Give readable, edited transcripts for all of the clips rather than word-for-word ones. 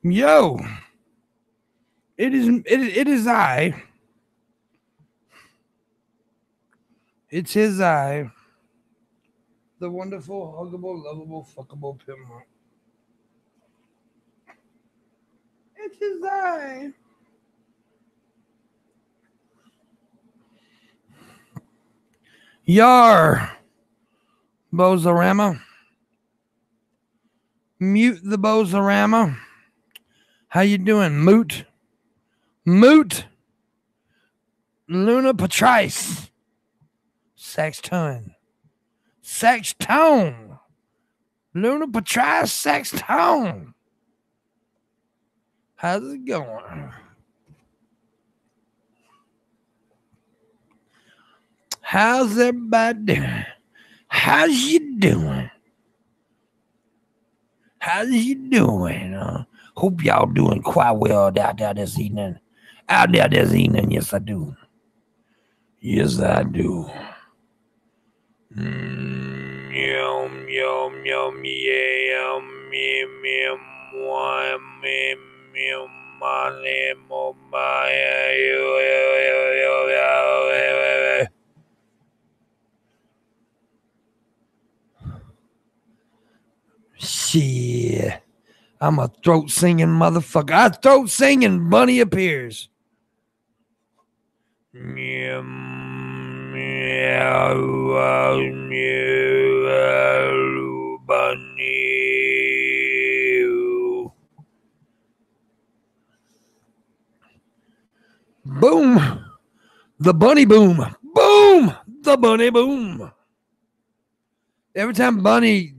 Yo, it is I. It's his I, the wonderful, huggable, lovable, fuckable Pimpmunk. It's his I. Yar, Bozarama. Mute the Bozarama. How you doing, Moot? Moot. Luna Patrice. Sexton. Sexton. Luna Patrice Sexton. How's it going? How's everybody doing? How's you doing? How's you doing? Hope y'all doing quite well out there this evening. Out there this evening, yes I do. Yes I do. Yum yum yum yum yum yum Shit. I'm a throat singing motherfucker. I throat singing bunny appears. Boom. The bunny boom. Boom. The bunny boom. Every time Bunny,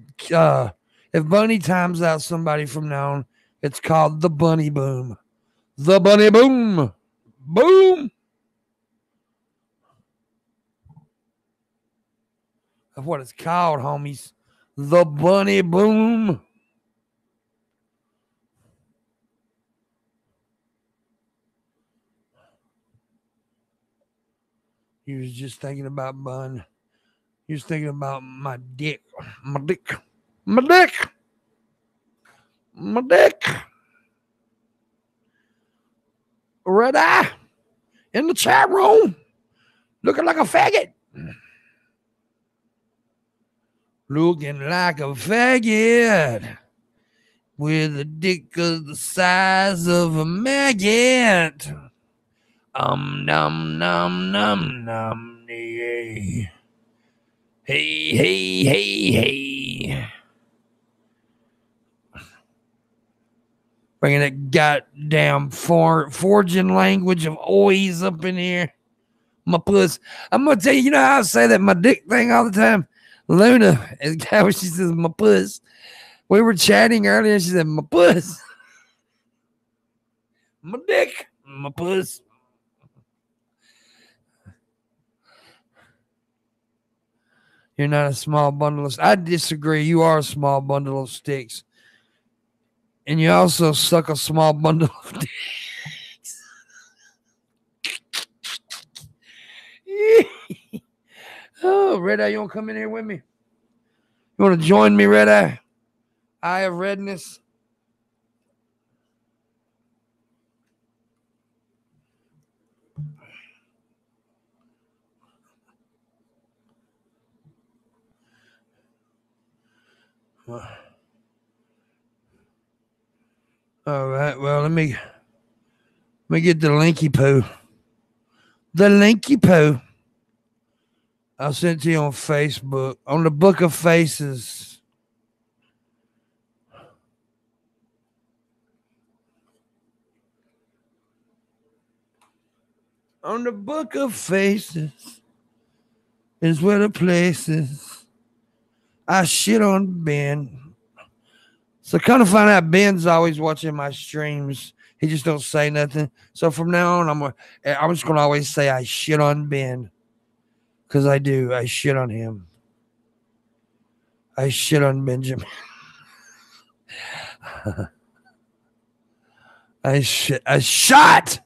if Bunny times out somebody from now on, it's called the bunny boom. The bunny boom. Boom. That's what it's called, homies. The bunny boom. He was just thinking about Bun. He was thinking about my dick. My dick. My dick. My dick. Red eye in the chat room. Looking like a faggot. Looking like a faggot. With a dick of the size of a maggot. Num num num. Yeah. Hey, hey, hey, hey. Bringing that goddamn forging language of always up in here. My puss. I'm going to tell you, you know how I say that my dick thing all the time? Luna is how she says my puss. We were chatting earlier. She said, my puss. My dick. My puss. You're not a small bundle of... I disagree. You are a small bundle of sticks. And you also suck a small bundle of dicks. Oh, Red Eye, you want to come in here with me? You want to join me, Red Eye? Eye of Redness. All right. Well, let me get the linky poo. The linky poo. I'll send it to you on Facebook. On the Book of Faces. On the Book of Faces is where the place is. I shit on Ben. So kind of find out Ben's always watching my streams. He just don't say nothing. So from now on, I'm just gonna always say I shit on Ben. Because I do. I shit on him. I shit on Benjamin. I shot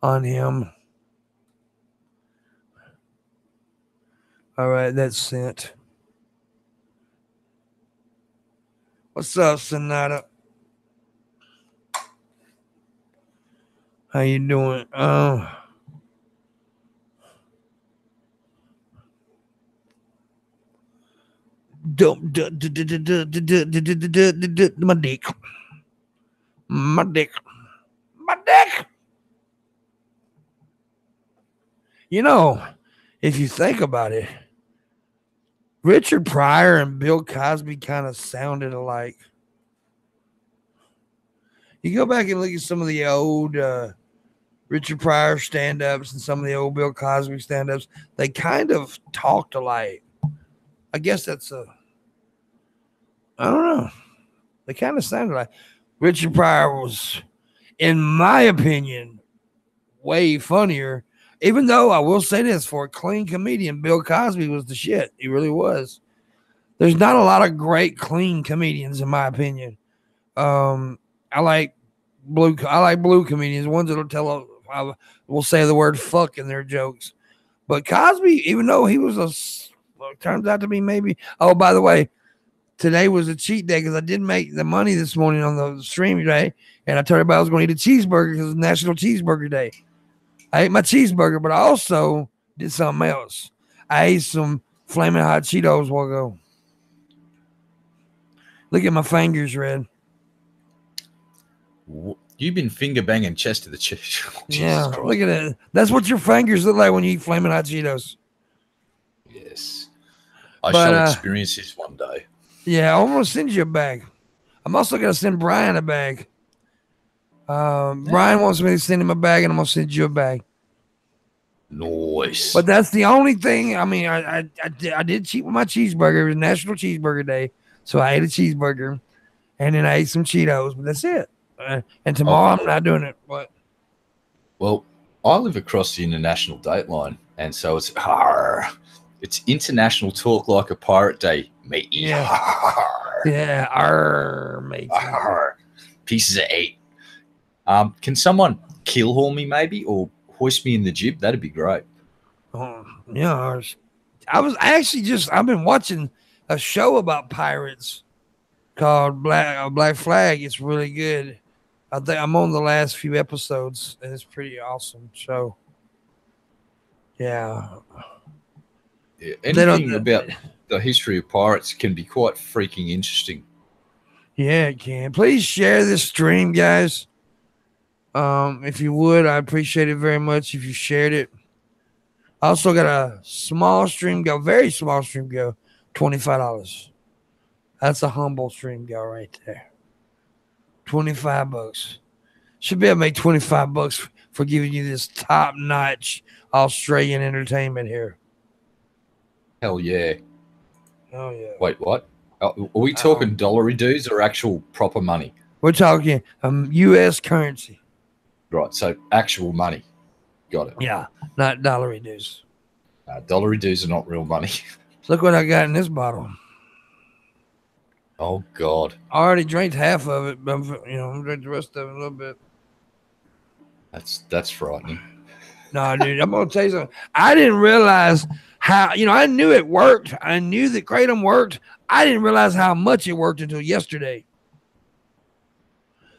on him. All right, that's sent. What's up, Sonata? How you doing? My dick. My dick. My dick. You know, if you think about it, Richard Pryor and Bill Cosby kind of sounded alike. You go back and look at some of the old Richard Pryor stand-ups and some of the old Bill Cosby stand-ups, they kind of talked alike. I guess that's I don't know. They kind of sounded like Richard Pryor was, in my opinion, way funnier. Even though I will say this, for a clean comedian, Bill Cosby was the shit. He really was. There's not a lot of great clean comedians, in my opinion. I like blue comedians, ones that'll will say the word fuck in their jokes. But Cosby, even though he was turns out to be maybe. Oh, by the way, today was a cheat day because I didn't make the money this morning on the stream today, and I told everybody I was going to eat a cheeseburger because it's National Cheeseburger Day. I ate my cheeseburger, but I also did something else. I ate some flaming hot Cheetos a while ago. Look at my fingers, Red. You've been finger banging chest to the chest. Yeah, look at it. That's what your fingers look like when you eat flaming hot Cheetos. Yes. I shall experience this one day. Yeah, I'm going to send you a bag. I'm also going to send Brian a bag. Brian wants me to send him a bag, and I'm going to send you a bag. Nice. But that's the only thing. I mean, I did cheat with my cheeseburger. It was National Cheeseburger Day, so I ate a cheeseburger, and then I ate some Cheetos, but that's it. And tomorrow I'm not doing it. What? Well, I live across the international date line, and so it's International Talk Like a Pirate Day, matey. Yeah. Yeah, matey. Pieces of 8. Can someone kill haul me maybe, or hoist me in the jib? That'd be great. Yeah, I've been watching a show about pirates called Black Flag. It's really good. I think I'm on the last few episodes, and it's pretty awesome show. Yeah. Anything about the history of pirates can be quite freaking interesting. Yeah, it can. Please share this stream, guys. If you would, I appreciate it very much if you shared it. I also got a small stream go, very small stream go, $25. That's a humble stream go right there. $25. Should be able to make $25 for giving you this top-notch Australian entertainment here. Hell yeah. Oh yeah. Wait, what? Are we talking dollary dues or actual proper money? We're talking U.S. currency. Right, so actual money. Got it. Yeah, not dollary dues. Dollary dues are not real money. Look what I got in this bottle. Oh, God. I already drank half of it, but I'm going to drink the rest of it a little bit. That's frightening. No, dude, I'm going to tell you something. I didn't realize how, I knew it worked. I knew that Kratom worked. I didn't realize how much it worked until yesterday.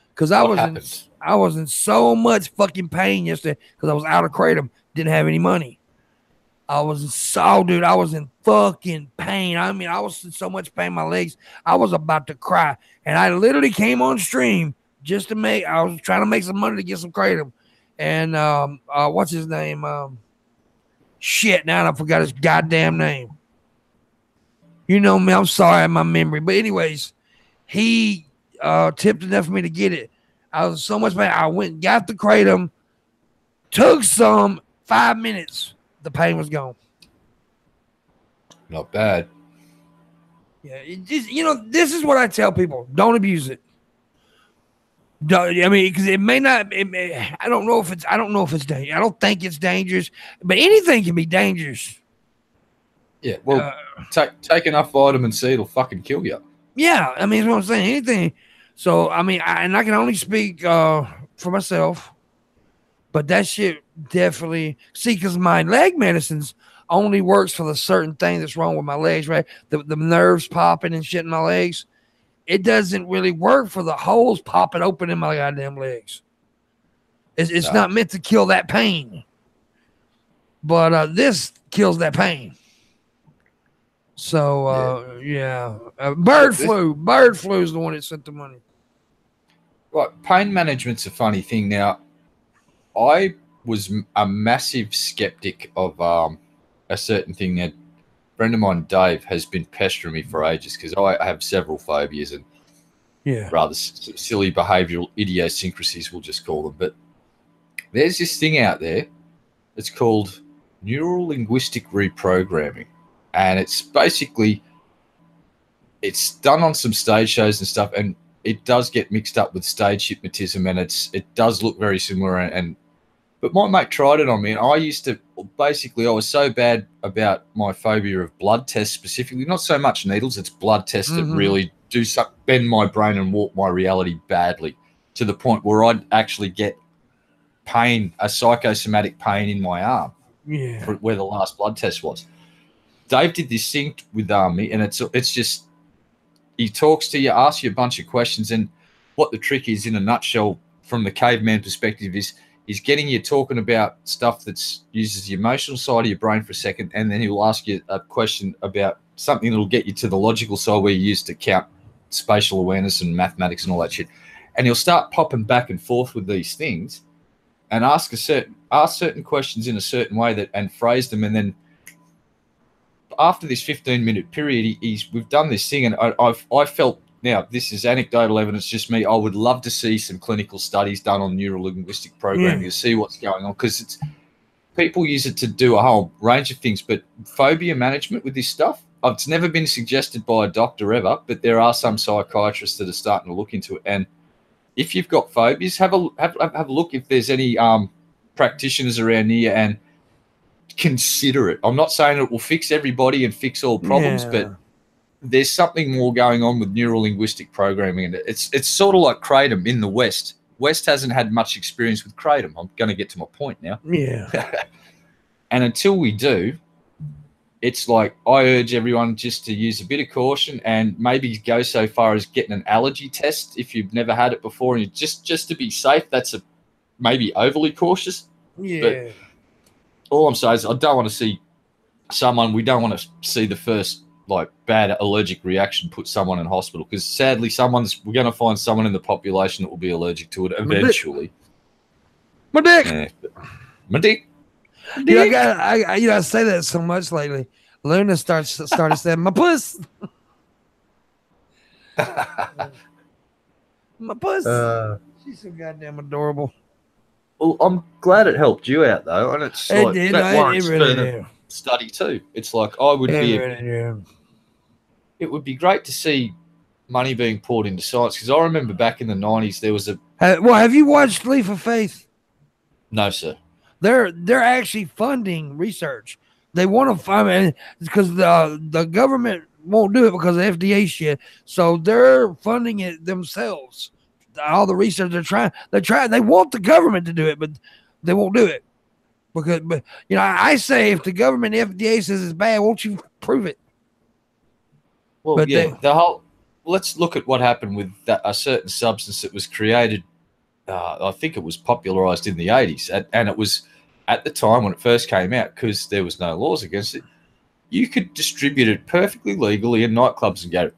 Because I was in so much fucking pain yesterday because I was out of Kratom, didn't have any money. I was in fucking pain. I mean, I was in so much pain in my legs, I was about to cry. And I literally came on stream just to I was trying to make some money to get some Kratom. And what's his name? Shit, now I forgot his goddamn name. You know me, I'm sorry, my memory. But anyways, he tipped enough for me to get it. I was so much pain. I went and got the Kratom, took some, 5 minutes. The pain was gone. Not bad. Yeah, it just, this is what I tell people. Don't abuse it. Because it may not. I don't know if it's dangerous. I don't think it's dangerous, but anything can be dangerous. Yeah, well, take enough vitamin C, it'll fucking kill you. Yeah, I mean, that's what I'm saying. Anything. So, I mean, I can only speak for myself, but that shit definitely, because my leg medicines only works for the certain thing that's wrong with my legs, right? The nerves popping and shit in my legs. It doesn't really work for the holes popping open in my goddamn legs. It's No. not meant to kill that pain. But this kills that pain. So, bird flu. Bird flu is the one that sent the money. Right. Pain management's a funny thing. Now, I was a massive skeptic of a certain thing that a friend of mine, Dave, has been pestering me for ages because I have several phobias and rather silly behavioral idiosyncrasies, we'll just call them. But there's this thing out there that's called neuro-linguistic reprogramming. And it's basically, it's done on some stage shows and stuff, and it does get mixed up with stage hypnotism, and it does look very similar. But my mate tried it on me, and I was so bad about my phobia of blood tests specifically, not so much needles, it's blood tests that really do bend my brain and warp my reality badly to the point where I'd actually get pain, a psychosomatic pain in my arm, for where the last blood test was. Dave did this thing with me, and it's just, he talks to you, asks you a bunch of questions, and what the trick is, in a nutshell, from the caveman perspective, is he's getting you talking about stuff that uses the emotional side of your brain for a second, and then he'll ask you a question about something that'll get you to the logical side where you use to count spatial awareness and mathematics and all that shit. And he'll start popping back and forth with these things and ask certain questions in a certain way and phrase them, and then after this 15-minute period, we've done this thing, and I felt, now this is anecdotal evidence, just me, I would love to see some clinical studies done on neuro-linguistic programming to see what's going on, because people use it to do a whole range of things, but phobia management with this stuff, it's never been suggested by a doctor ever, but there are some psychiatrists that are starting to look into it. And if you've got phobias, have a look if there's any practitioners around near and consider it. I'm not saying it will fix everybody and fix all problems, but there's something more going on with neuro-linguistic programming, and it's sort of like kratom in the West. West hasn't had much experience with kratom. I'm going to get to my point now. And until we do, it's like, I urge everyone just to use a bit of caution and maybe go so far as getting an allergy test if you've never had it before, and just to be safe. That's maybe overly cautious. But all I'm saying is, I don't want to see we don't want to see the first bad allergic reaction put someone in hospital, because sadly we're going to find someone in the population that will be allergic to it eventually. My dick. My dick. I say that so much lately. Luna started saying my puss. My puss. She's so goddamn adorable. Well, I'm glad it helped you out though, and it's that warrants further study too. It's like it would be great to see money being poured into science, because I remember back in the 90s there was have you watched Leap of Faith? No, sir. They're actually funding research. They want to fund, because the government won't do it because of FDA shit. So they're funding it themselves. All the research they want the government to do it, but they won't do it but I say, if the government FDA says it's bad, won't you prove it? Well, let's look at what happened with a certain substance that was created. I think it was popularized in the 80s, and it was at the time when it first came out, because there was no laws against it. You could distribute it perfectly legally in nightclubs and go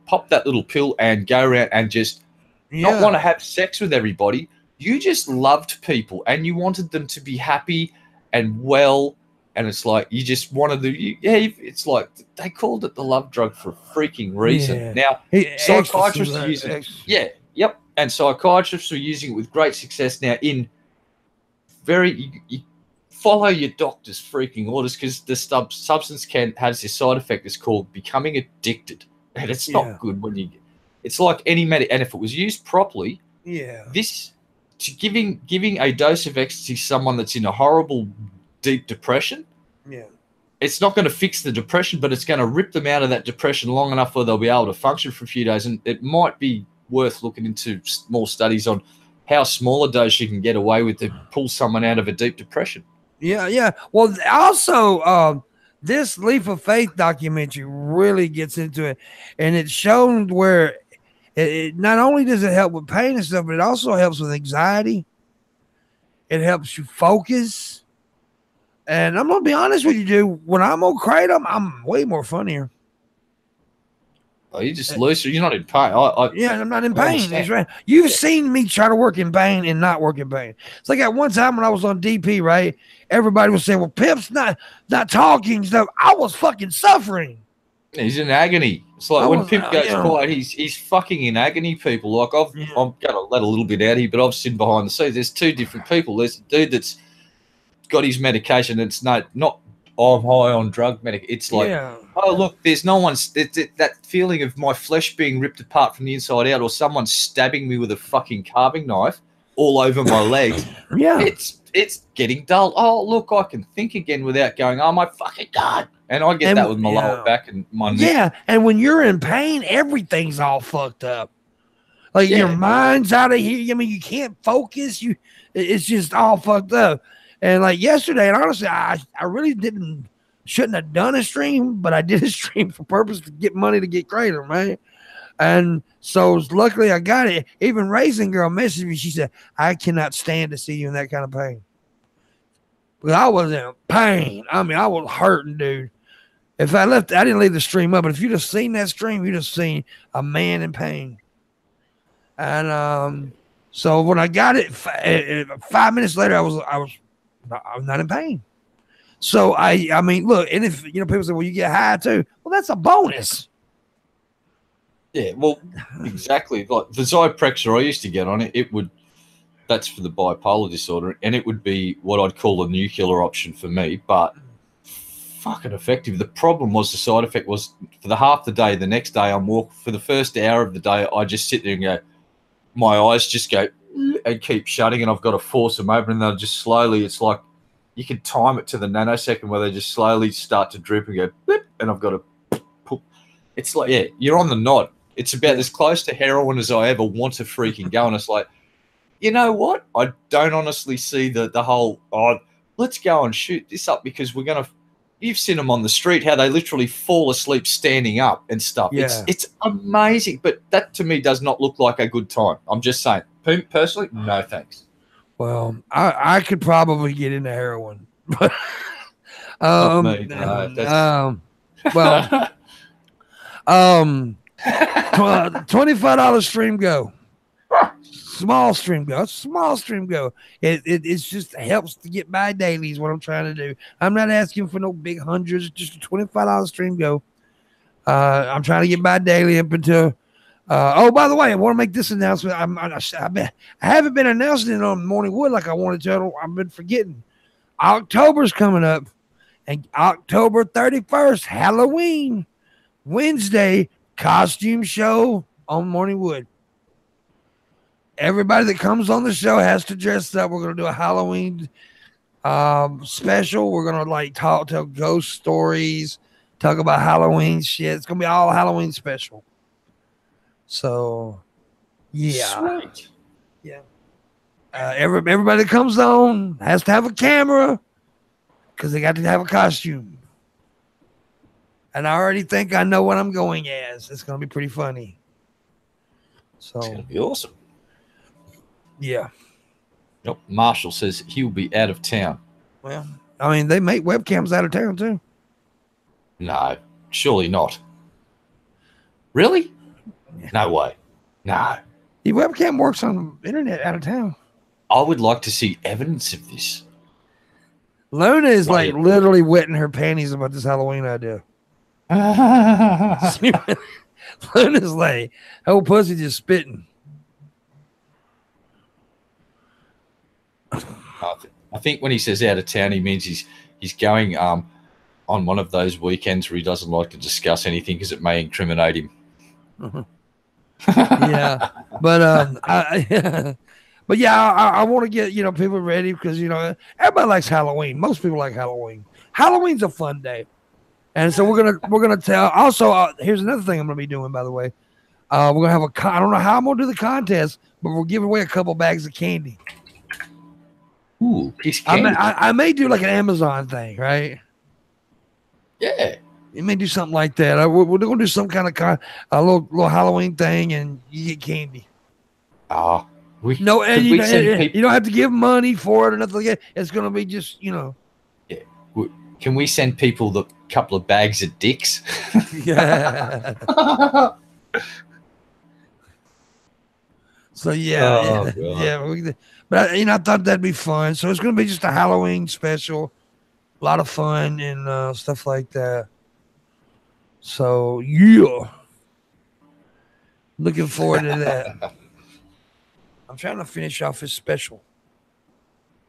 pop that little pill and go around and just not want to have sex with everybody. You just loved people and you wanted them to be happy and well. And it's like, you just wanted it's like they called it the love drug for a freaking reason. Now, psychiatrists are using it. And psychiatrists are using it with great success now. You follow your doctor's freaking orders, because the substance has this side effect that's called becoming addicted. And it's not good it's like any and if it was used properly, giving a dose of ecstasy to someone that's in a horrible, deep depression, it's not going to fix the depression, but it's going to rip them out of that depression long enough where they'll be able to function for a few days. And it might be worth looking into more studies on how small a dose you can get away with to pull someone out of a deep depression. Well, also, this Leap of Faith documentary really gets into it, and it's shown where it not only does it help with pain and stuff, but it also helps with anxiety. It helps you focus. And I'm gonna be honest with you, dude. When I'm on kratom, I'm way more funnier. Oh, you just looser. You're not in pain. Yeah, I'm not in pain. That's right. You've seen me try to work in pain and not work in pain. It's like at one time when I was on DP, right? Everybody was saying, "Well, Pimp's not talking stuff." I was fucking suffering. He's in agony. It's like when Pimp goes quiet, he's fucking in agony, people. Like I'm going to let a little bit out here, but I've seen behind the scenes. There's two different people. There's a dude that's got his medication. It's not I'm high on drug medic. It's like, oh, look, there's no one's that feeling of my flesh being ripped apart from the inside out, or someone stabbing me with a fucking carving knife all over my legs. It's getting dull. Oh, look, I can think again without going, oh my fucking God. And I get that with my lower back and my neck. Yeah, and when you're in pain, everything's all fucked up. Like your mind's out of here. I mean, you can't focus. It's just all fucked up. And like yesterday, and honestly, I really shouldn't have done a stream, but I did a stream for purpose to get money to get kratom, right? And so luckily I got it. Even Raisin Girl messaged me. She said, I cannot stand to see you in that kind of pain. But I was in pain. I mean, I was hurting, dude. If I didn't leave the stream up, but if you'd have seen that stream, you'd have seen a man in pain. And so when I got it, 5 minutes later, I was not in pain. So I mean, look, and if people say, well, you get high too. Well, that's a bonus. Yeah, well, exactly. Like the Zyprexa I used to get on it, that's for the bipolar disorder, and it would be what I'd call a nuclear option for me, but fucking effective. The problem was the side effect was for the half the day, the next day I'm walking for the first hour of the day, I just sit there and go, my eyes just go and keep shutting, and I've got to force them open, and they'll just slowly, it's like you can time it to the nanosecond where they just slowly start to drip and go, blip, and I've got to put. It's like, yeah, you're on the nod. It's about as close to heroin as I ever want to freaking go, and it's like, you know what? I don't honestly see the whole, let's go and shoot this up because we're going to, you've seen them on the street, how they literally fall asleep standing up and stuff. Yeah. It's amazing, but that to me does not look like a good time. I'm just saying, personally, no thanks. Well, I could probably get into heroin. Not me, no, $25 stream go. Small stream go. It's just helps to get by daily is what I'm trying to do. I'm not asking for no big hundreds, just a $25 stream go. I'm trying to get by daily up until by the way, I want to make this announcement. I haven't been announcing it on Morning Wood like I wanted to. I've been forgetting. October's coming up, and October 31st, Halloween, Wednesday, costume show on Morning Wood. Everybody that comes on the show has to dress up. We're going to do a Halloween special. We're going to tell ghost stories, talk about Halloween shit. It's going to be all Halloween special. So, yeah. Sweet. Yeah. Everybody that comes on has to have a camera because they got to have a costume. And I already think I know what I'm going as. It's going to be pretty funny. So, it's going to be awesome. Yeah. Yep. Marshall says he'll be out of town. Well, I mean, they make webcams out of town too. No, surely not. Really? Yeah. No way. No. The webcam works on the internet out of town. I would like to see evidence of this. Luna is literally wetting her panties about this Halloween idea. Luna's like, old pussy just spitting. I think when he says out of town, he means he's going on one of those weekends where he doesn't like to discuss anything because it may incriminate him. Yeah, but I want to get people ready because everybody likes Halloween. Most people like Halloween. Halloween's a fun day, and so we're gonna tell. Also, here's another thing I'm gonna be doing. By the way, we're gonna have I don't know how I'm gonna do the contest, but we'll give away a couple bags of candy. Ooh, I may do like an Amazon thing, right? Yeah. You may do something like that. We're going to do some kind of a little Halloween thing, and you get candy. Ah, No, and you don't have to give money for it or nothing like that. It's going to be just, Yeah. Can we send people the couple of bags of dicks? Yeah. So yeah. But I thought that'd be fun. So it's going to be just a Halloween special, a lot of fun and stuff like that. So yeah, looking forward to that. I'm trying to finish off his special.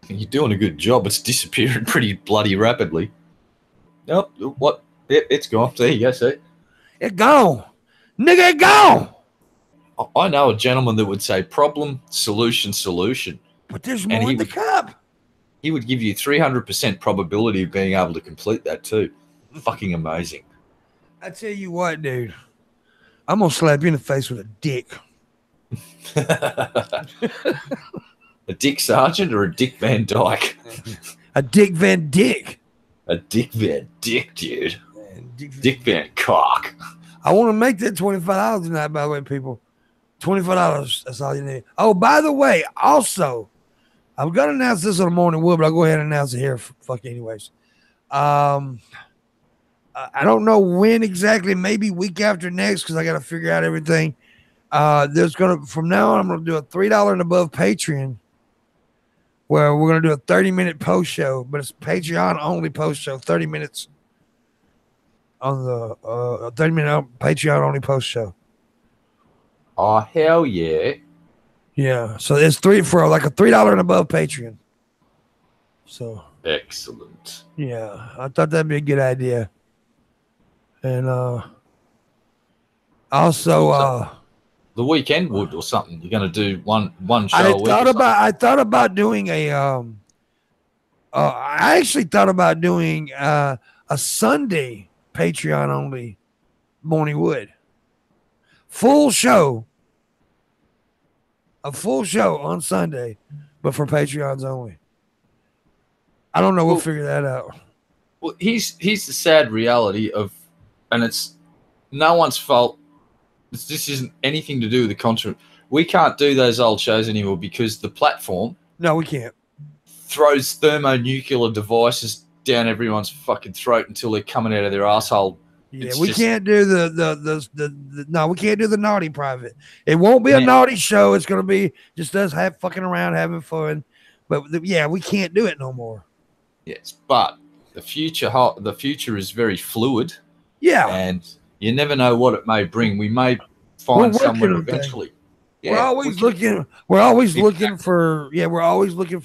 You're doing a good job. It's disappearing pretty bloody rapidly. Nope. What? It's gone. There you go. See? It gone. Nigga, it gone. I know a gentleman that would say problem, solution, solution. But there's more in the cup. He would give you 300% probability of being able to complete that too. Fucking amazing. I tell you what, dude. I'm going to slap you in the face with a dick. A Dick Sargent or a Dick Van Dyke? A Dick Van Dick. A Dick Van Dick, dude. Dick Van Cock. I want to make that $25 tonight, by the way, people. $25. That's all you need. Oh, by the way, also, I'm going to announce this on the morning wood, but I'll go ahead and announce it here. Fuck anyways. I don't know when exactly, maybe week after next, because I got to figure out everything. From now on, I'm going to do a $3 and above Patreon, where we're going to do a 30-minute post show, but it's Patreon only post show, 30 minutes on the 30-minute Patreon only post show. Oh, hell yeah. Yeah. So it's for like a $3 and above Patreon. So excellent. Yeah. I thought that'd be a good idea. And also the weekend wood or something. You're going to do one show a week. I thought about doing I actually thought about doing a Sunday Patreon only morning wood. Full show. A full show on Sunday, but for Patreons only. I don't know. We'll figure that out. Well, here's the sad reality of, and it's no one's fault. This isn't anything to do with the content. We can't do those old shows anymore because the platform. No, we can't. Throws thermonuclear devices down everyone's fucking throat until they're coming out of their asshole. Yeah, we can't do no, we can't do the naughty private. It won't be a naughty show. It's gonna be just us fucking around, having fun. But we can't do it no more. Yes, but the future is very fluid. Yeah, and you never know what it may bring. We may find somewhere eventually. Yeah, we're always looking for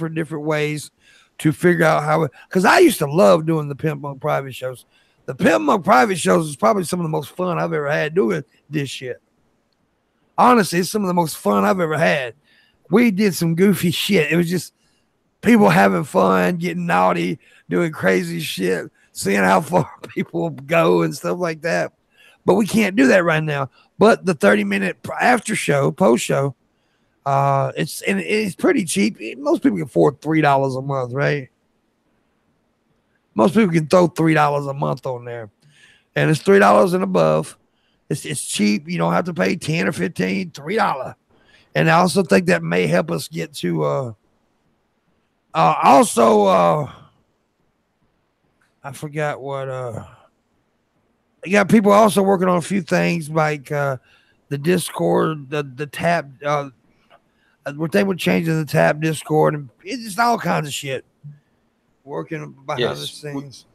different ways to figure out how. Because I used to love doing the Pimpmunk private shows. The Pimpmunk private shows is probably some of the most fun I've ever had doing this shit. Honestly, it's some of the most fun I've ever had. We did some goofy shit. It was just people having fun, getting naughty, doing crazy shit, seeing how far people go and stuff like that. But we can't do that right now. But the 30-minute after show, post show, it's pretty cheap. Most people can afford $3 a month, right? Most people can throw $3 a month on there, and it's $3 and above. It's cheap. You don't have to pay 10 or 15, $3. And I also think that may help us get to. I forgot what. You got people also working on a few things like the Discord, the tab. What they would change the tab Discord, and it's just all kinds of shit. Working behind the scenes.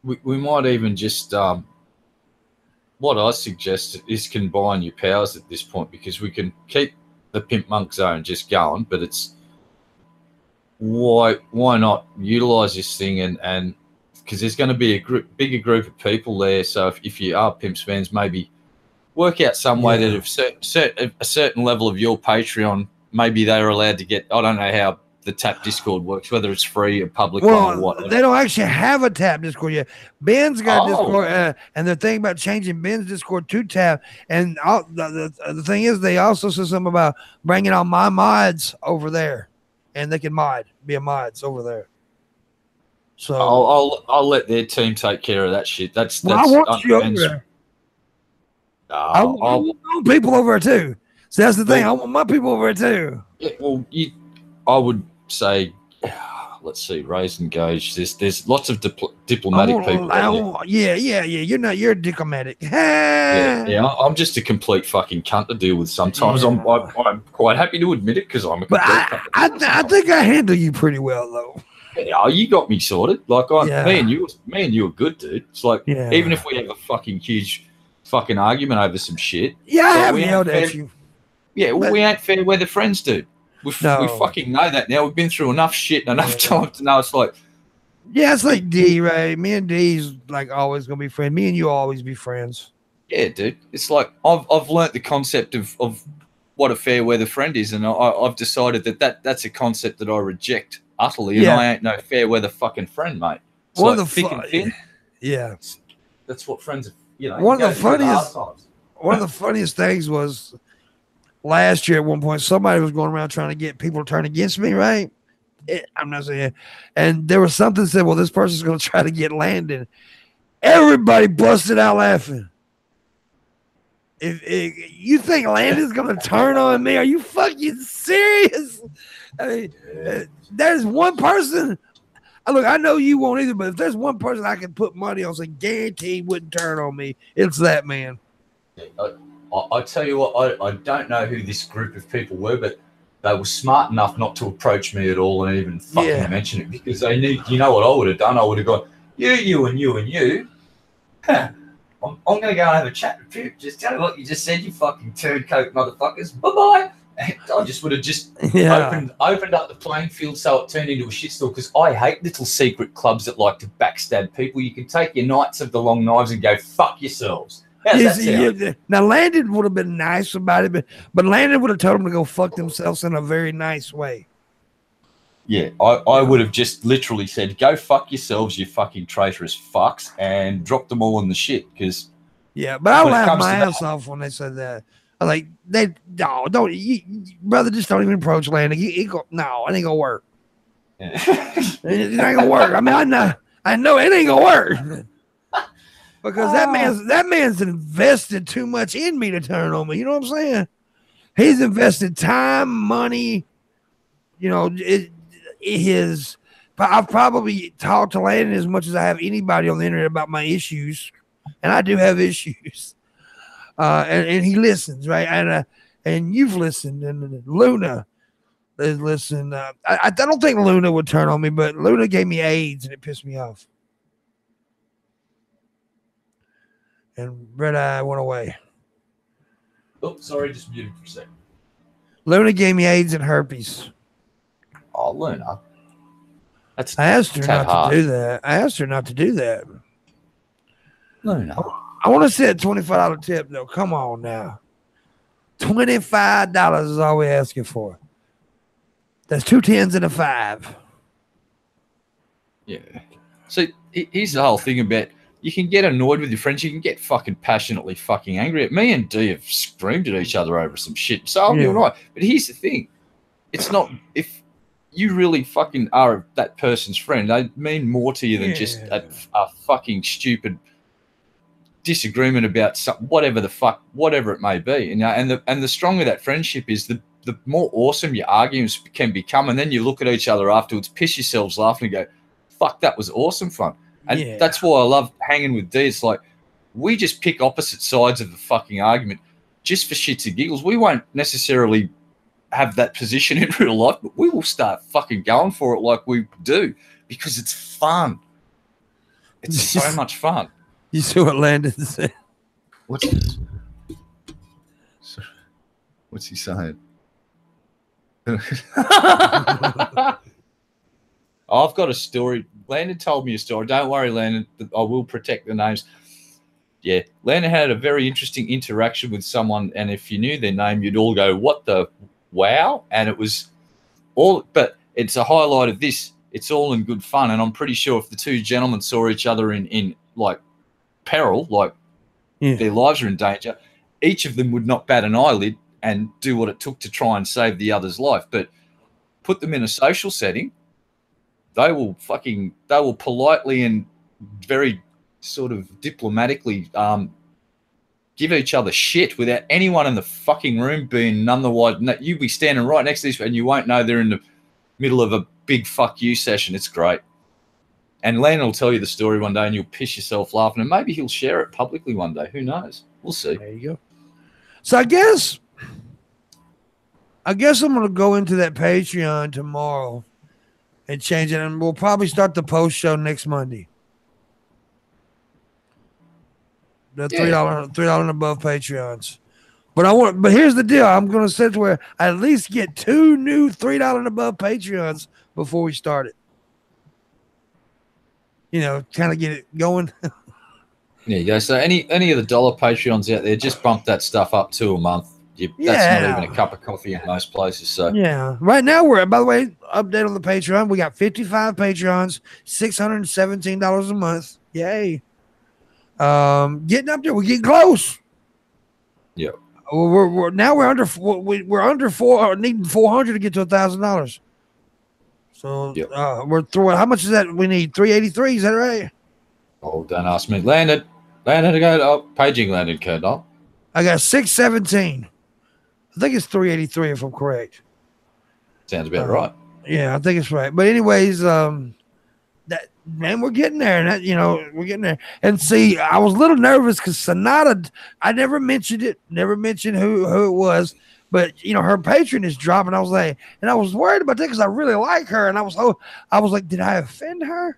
We might even just what I suggest is combine your powers at this point, because we can keep the Pimpmunk zone just going, but it's why not utilize this thing and because there's going to be a bigger group of people there. So if you are Pimps fans, maybe work out some way that if a certain level of your Patreon, maybe they're allowed to get. I don't know how the tap Discord works, whether it's free or public or what. They don't actually have a tap Discord yet. Ben's got Discord, and they're thinking about changing Ben's Discord to tap. And the thing is, they also said something about bringing on my mods over there, and they can be a mods over there. So I'll let their team take care of that shit. I want you over there. I want people over there too. So that's the thing. I want my people over there too. Yeah, well, I would say, let's see, raise and gauge. There's lots of diplomatic people. You're diplomatic. Yeah. I'm just a complete fucking cunt to deal with sometimes. Yeah. I'm quite happy to admit it because I'm a complete cunt. I think I handle you pretty well though. Yeah, you got me sorted. Like me and you are good, dude. It's like even if we have a fucking huge fucking argument over some shit. Yeah, I haven't yelled at you. Yeah, well, we ain't fair weather friends, dude. We fucking know that now. We've been through enough shit and enough time to know it's like. Yeah, it's like D, right? Me and D's like always gonna be friends. Me and you always be friends. Yeah, dude. It's like I've learnt the concept of what a fair weather friend is, and I've decided that's a concept that I reject utterly, and I ain't no fair weather fucking friend, mate. It's one like of the thick and thin. Yeah, that's what friends are. You know, one of the funniest things was last year at one point somebody was going around trying to get people to turn against me, right? I'm not saying, and there was something that said, well, this person's going to try to get Landon. Everybody busted out laughing. If you think Landon's going to turn on me, are you fucking serious? I mean, there's one person. Look, I know you won't either, but if there's one person I can put money on, so guaranteed wouldn't turn on me, it's that man. I tell you what, I don't know who this group of people were, but they were smart enough not to approach me at all and even fucking mention it because they knew, you know what I would have done? I would have gone, you and you. Huh, I'm going to go and have a chat with you. Just tell me what you just said, you fucking turncoat motherfuckers. Bye-bye. I just would have just opened up the playing field so it turned into a shitstorm because I hate little secret clubs that like to backstab people. You can take your Knights of the Long Knives and go fuck yourselves. Now, Landon would have been nice about it, but Landon would have told them to go fuck themselves in a very nice way. Yeah, I would have just literally said, go fuck yourselves, you fucking traitorous fucks, and dropped them all in the shit. Because but I laughed my ass off when they said that. I'm like, brother, just don't even approach Landon. It ain't gonna work. It ain't gonna work. I mean, I know it ain't gonna work. Because that man's invested too much in me to turn on me. You know what I'm saying? He's invested time, money. You know, I've probably talked to Landon as much as I have anybody on the internet about my issues, and I do have issues. And he listens, right? And you've listened, and Luna has listened. I don't think Luna would turn on me, but Luna gave me AIDS, and it pissed me off. And Red Eye went away. Oh, sorry, just muted for a second. Luna gave me AIDS and herpes. Oh, Luna. I asked her not to do that. Luna. I want to say a $25 tip, though. Come on now. $25 is all we're asking for. That's 2 10s and a 5. Yeah. So here's the whole thing about you can get annoyed with your friends. You can get fucking passionately fucking angry. Me and D have screamed at each other over some shit. So I'll be all right. But here's the thing. It's not if you really fucking are that person's friend, they mean more to you than just a fucking stupid disagreement about whatever it may be. And the stronger that friendship is, the more awesome your arguments can become. And then you look at each other afterwards, piss yourselves laughing and go, fuck, that was awesome fun. And that's why I love hanging with D. It's like we just pick opposite sides of the fucking argument just for shits and giggles. We won't necessarily have that position in real life, but we will start fucking going for it like we do because it's fun. It's so much fun. You see what Landon said? What's he saying? I've got a story. Landon told me a story. Don't worry, Landon. I will protect the names. Yeah, Landon had a very interesting interaction with someone, and if you knew their name, you'd all go, what the wow? And it was all, but it's a highlight of this. It's all in good fun, and I'm pretty sure if the two gentlemen saw each other in like peril, like their lives are in danger, each of them would not bat an eyelid and do what it took to try and save the other's life. But put them in a social setting, they will politely and very sort of diplomatically give each other shit without anyone in the fucking room being otherwise. You'd be standing right next to this and you won't know they're in the middle of a big fuck you session. It's great. And Landon will tell you the story one day and you'll piss yourself laughing, and maybe he'll share it publicly one day. Who knows? We'll see. There you go. So I guess I'm going to go into that Patreon tomorrow and change it, and we'll probably start the post show next Monday. The $3 and above Patreons. But here's the deal. I'm going to set to where I at least get 2 new $3 and above Patreons before we start it. You know, kind of get it going. There you go. So any of the dollar Patreons out there, just bump that stuff up to a month. That's not even a cup of coffee in most places. So yeah. Right now by the way, update on the Patreon. We got 55 Patreons, $617 a month. Yay. Getting up there. We're getting close. Yeah. We're under 4 needing 400 to get to $1,000. So we're throwing. How much is that? We need 383. Is that right? Oh, don't ask me. Landed to go. Oh, paging landed. Colonel. I got 617. I think it's 383 if I'm correct. Sounds about right. Yeah, I think it's right. But anyways, that man, we're getting there, and we're getting there. And see, I was a little nervous because Sonata, I never mentioned it, never mentioned who it was, but her patron is dropping. I was like, and I was worried about that because I really like her, and I was like, did I offend her?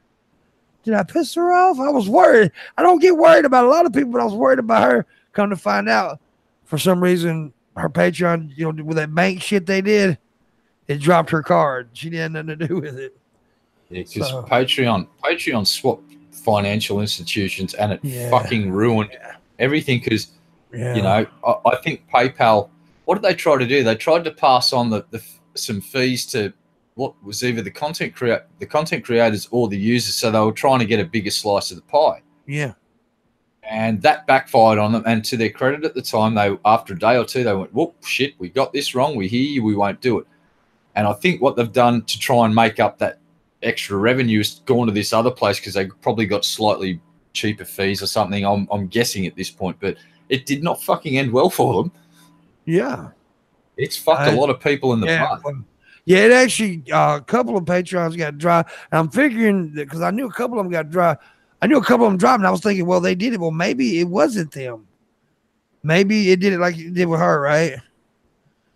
Did I piss her off? I was worried. I don't get worried about a lot of people, but I was worried about her. Come to find out, for some reason, her Patreon, with that bank shit they did, it dropped her card. She didn't have nothing to do with it. Yeah, because Patreon swapped financial institutions, and it fucking ruined everything. Because I think PayPal. What did they try to do? They tried to pass on some fees to what was either the content creators or the users. So they were trying to get a bigger slice of the pie. Yeah. And that backfired on them. And to their credit at the time, after a day or two, they went, whoop, shit, we got this wrong. We hear you. We won't do it. And I think what they've done to try and make up that extra revenue is gone to this other place because they probably got slightly cheaper fees or something. I'm guessing at this point. But it did not fucking end well for them. Yeah. It's fucked a lot of people in the butt. Yeah, it actually, a couple of Patreons got dry. And I'm figuring that because I knew a couple of them got dry. I knew a couple of them dropped, and I was thinking, well, they did it. Well, maybe it wasn't them. Maybe it did it like it did with her, right?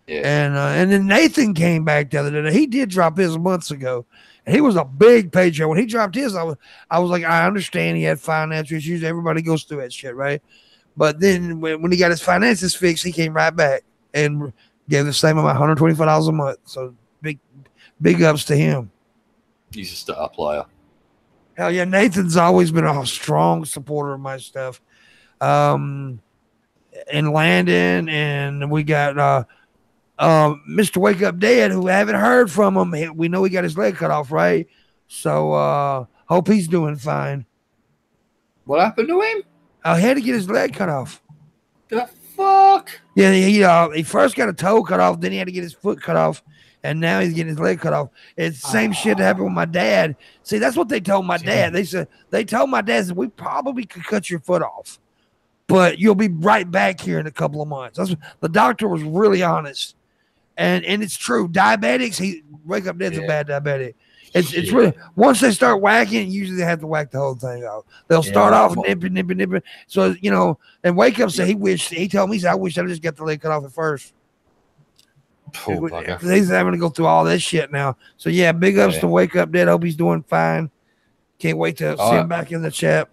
Yeah. And then Nathan came back the other day. He did drop his months ago, and he was a big Patreon. When he dropped his, I was like, I understand he had financial issues. Everybody goes through that shit, right? But then when he got his finances fixed, he came right back and gave the same amount, $125 a month. So big ups to him. He's a star player. Hell yeah, Nathan's always been a strong supporter of my stuff. And Landon, and we got Mr. Wake Up Dead, who I haven't heard from him. We know he got his leg cut off, right? So hope he's doing fine. What happened to him? He had to get his leg cut off. The fuck? Yeah, he first got a toe cut off, then he had to get his foot cut off. And now he's getting his leg cut off. It's the same shit that happened with my dad. See, that's what they told my dad. They told my dad that we probably could cut your foot off, but you'll be right back here in a couple of months. The doctor was really honest, and it's true. Diabetics, Wake Up Dead's a bad diabetic. It's really, once they start whacking, usually they have to whack the whole thing out. They'll start off nipping. So and Wake Up said he told me, I wish I just got the leg cut off at first. Because he's having to go through all this shit now. So yeah, big ups to Wake Up Dead. Hope he's doing fine. Can't wait to see him back in the chat.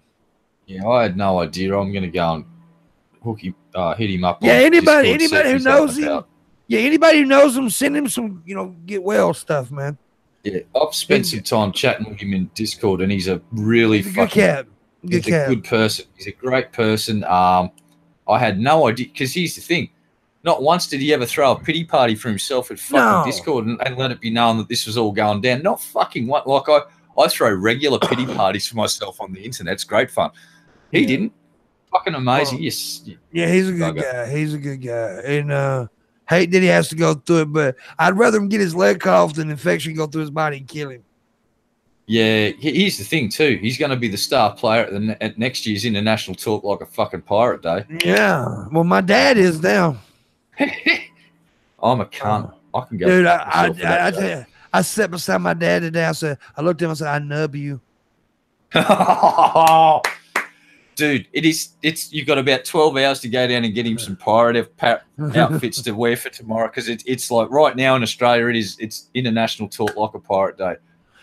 Yeah, I had no idea. I'm gonna go and hit him up. Yeah, anybody who knows him. Yeah, anybody who knows him, send him some, get well stuff, man. Yeah, I've spent some time chatting with him in Discord, and he's a really good cat. He's a good person. He's a great person. I had no idea, because here's the thing. Not once did he ever throw a pity party for himself at fucking Discord and let it be known that this was all going down. Not fucking what. Like I throw regular pity parties for myself on the internet. It's great fun. He didn't. Fucking amazing. Yeah, he's a good guy. He's a good guy. And hate that he has to go through it, but I'd rather him get his leg cut off than infection go through his body and kill him. Yeah, here's the thing too. He's going to be the star player at next year's International Talk Like a Fucking Pirate Day. Yeah. Well, my dad is now. I'm a cunt. I can go. Dude, I tell you, I sat beside my dad today. I looked at him and said, "I nub you." Dude, it's you've got about 12 hours to go down and get him some pirate outfits to wear for tomorrow, because it's like right now in Australia it's International Talk Like a Pirate Day.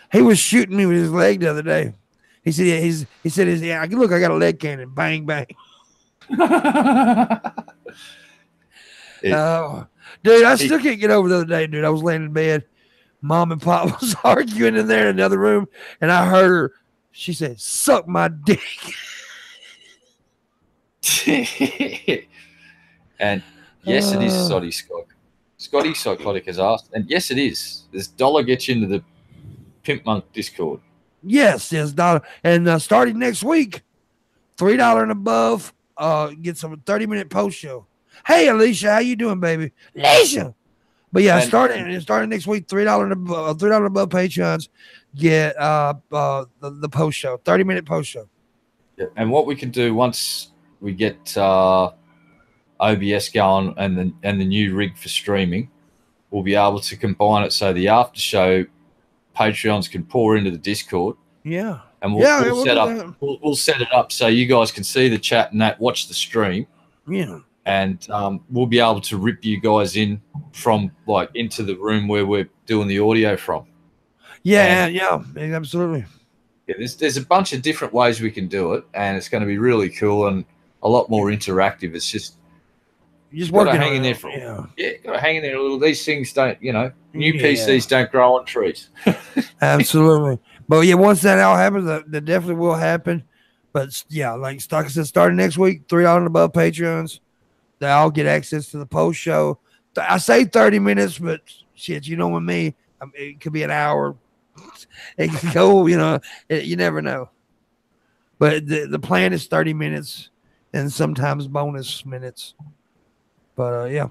He was shooting me with his leg the other day. He said, "Yeah, look, I got a leg cannon, bang bang." Dude, I still can't get over the other day, dude. I was laying in bed. Mom and Pop was arguing in there in another room, and I heard her. She said, "Suck my dick." And yes, it is Scotty Scott. Scotty psychotic as asked, and yes, it is. This dollar gets you into the Pimpmunk Discord. Yes, dollar, and starting next week, $3 and above, get some 30-minute post show. Hey, Alicia, how you doing, baby? Alicia. But yeah, starting next week, $3 and above Patreons get the post show, 30-minute post show. Yeah. And what we can do once we get OBS going and the new rig for streaming, we'll be able to combine it so the after show Patreons can pour into the Discord. Yeah. And we'll set it up so you guys can see the chat and watch the stream. Yeah. And we'll be able to rip you guys in from like into the room where we're doing the audio from. Yeah, absolutely. Yeah, there's a bunch of different ways we can do it, and it's going to be really cool and a lot more interactive. It's just working hang in there for got to hang in there a little. These things don't, new PCs don't grow on trees. Absolutely. But yeah, once that all happens, that definitely will happen. But yeah, like I said, starting next week, $3 and above Patreons, they all get access to the post show. I say 30 minutes, but shit, with me, it could be an hour. It could go, you never know. But the plan is 30 minutes and sometimes bonus minutes. But yeah.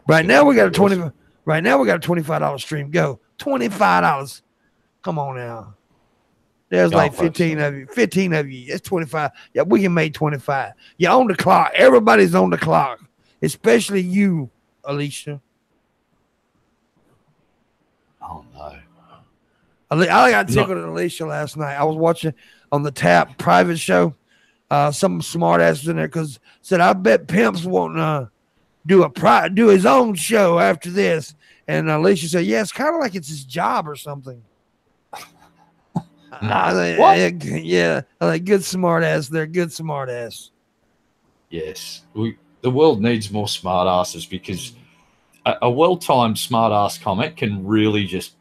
Right now we got a $25 stream. Go. $25. Come on now. There's like 15 of you. 15 of you. It's 25. Yeah, we can make 25. You're on the clock. Everybody's on the clock. Especially you, Alicia. Oh, no. I got tickled at Alicia last night. I was watching on the Tap private show. Some smart asses in there because said, I bet Pimps won't do his own show after this. And Alicia said, yeah, it's kind of like it's his job or something. What? Yeah, like good smart ass. They're good smart ass. Yes. The world needs more smart asses, because a well-timed smart ass comment can really just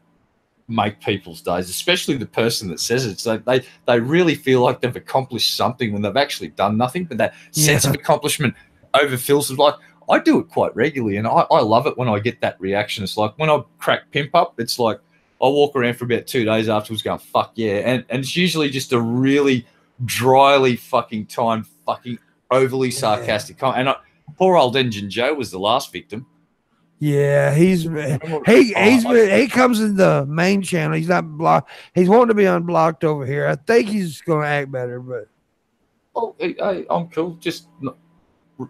make people's days, especially the person that says it. So they really feel like they've accomplished something when they've actually done nothing. But that sense of accomplishment overfills it. Like, I do it quite regularly, and I love it when I get that reaction. It's like when I crack Pimp up, it's like I walk around for about 2 days afterwards going, fuck yeah. And it's usually just a really dryly fucking timed, fucking overly sarcastic comment. And poor old Engine Joe was the last victim. Yeah, he comes in the main channel. He's not blocked. He's wanting to be unblocked over here. I think he's going to act better, but hey, I'm cool. Just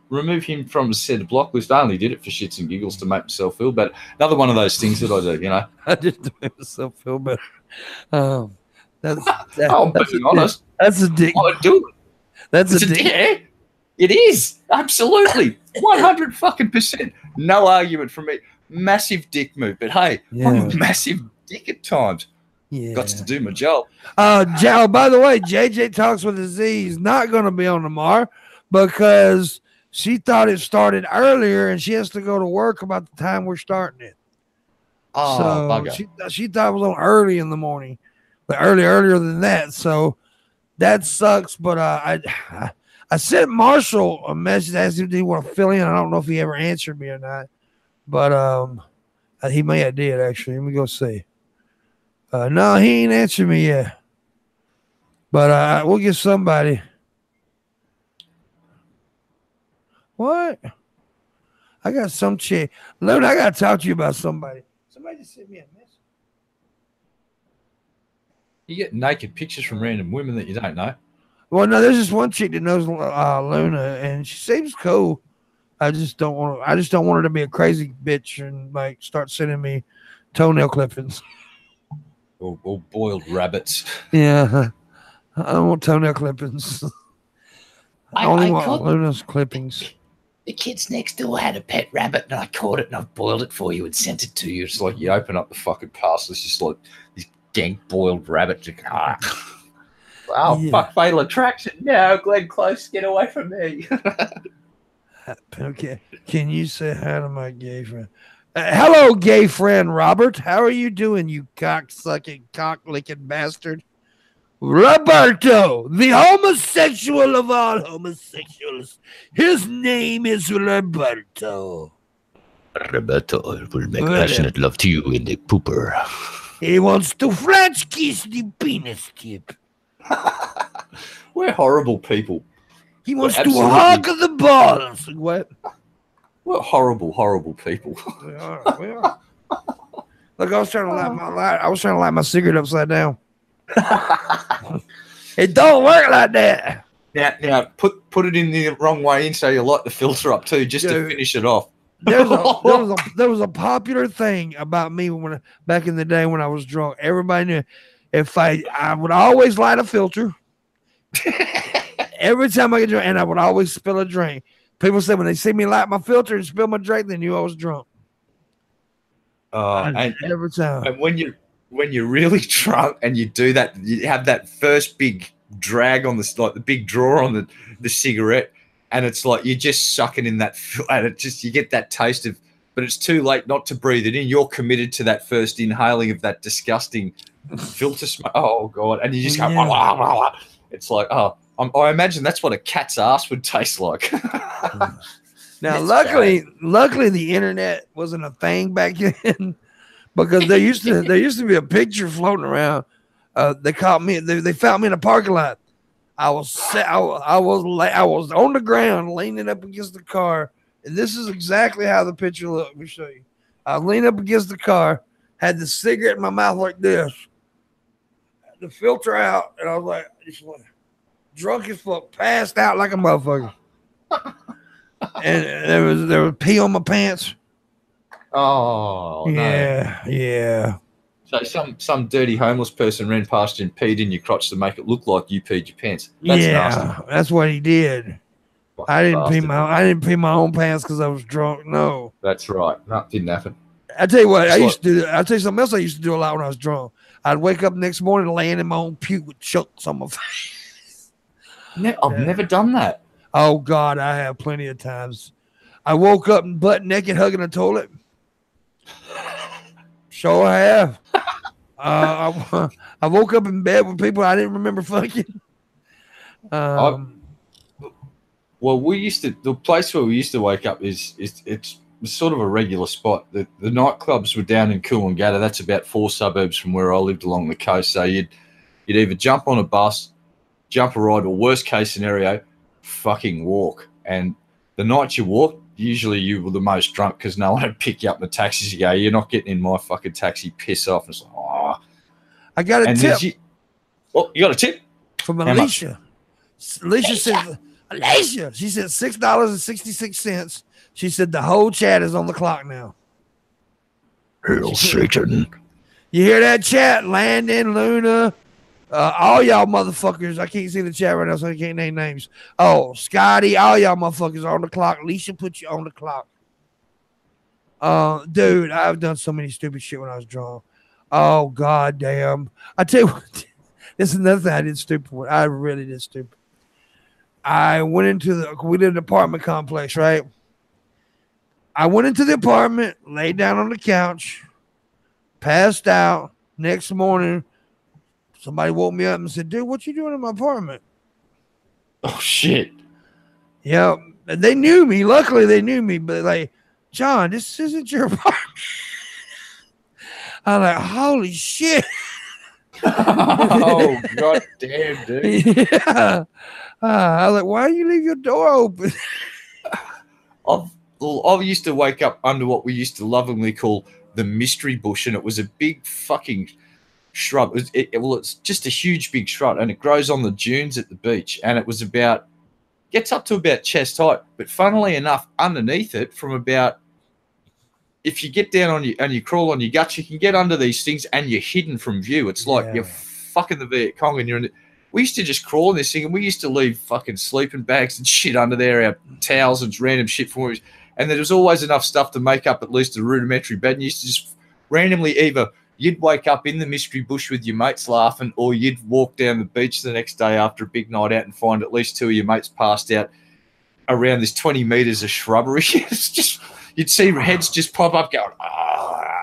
remove him from the set of block list. I only did it for shits and giggles to make myself feel better. Another one of those things that I do, I just to make myself feel better. I'm being honest. That's a dick. I do it. That's a dick. Yeah, it is. Absolutely. 100%. No argument from me. Massive dick move. But hey, I'm a massive dick at times. Yeah. Got to do my job. Joe, by the way, JJ Talks with a Z is not going to be on tomorrow because she thought it started earlier and she has to go to work about the time we're starting it. Oh, so she thought it was on early in the morning, but earlier than that. So that sucks. But I sent Marshall a message asking if he want to fill in. I don't know if he ever answered me or not, but he may have did actually. Let me go see. No, he ain't answered me yet. But we'll get somebody. What? I got some chick. Look, I got to talk to you about somebody. Somebody just sent me a message. You get naked pictures from random women that you don't know. Well, no, there's this one chick that knows Luna, and she seems cool. I just don't want her to be a crazy bitch and like start sending me toenail clippings. Or boiled rabbits. Yeah, I don't want toenail clippings. I only want Luna's clippings. The kids next door had a pet rabbit, and I caught it, and I've boiled it for you and sent it to you. It's like you open up the fucking parcel, it's just like this dank boiled rabbit. Fuck, fatal attraction. No, Glenn Close, get away from me. Okay, can you say hi to my gay friend? Hello, gay friend Robert. How are you doing, you cock-sucking, cock-licking bastard? Roberto, the homosexual of all homosexuals. His name is Roberto. Roberto will make passionate love to you in the pooper. He wants to French kiss the penis tip. We're horrible people. He wants to hug the balls. What? We're horrible, horrible people. We are. Look, I was trying to light my cigarette upside down. It don't work like that. Now put it in the wrong way in so you light the filter up too, just to finish it off. There was a popular thing about me back in the day when I was drunk. Everybody knew if I would always light a filter every time I get drunk, and I would always spill a drink. People say when they see me light my filter and spill my drink, they knew I was drunk. Every time. And when you're really drunk and you do that, you have that first big drag on the big draw on the cigarette, and it's like you're just sucking in that, and you get that taste of, but it's too late not to breathe it in. You're committed to that first inhaling of that disgusting filter smoke. Oh God! And you just go. Blah, blah, blah, blah. It's like, I imagine that's what a cat's ass would taste like. Now, luckily, the internet wasn't a thing back then, because there used to be a picture floating around. They caught me. They found me in a parking lot. I was on the ground, leaning up against the car, and this is exactly how the picture looked. Let me show you. I leaned up against the car, had the cigarette in my mouth like this, had the filter out, and I was like, drunk as fuck, passed out like a motherfucker. And there was pee on my pants. Oh, yeah, no. Yeah. So some dirty homeless person ran past you and peed in your crotch to make it look like you peed your pants. That's nasty. That's what he did. I didn't pee my own pants because I was drunk. No. That's right. No, didn't happen. I tell you what, I'll tell you something else I used to do a lot when I was drunk. I'd wake up the next morning laying in my own puke with chunks on my face. I've never done that. Oh, God, I have plenty of times. I woke up butt naked hugging a toilet. Sure have. I woke up in bed with people I didn't remember fucking. Well, the place where we used to wake up it's sort of a regular spot. The nightclubs were down in Coolangatta. That's about 4 suburbs from where I lived along the coast. So you'd either jump on a bus, jump a ride, or worst case scenario, fucking walk. And the night you walk, usually you were the most drunk because no one would pick you up in the taxis. You go, you're not getting in my fucking taxi, piss off. And it's like, oh. I got a tip. You got a tip? From Alicia. Alicia said, she said $6.66. She said the whole chat is on the clock now. Hail Satan. You hear that chat? Landon, Luna, all y'all motherfuckers. I can't see the chat right now, so I can't name names. Oh, Scotty, all y'all motherfuckers are on the clock. Alicia put you on the clock. Dude, I've done so many stupid shit when I was drunk. Oh, God damn. I tell you what, this is another thing I did stupid with. I really did stupid. I went we did an apartment complex, right? I went into the apartment, laid down on the couch, passed out. Next morning, somebody woke me up and said, dude, what you doing in my apartment? Oh, shit. Yeah, they knew me. Luckily, they knew me, but like, John, this isn't your apartment. I'm like, holy shit. Oh, God damn, dude. Yeah. I was like, why do you leave your door open? I used to wake up under what we used to lovingly call the mystery bush, and it was a big fucking shrub. It's just a huge, big shrub, and it grows on the dunes at the beach. And it was gets up to about chest height. But funnily enough, underneath it, from about, if you get down and you crawl on your guts, you can get under these things, and you're hidden from view. It's like you're fucking the Viet Cong, and you're in it. We used to just crawl in this thing, and we used to leave fucking sleeping bags and shit under there, our towels and random shit from movies. And there was always enough stuff to make up at least a rudimentary bed. And you used to just randomly either you'd wake up in the mystery bush with your mates laughing, or you'd walk down the beach the next day after a big night out and find at least two of your mates passed out around this 20 meters of shrubbery. It's just, you'd see heads just pop up going,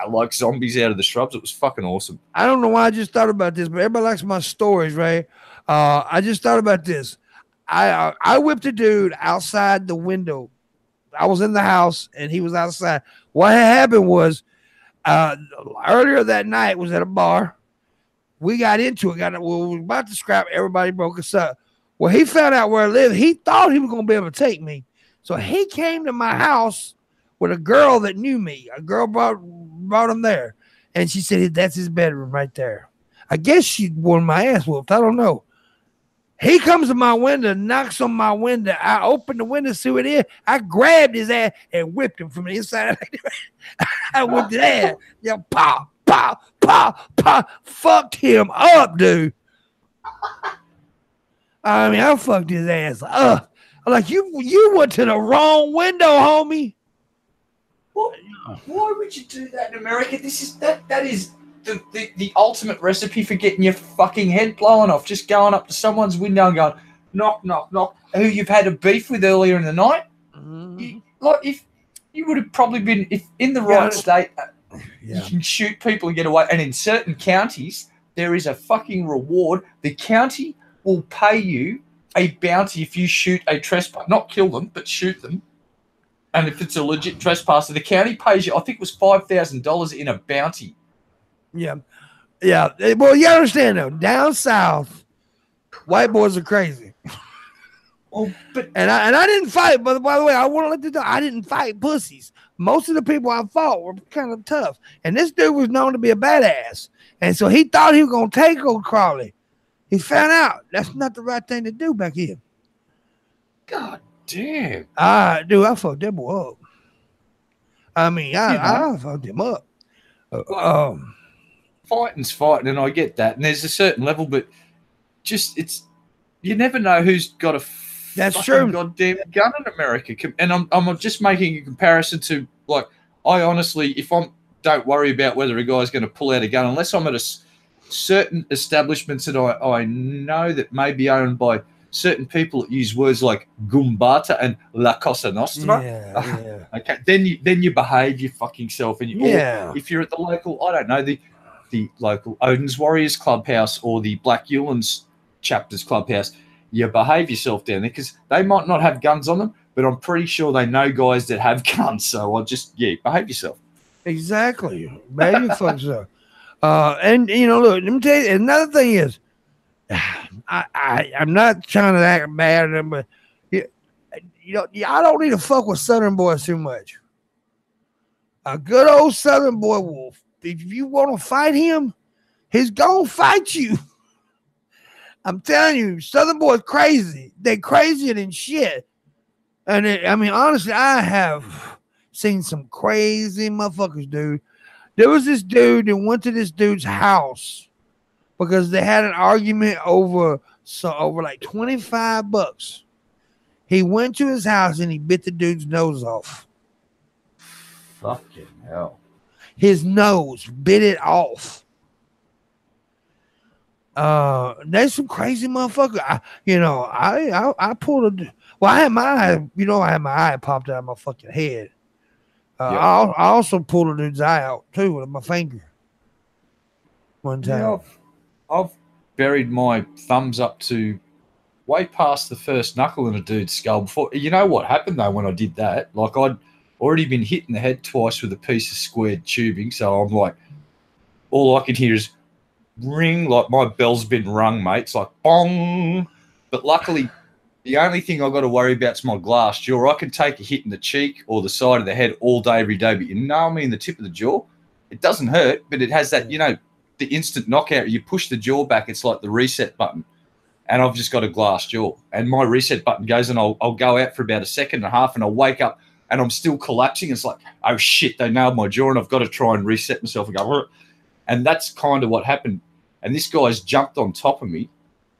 like zombies out of the shrubs. It was fucking awesome. I don't know why I just thought about this, but everybody likes my stories, right? I just thought about this. I whipped a dude outside the window. I was in the house and he was outside. What had happened was earlier that night was at a bar. We got into it. We were about to scrap. Everybody broke us up. Well, he found out where I lived. He thought he was going to be able to take me. So he came to my house with a girl that knew me. A girl brought him there. And she said, that's his bedroom right there. I guess she wanted my ass whooped. I don't know. He comes to my window, knocks on my window. I open the window, see what it is. I grabbed his ass and whipped him from the inside. I whipped his ass. Yeah, pop, pop, pop, pop. Fucked him up, dude. I mean, I fucked his ass up. I'm like, you went to the wrong window, homie. What? Why would you do that in America? That is the ultimate recipe for getting your fucking head blown off. Just going up to someone's window and going, knock, knock, knock, who you've had a beef with earlier in the night. If you would have probably been, if in the right state, you can shoot people and get away. And in certain counties, there is a fucking reward. The county will pay you a bounty if you shoot a trespasser. Not kill them, but shoot them. And if it's a legit trespasser, the county pays you, I think it was $5,000 in a bounty. Yeah. Yeah. Well, you understand, though. Down south, white boys are crazy. Oh, but and I didn't fight, but by the way, I want to let you know, I didn't fight pussies. Most of the people I fought were kind of tough. And this dude was known to be a badass. And so he thought he was going to take old Crawley. He found out that's not the right thing to do back here. God damn. Dude, I fucked that boy up. I mean, I fucked him up. Fighting's fighting, and I get that. And there's a certain level, but just you never know who's got a fucking goddamn gun in America. And I'm just making a comparison to, like, I honestly, if don't worry about whether a guy's going to pull out a gun unless I'm at a certain establishments that I know that may be owned by certain people that use words like Gumbata and La Cosa Nostra. Yeah. Okay, then you behave your fucking self, and or if you're at the local, I don't know, the local Odin's Warriors Clubhouse or the Black Ewlands Chapters Clubhouse, you behave yourself down there because they might not have guns on them, but I'm pretty sure they know guys that have guns. So I'll just behave yourself. Exactly, behave your fucking self. And look, let me tell you, another thing is, I'm not trying to act bad at them, but I don't need to fuck with Southern boys too much. A good old Southern boy will, if you want to fight him, he's gonna fight you. I'm telling you, Southern boys crazy. They're crazier than shit. And honestly, I have seen some crazy motherfuckers, dude. There was this dude that went to this dude's house because they had an argument over like $25. He went to his house and he bit the dude's nose off. Fucking hell. His nose, bit it off. There's some crazy motherfucker. I pulled I had my eye popped out of my fucking head. I also pulled a dude's eye out too with my finger one time. Yeah, I've buried my thumbs up to way past the first knuckle in a dude's skull before. You know what happened though when I did that? Like, I'd already been hit in the head twice with a piece of squared tubing, so I'm like, all I could hear is ring, like my bell's been rung, mate. It's like bong. But luckily, the only thing I've got to worry about is my glass jaw. I can take a hit in the cheek or the side of the head all day, every day, but in the tip of the jaw, it doesn't hurt, but it has that, the instant knockout. You push the jaw back, it's like the reset button. And I've just got a glass jaw. And my reset button goes and I'll go out for about a second and a half and I'll wake up and I'm still collapsing. It's like, oh, shit, they nailed my jaw and I've got to try and reset myself and go. Rrr. And that's kind of what happened. And this guy's jumped on top of me.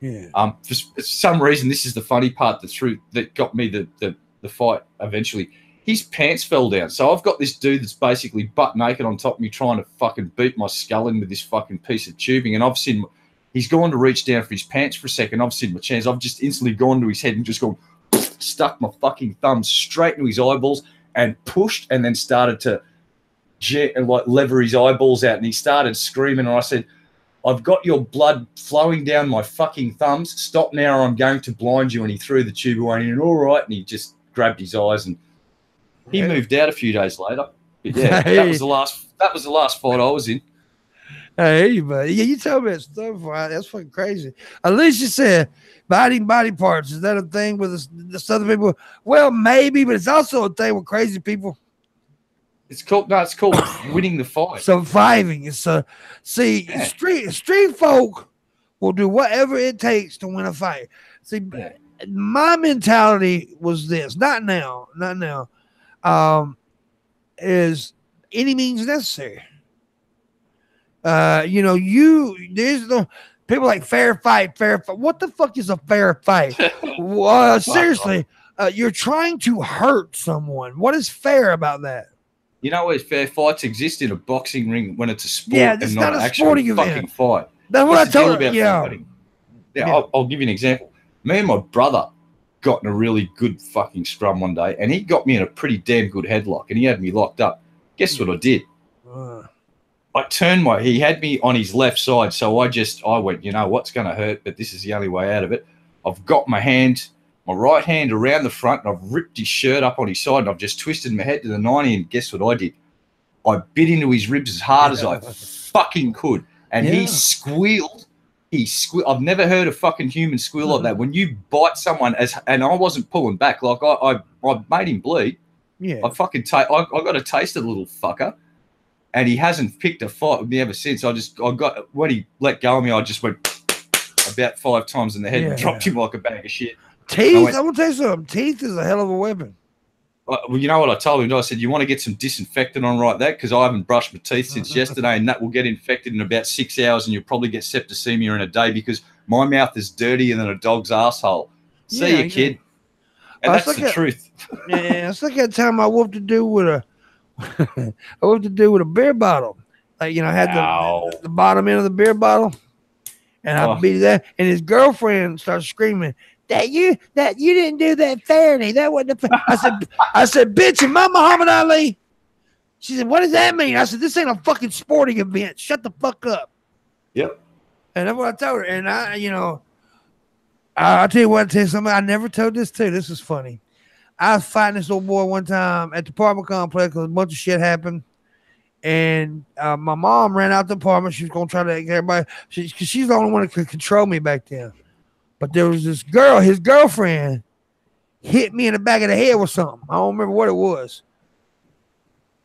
Yeah. For some reason, this is the funny part that got me the fight eventually. His pants fell down. So I've got this dude that's basically butt naked on top of me trying to fucking beat my skull in with this fucking piece of tubing. And I've seen he's gone to reach down for his pants for a second. I've seen my chance. I've just instantly gone to his head and just gone, stuck my fucking thumb straight into his eyeballs and pushed and then started to like lever his eyeballs out. And he started screaming. And I said, I've got your blood flowing down my fucking thumbs. Stop now or I'm going to blind you. And he threw the tube away and he went, all right. And he just grabbed his eyes and he moved out a few days later. But yeah, that was the last fight I was in. Hey, buddy. Yeah, you told me that stuff. That's fucking crazy. At least you said biting body parts. Is that a thing with the other people? Well, maybe, but it's also a thing with crazy people. It's called winning the fight. Surviving. It's street folk will do whatever it takes to win a fight. See, my mentality was this. Not now. Is any means necessary. There's no people like fair fight. What the fuck is a fair fight? Seriously, you're trying to hurt someone. What is fair about that? You know where fair fights exist in a boxing ring when it's a sport and not an an actual fucking fight. That's what I told you. Yeah. I'll give you an example. Me and my brother got in a really good fucking scrum one day, and he got me in a pretty damn good headlock, and he had me locked up. Guess what I did? He had me on his left side, so I went, you know what's going to hurt, but this is the only way out of it. I've got my right hand around the front, and I've ripped his shirt up on his side, and I've just twisted my head to the 90, and guess what I did? I bit into his ribs as hard as I fucking could, and he squealed. I've never heard a fucking human squeal like that. When you bite someone, and I wasn't pulling back, like I made him bleed. Yeah. I got a taste of the little fucker, and he hasn't picked a fight with me ever since. When he let go of me, I just went about 5 times in the head and dropped him like a bag of shit. Teeth, I'm gonna tell you something. Teeth is a hell of a weapon. Well, you know what I told him? I said, you want to get some disinfectant on right there? Because I haven't brushed my teeth since yesterday, and that will get infected in about 6 hours, and you'll probably get septicemia in a day because my mouth is dirtier than a dog's asshole. See you, kid. And that's the truth. Yeah, it's like that time I whooped a dude with a beer bottle. Like, I had the bottom end of the beer bottle, and I beat that, and his girlfriend started screaming, that you didn't do that fairly. That wasn't fair. I said, bitch, am I Muhammad Ali? She said, what does that mean? I said, this ain't a fucking sporting event. Shut the fuck up. Yep. And that's what I told her. And I'll tell you something. I never told this too. This is funny. I was fighting this old boy one time at the apartment complex because a bunch of shit happened. And my mom ran out the apartment. She was going to try to get everybody. Because she's the only one that could control me back then. But there was this girl, his girlfriend, hit me in the back of the head with something. I don't remember what it was.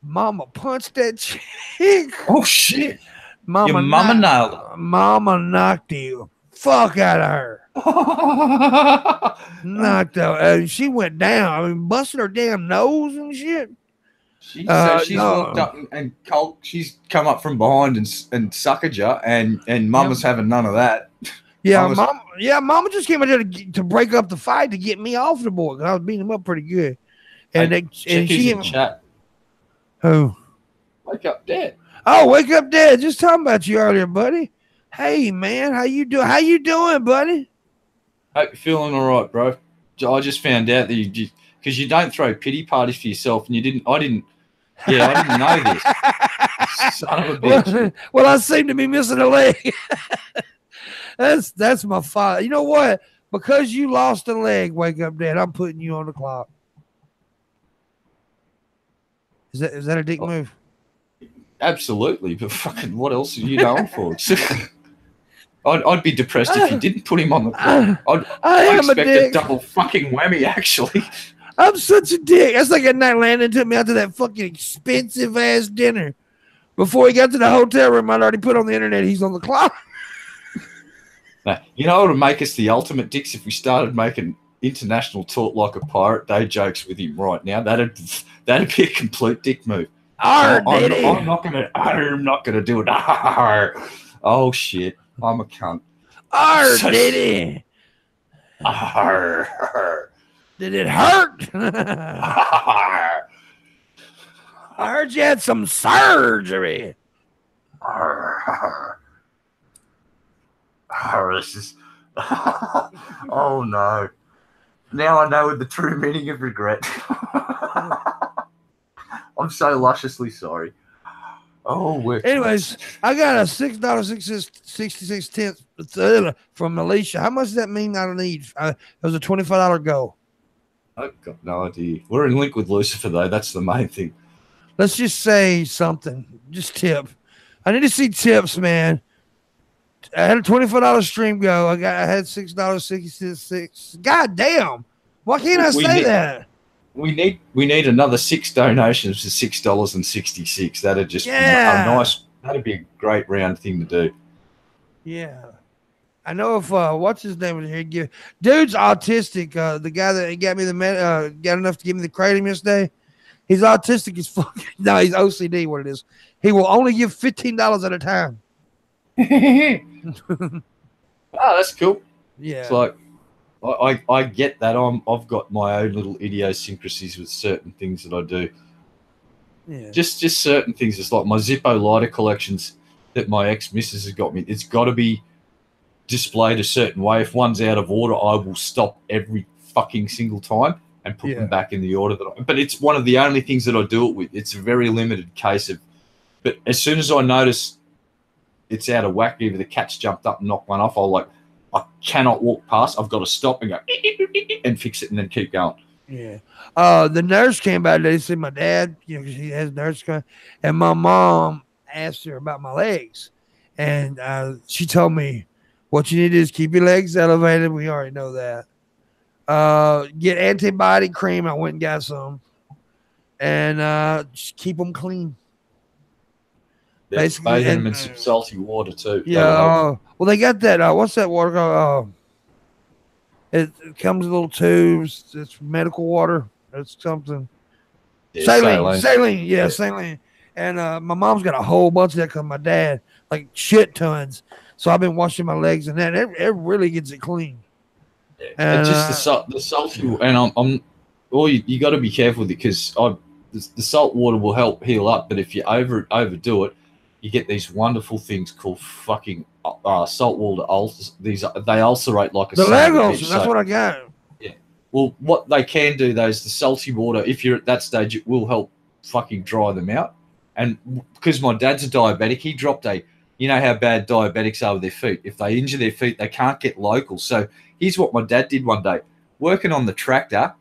Mama punched that chick. Oh, shit. Mama nailed her. Mama knocked the fuck out of her. Knocked her. She went down. I mean, busted her damn nose and shit. She's walked up and she's come up from behind and suckered you, and Mama's having none of that. Yeah, Mama just came out there to break up the fight to get me off the board because I was beating him up pretty good. And she in chat. Who? Wake Up Dead. Oh, Wake Up Dead. Just talking about you earlier, buddy. Hey, man, how you doing? How you doing, buddy? Hope you're feeling all right, bro. I just found out that because you don't throw pity parties for yourself, and I didn't know this. Son of a bitch. Well, I seem to be missing a leg. That's my fault. You know what? Because you lost a leg, Wake Up Dead, I'm putting you on the clock. Is that a dick move? Absolutely, but fucking what else are you going for? I'd be depressed if you didn't put him on the clock. I expect a double fucking whammy, actually. I'm such a dick. That's like a night landing to me after that fucking expensive ass dinner. Before he got to the hotel room, I'd already put on the internet he's on the clock. Now, you know what would make us the ultimate dicks if we started making international talk like a pirate day jokes with him right now? That'd be a complete dick move. I'm not gonna do it. Arr. Oh shit, I'm a cunt. Arr, did it hurt? I heard you had some surgery. This is. Oh no! Now I know the true meaning of regret. I'm so lusciously sorry. Oh, anyways, I got a $6.66 from Alicia. How much does that mean I don't need? It was a $25 goal. I've got no idea. We're in link with Lucifer though. That's the main thing. Let's just say something. Just tip. I need to see tips, man. I had a $25 stream go. I had $6.66. God damn! Why can't I say that? We need another 6 donations for $6.66. That'd just be a nice. That'd be a great round thing to do. Yeah, I know if what's his name was here. Dude's autistic. The guy that got me got enough to give me the kratom yesterday. He's autistic as fuck. No, he's OCD. What it is? He will only give $15 at a time. Oh, that's cool. Yeah, it's like. I get that. I've got my own little idiosyncrasies with certain things that I do. Yeah. Just certain things. It's like my Zippo lighter collections that my ex-missus has got me. It's got to be displayed a certain way. If one's out of order, I will stop every fucking single time and put them back in the order but it's one of the only things that I do it with. It's a very limited case of. But as soon as I notice it's out of whack, either the cat's jumped up and knocked one off, I cannot walk past. I've got to stop and go and fix it and then keep going. Yeah. The nurse came by today to see my dad, because he has nurse come, and my mom asked her about my legs. And she told me, what you need to do is keep your legs elevated. We already know that. Get antibody cream. I went and got some. And just keep them clean. Yeah, basically, them in some salty water too. Yeah. Well, they got that. What's that water called? It comes in little tubes. It's medical water. It's something. Yeah, saline. Yeah, saline. And my mom's got a whole bunch of that because my dad, like shit tons. So I've been washing my legs and that. It really gets it clean. Yeah. And just the salty. And you got to be careful with it because the salt water will help heal up, but if you overdo it, you get these wonderful things called fucking salt water ulcers. They ulcerate like a leg ulcers. That's what I got. Yeah. Well, what they can do though is the salty water. If you're at that stage, it will help fucking dry them out. And because my dad's a diabetic, he dropped you know how bad diabetics are with their feet. If they injure their feet, they can't get local. So here's what my dad did one day, working on the tractor,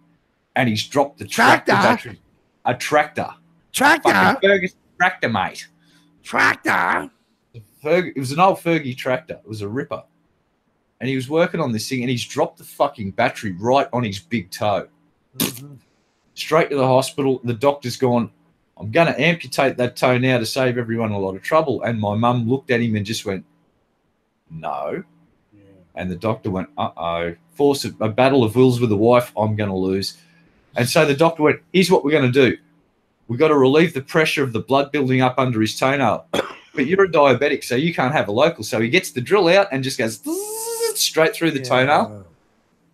and he's dropped the tractor battery. A tractor. Fucking Ferguson tractor, mate. Tractor. It was an old Fergie tractor. It was a ripper. And he was working on this thing, and he's dropped the fucking battery right on his big toe. Mm-hmm. Straight to the hospital. The doctor's gone, I'm going to amputate that toe now to save everyone a lot of trouble. And my mum looked at him and just went, no. Yeah. And the doctor went, uh-oh. Force a battle of wills with the wife, I'm going to lose. And so the doctor went, here's what we're going to do. We've got to relieve the pressure of the blood building up under his toenail. But you're a diabetic, so you can't have a local. So he gets the drill out and just goes straight through the toenail.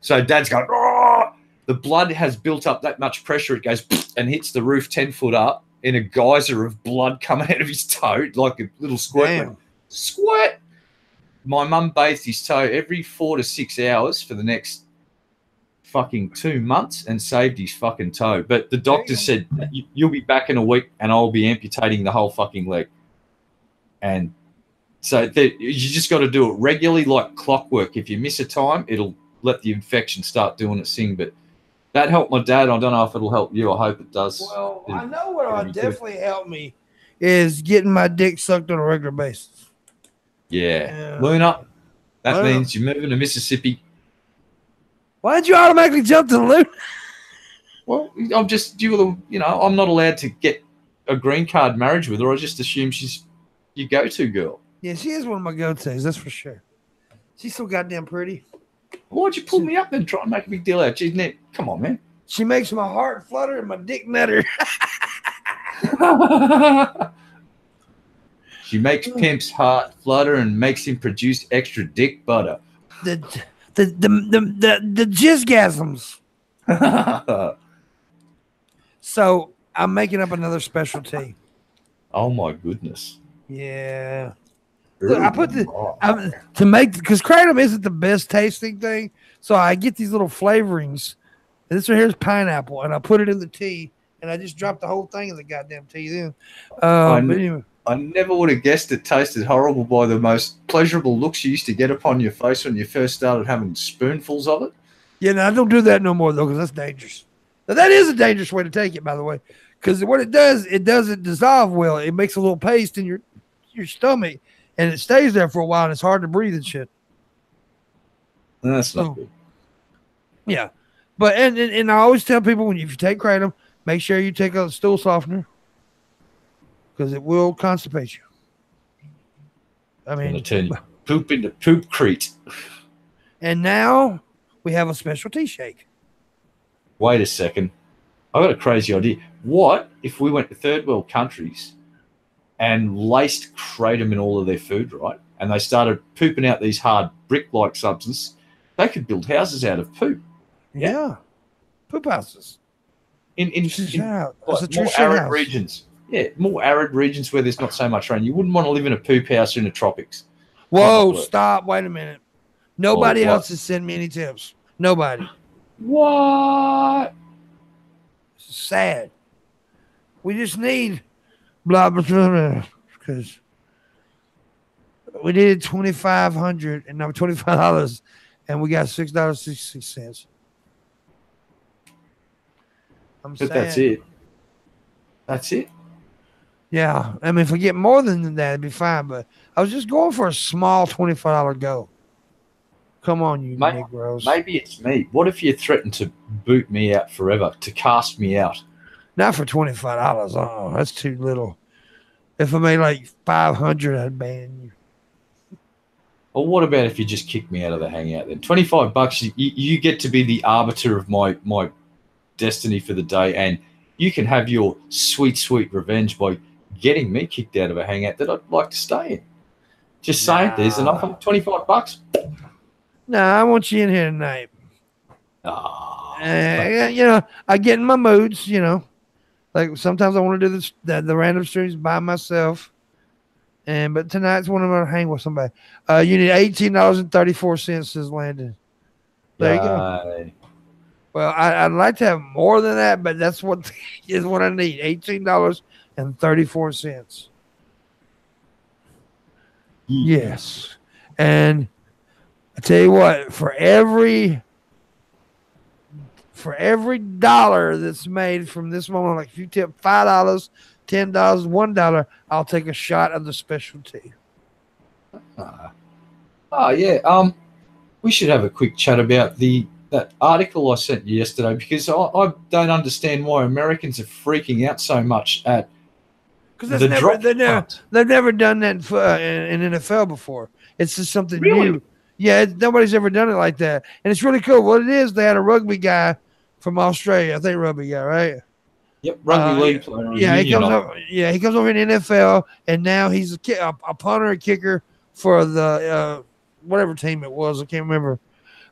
So Dad's going, oh! The blood has built up that much pressure. It goes and hits the roof 10 foot up in a geyser of blood coming out of his toe, like a little squirt. Squirt! My mum bathed his toe every 4 to 6 hours for the next fucking 2 months and saved his fucking toe. But the doctor said, you'll be back in a week and I'll be amputating the whole fucking leg. And so you just got to do it regularly like clockwork. If you miss a time, it'll let the infection start doing its thing. But that helped my dad. I don't know if it'll help you. I hope it does. Well, I know what will definitely help me is getting my dick sucked on a regular basis. Yeah. Luna, that means you're moving to Mississippi. Why did you automatically jump to the Luna? Well, I'm not allowed to get a green card marriage with her. I just assume she's your go-to girl. Yeah, she is one of my go-tos, that's for sure. She's so goddamn pretty. Why'd you pull me up and try and make a big deal out? She's net. Come on, man. She makes my heart flutter and my dick nutter. She makes Pimp's heart flutter and makes him produce extra dick butter. The jizzgasms. So I'm making up another specialty. Oh my goodness. Yeah. Look, I put to make, because kratom isn't the best tasting thing, so I get these little flavorings. And this right here is pineapple, and I put it in the tea, and I just dropped the whole thing in the goddamn tea. Then, but anyway. I never would have guessed it tasted horrible by the most pleasurable looks you used to get upon your face when you first started having spoonfuls of it. Yeah, no, I don't do that no more though, because that's dangerous. Now that is a dangerous way to take it, by the way, because what it doesn't dissolve well. It makes a little paste in your stomach, and it stays there for a while, and it's hard to breathe and shit. That's not good. Yeah, but and I always tell people, if you take kratom, make sure you take a stool softener, because it will constipate you. I mean, turn you poop into poopcrete. And now we have a specialty shake. Wait a second. I got a crazy idea. What if we went to third world countries and laced kratom in all of their food, right? And they started pooping out these hard brick-like substances. They could build houses out of poop. Yeah. Poop houses. In more arid regions. Yeah, more arid regions where there's not so much rain. You wouldn't want to live in a poop house in the tropics. Whoa, stop. Wait a minute. Nobody else has sent me any tips. Nobody. What? Sad. We just need blah, blah, blah, because we needed $2,500 and now $25, and we got $6.66. But that's it. That's it. Yeah, I mean, if we get more than that, it'd be fine. But I was just going for a small $25 go. Come on, you Negroes. Maybe it's me. What if you threaten to boot me out forever, to cast me out? Not for $25. Oh, that's too little. If I made like $500, I'd ban you. Well, what about if you just kick me out of the hangout then? $25, you get to be the arbiter of my destiny for the day, and you can have your sweet, sweet revenge by getting me kicked out of a hangout that I'd like to stay in. Just saying, there's enough of $25. Nah, I want you in here tonight. I get in my moods, Like sometimes I want to do the random streams by myself. But tonight's when I'm going to hang with somebody. You need $18.34, says Landon. There you go. Well, I'd like to have more than that, but that's what is what I need. $18.34. Yes. And I tell you what, for every dollar that's made from this moment, like if you tip $5, $10, $1, I'll take a shot of the specialty. We should have a quick chat about that article I sent you yesterday, because I don't understand why Americans are freaking out so much at because they've never done that in NFL before. It's just something new. Yeah, nobody's ever done it like that, and it's really cool. What it is, they had a rugby guy from Australia. I think rugby guy, right? Yep, rugby league player. Yeah, he comes over in the NFL, and now he's a punter and kicker for the whatever team it was. I can't remember,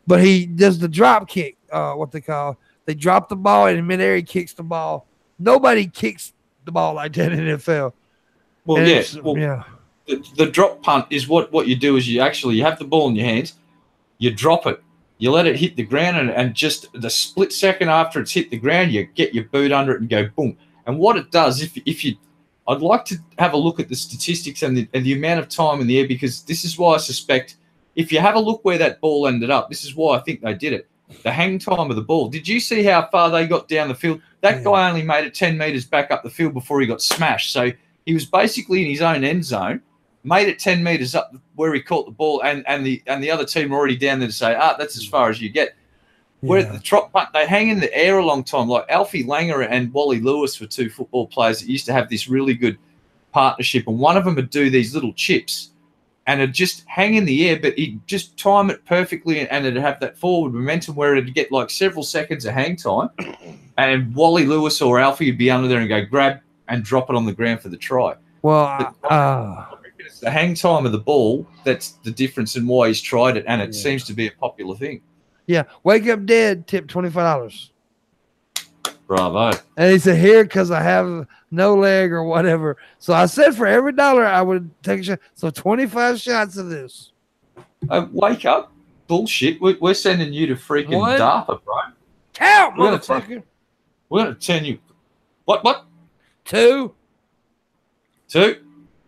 but he does the drop kick. What they call, they drop the ball and in midair he kicks the ball. Nobody kicks the ball like that in the NFL. Well, yeah. The drop punt is what you do is you have the ball in your hands, you drop it, you let it hit the ground, and just the split second after it's hit the ground, you get your boot under it and go boom. And what it does, I'd like to have a look at the statistics and the amount of time in the air, because this is why I suspect if you have a look where that ball ended up, this is why I think they did it. The hang time of the ball. Did you see how far they got down the field? That guy only made it 10 meters back up the field before he got smashed. So he was basically in his own end zone, made it 10 meters up where he caught the ball, and the other team were already down there to say, that's as far as you get. Where the trot punt, they hang in the air a long time. Like Alfie Langer and Wally Lewis were two football players that used to have this really good partnership, and one of them would do these little chips and it'd just hang in the air, but he'd just time it perfectly and it'd have that forward momentum where it'd get like several seconds of hang time, and Wally Lewis or Alfie would be under there and go grab and drop it on the ground for the try. Well, I reckon it's the hang time of the ball that's the difference in why he's tried it, and it seems to be a popular thing. Yeah, Wake Up Dead tipped $25. Bravo. And he said, here, because I have no leg or whatever. So I said for every $1 I would take a shot. So 25 shots of this. Wake up. Bullshit. We're sending you to freaking DARPA, bro. Count, motherfucker. We're going to turn you. What? 2. 2.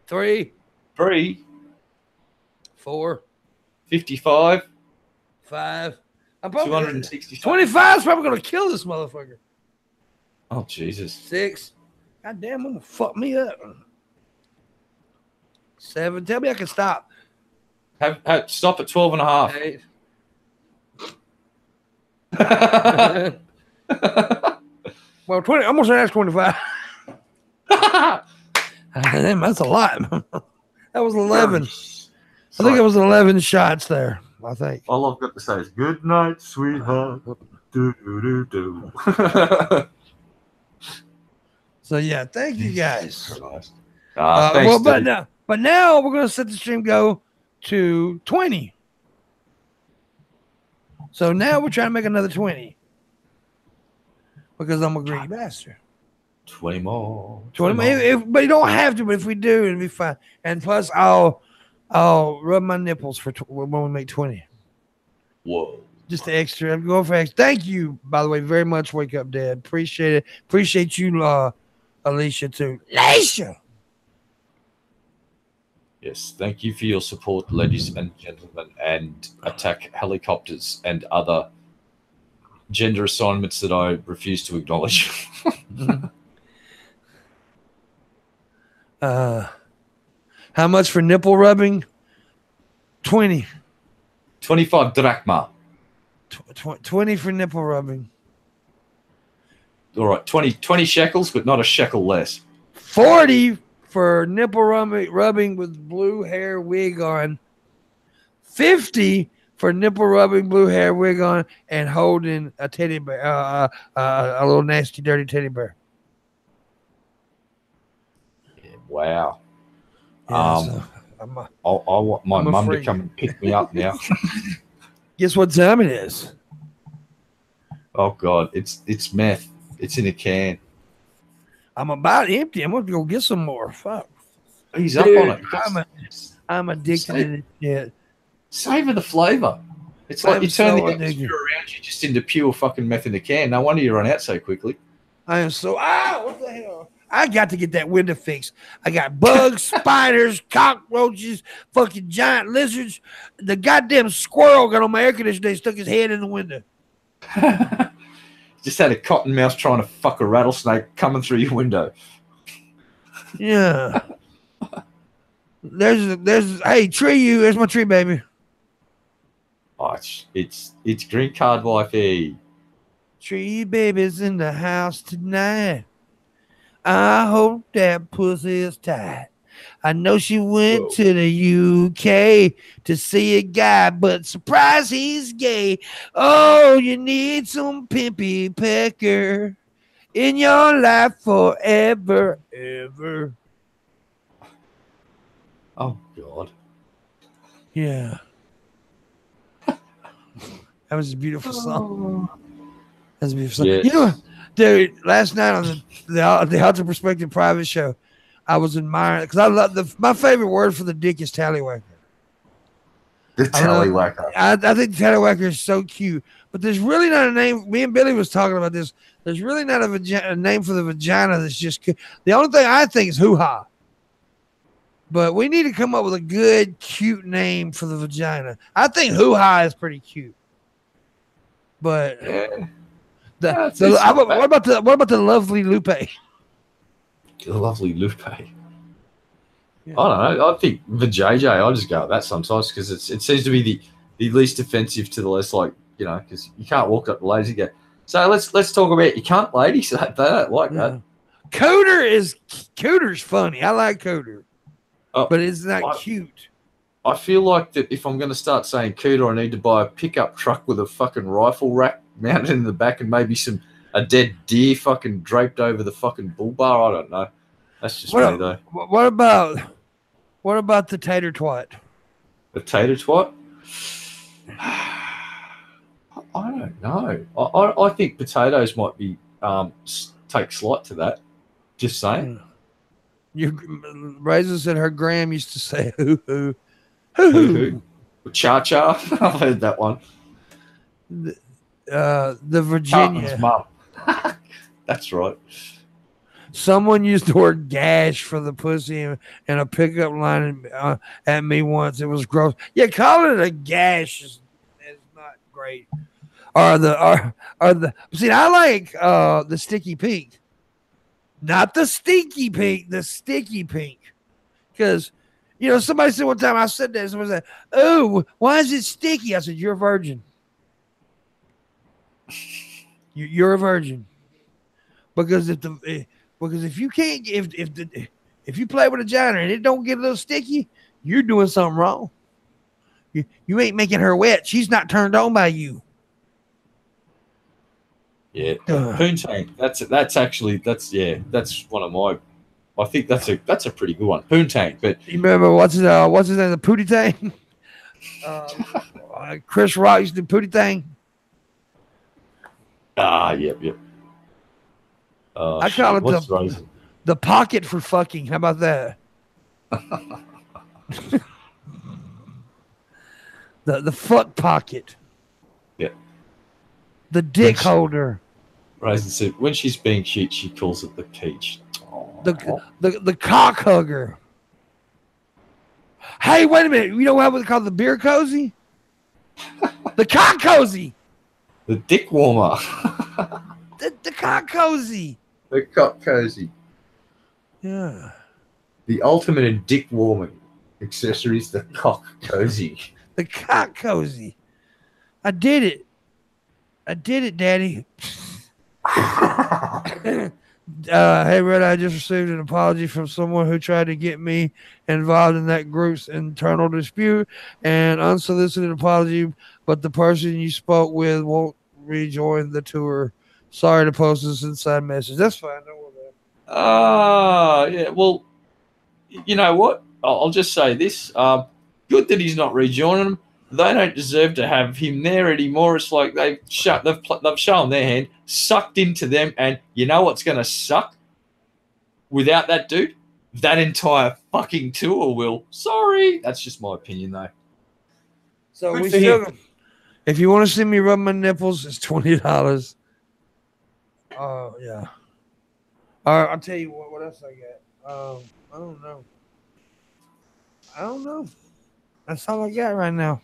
3. 3. 4. 55. 5. I'm 260. 25 is probably going to kill this motherfucker. Oh, Jesus. 6. God damn, I'm going to fuck me up. 7. Tell me I can stop. Have stop at 12 and a half. 8. Well, 20. I'm going to say that's 25. Damn, that's a lot. That was 11. I think it was 11 shots there. I think. All I've got to say is good night, sweetheart. Do, do, do, do. So yeah, thank you guys. Thanks, but now we're gonna set the stream go to 20. So now we're trying to make another 20 because I'm a greedy bastard. 20 more. 20 more. But you don't have to. But if we do, it'll be fine. And plus, I'll rub my nipples for when we make 20. Whoa. Just the extra. I'm going for extra. Thank you, by the way, very much. Wake Up Dad. Appreciate it. Appreciate you, Alicia, too. Alicia! Yes, thank you for your support, ladies and gentlemen, and attack helicopters and other gender assignments that I refuse to acknowledge. How much for nipple rubbing? 20. 25 drachma. 20 for nipple rubbing. All right, 20 shekels, but not a shekel less. 40 for nipple rubbing with blue hair wig on. 50 for nipple rubbing, blue hair wig on, and holding a teddy bear, a little nasty, dirty teddy bear. Yeah, wow. Yeah, I want my mum to come and pick me up now. Guess what time it is? Oh God, it's meth. It's in a can. I'm about empty. I'm going to go get some more. Fuck. He's up on it. I'm addicted to this shit. Savor the flavor. It's like you turn the atmosphere around you just into pure fucking meth in a can. No wonder you run out so quickly. I am so what the hell? I got to get that window fixed. I got bugs, spiders, cockroaches, fucking giant lizards. The goddamn squirrel got on my air conditioner. He stuck his head in the window. Just had a cotton mouse trying to fuck a rattlesnake coming through your window. Yeah. There's hey, tree you. There's my tree, baby. Oh, it's green card wifey. Tree baby's in the house tonight. I hope that pussy is tight. I know she went to the UK to see a guy, but surprise, he's gay. Oh, you need some pimpy pecker in your life forever, ever. Oh, God. Yeah. That was a beautiful song. That was a beautiful song. Yes. You know, dude, last night on the Ultra Perspective private show, I was admiring because I love my favorite word for the dick is tallywhacker. The tallywhacker. I think tallywhacker is so cute, but there's really not a name. Me and Billy was talking about this. There's really not a name for the vagina that's just cute. The only thing I think is hoo-ha. But we need to come up with a good, cute name for the vagina. I think hoo-ha is pretty cute. But what about the lovely Lupe? The lovely Lupe. Yeah. I don't know. I think the JJ, I just go with that sometimes because it seems to be the least offensive to the less like you know, because you can't walk up to ladies and go, so let's talk about your cunt, ladies. They don't like that. Cooter's funny. I like Cooter, but it's not cute. I feel like that if I'm going to start saying cooter, I need to buy a pickup truck with a fucking rifle rack mounted in the back and maybe a dead deer fucking draped over the fucking bull bar. I don't know. That's just me though. What about the tater twat? The tater twat? I don't know. I think potatoes might be take slight to that. Just saying. Razor said her gram used to say hoo hoo. Cha cha. I've heard that one. The Virginia. Mum. That's right. Someone used the word gash for the pussy in a pickup line at me once. It was gross. Yeah, calling it a gash is not great. See, I like the sticky pink. Not the stinky pink, the sticky pink. Because, you know, somebody said one time, I said that, somebody said, oh, why is it sticky? I said, you're a virgin. You're a virgin. Because if you can't, if you play with a vagina and it don't get a little sticky, you're doing something wrong. You ain't making her wet. She's not turned on by you. Yeah, poontang. That's one of my. I think that's a pretty good one. Poontang, but you remember what's his name? The Pootie Tang. Chris Rock used to do Pootie Tang. Yep. I call it the pocket for fucking. How about that? the fuck pocket. Yeah. The dick holder. Raisin said when she's being cute, she calls it the peach. The cock hugger. Hey, wait a minute. You know what we call the beer cozy? The cock cozy. The dick warmer. The cock cozy. The cock cozy. Yeah. The ultimate in dick warming accessories, the cock cozy. The cock cozy. I did it, Daddy. Hey, Red, I just received an apology from someone who tried to get me involved in that group's internal dispute. An unsolicited apology, but the person you spoke with won't rejoin the tour. Sorry to post this inside message. That's fine. Don't worry about it. Yeah. Well, you know what? I'll just say this. Good that he's not rejoining them. They don't deserve to have him there anymore. It's like they've shown their hand, sucked into them, and you know what's going to suck without that dude? That entire fucking tour will. Sorry. That's just my opinion, though. So we still, if you want to see me rub my nipples, it's $20. Oh, yeah. All right, I'll tell you what else I got. I don't know. That's all I got right now.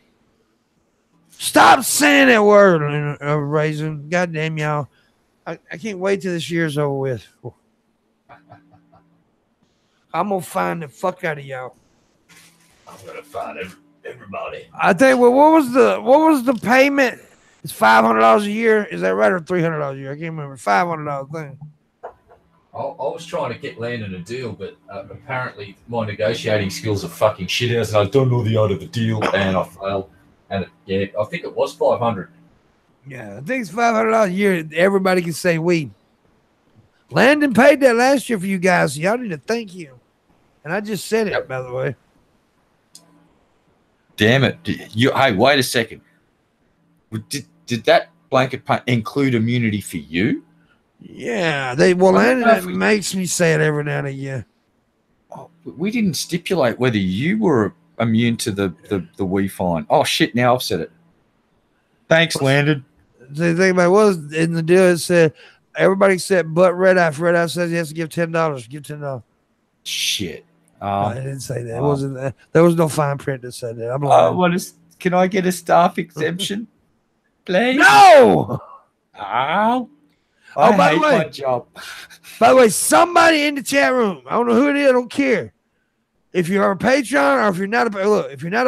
Stop saying that word, Raisin. Goddamn y'all. I can't wait till this year's over with. I'm going to find the fuck out of y'all. I'm going to find everybody. I tell you what was the payment? It's $500 a year. Is that right, or $300 a year? I can't remember. $500 thing. I was trying to get Landon a deal, but apparently my negotiating skills are fucking shit house, and I don't know the art of the deal, and I failed. And I think it was $500. Yeah, I think it's $500 a year. Everybody can say we. Landon paid that last year for you guys. So y'all need to thank him. And I just said it, by the way. Damn it! Hey, wait a second. Did that blanket include immunity for you? Yeah, Landon makes me say it every now and again. Oh, we didn't stipulate whether you were immune to the we fine. Oh shit! Now I've said it. Thanks, Landon. The thing about it was in the deal, it said everybody except but Red Eye. Red Eye says he has to give $10. Give $10. Shit. I didn't say that. It wasn't that. There was no fine print that said that. I'm lying. Can I get a staff exemption, please? No. I by hate the way, my job. By the way, somebody in the chat room, I don't know who it is, I don't care. If you're a Patreon or if you're not a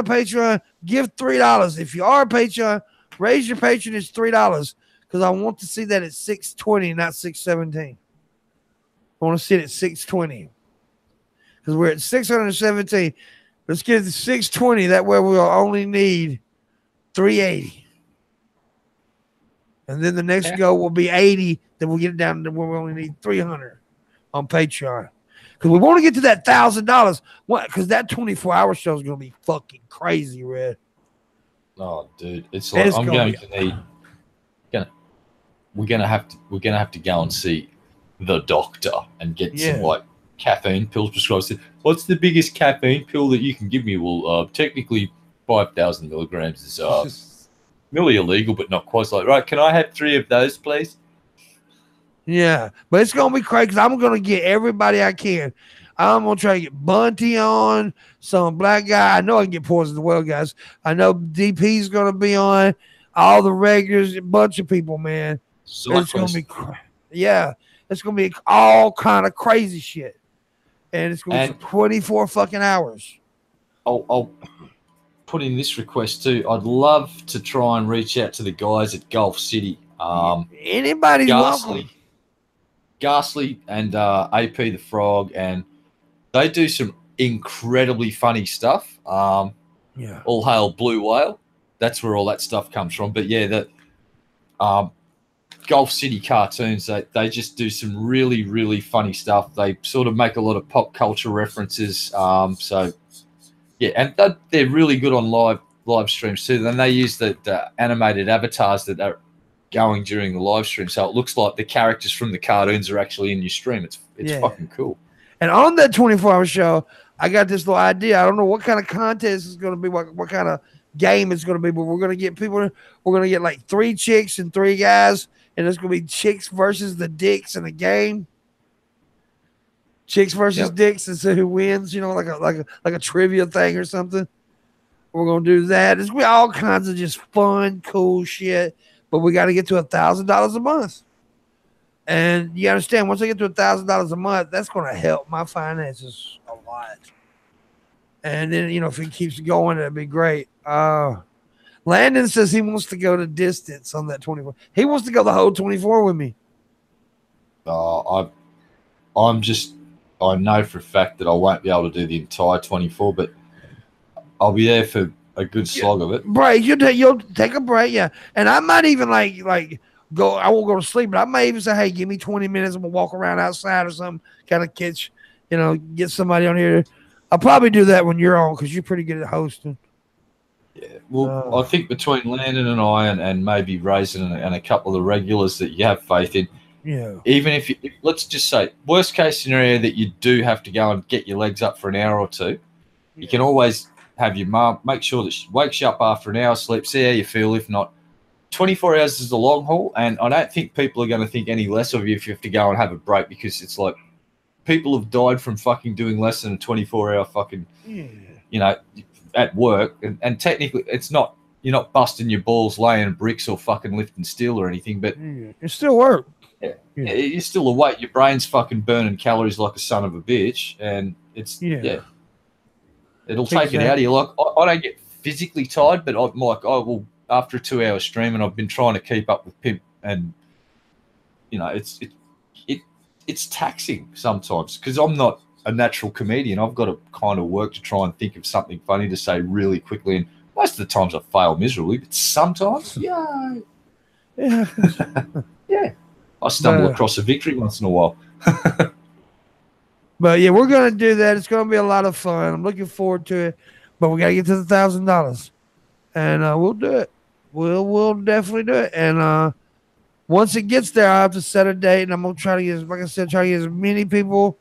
Patreon, give $3. If you are a Patreon, Raise your patronage $3 because I want to see that at 620, not 617. I want to see it at 620 because we're at 617. Let's get it to 620. That way we'll only need 380. And then the next go will be 80. Then we'll get it down to where we only need 300 on Patreon. Because we want to get to that $1,000. What? Because that 24-hour show is going to be fucking crazy, Red. Oh, dude, it's like I'm going to need. We're gonna have to go and see the doctor and get some like caffeine pills prescribed. What's the biggest caffeine pill that you can give me? Well, technically 5,000 milligrams is nearly illegal, but not quite. Like, right, can I have 3 of those, please? Yeah, but it's gonna be crazy because I'm gonna get everybody I can. I'm gonna try to get Bunty on, some black guy. I know I can get Poison the Well, guys. I know DP's gonna be on, all the regulars, a bunch of people, man. It's gonna be, it's gonna be all kind of crazy shit, and it's gonna be for 24 fucking hours. I'll put in this request too. I'd love to try and reach out to the guys at Gulf City. Anybody's welcome. Ghastly and AP the Frog, and they do some incredibly funny stuff. All hail Blue Whale. That's where all that stuff comes from. But yeah, that Gulf City cartoons, they just do some really, really funny stuff. They sort of make a lot of pop culture references. So yeah, and they're really good on live streams too. Then they use the animated avatars that are going during the live stream, so it looks like the characters from the cartoons are actually in your stream. It's fucking cool. And on that 24-hour show, I got this little idea. I don't know what kind of contest it's going to be, what kind of game it's going to be, but we're going to get people. We're going to get like 3 chicks and 3 guys, and it's going to be chicks versus the dicks in a game. Chicks versus dicks, and so who wins? You know, like a trivia thing or something. We're going to do that. It's going to be all kinds of just fun, cool shit. But we got to get to $1,000 a month. And you understand, once I get to $1,000 a month, that's going to help my finances a lot. And then, you know, if it keeps going, that'd be great. Landon says he wants to go to distance on that 24. He wants to go the whole 24 with me. I know for a fact that I won't be able to do the entire 24, but I'll be there for a good slog of it. Break. You'll take a break, and I might even like go. I won't go to sleep, but I might even say, "Hey, give me 20 minutes. I'm gonna walk around outside or something, kind of catch, get somebody on here." I'll probably do that when you're on because you're pretty good at hosting. Yeah, well, I think between Landon and I, and maybe Raisin and a couple of the regulars that you have faith in, even if let's just say worst case scenario that you do have to go and get your legs up for an hour or two, you can always have your mum make sure that she wakes you up after an hour's sleep, see how you feel. If not, 24 hours is the long haul, and I don't think people are going to think any less of you if you have to go and have a break, because it's like people have died from fucking doing less than a 24-hour fucking, at work, and technically it's not, you're not busting your balls laying bricks or fucking lifting steel or anything, but it still work. Yeah, you're still awake. Your brain's fucking burning calories like a son of a bitch, and it's it'll take it out of you. Like I don't get physically tired, but I'm like, well, after a 2-hour stream, and I've been trying to keep up with Pimp, and it's taxing sometimes because I'm not a natural comedian. I've got to kind of work to try and think of something funny to say really quickly, and most of the times I fail miserably, but sometimes, yeah, I stumble across a victory once in a while. But yeah, we're gonna do that. It's gonna be a lot of fun. I'm looking forward to it. But we gotta get to the $1,000, and we'll do it. We'll definitely do it. And once it gets there, I have to set a date, and I'm gonna try to get, like I said, try to get as many people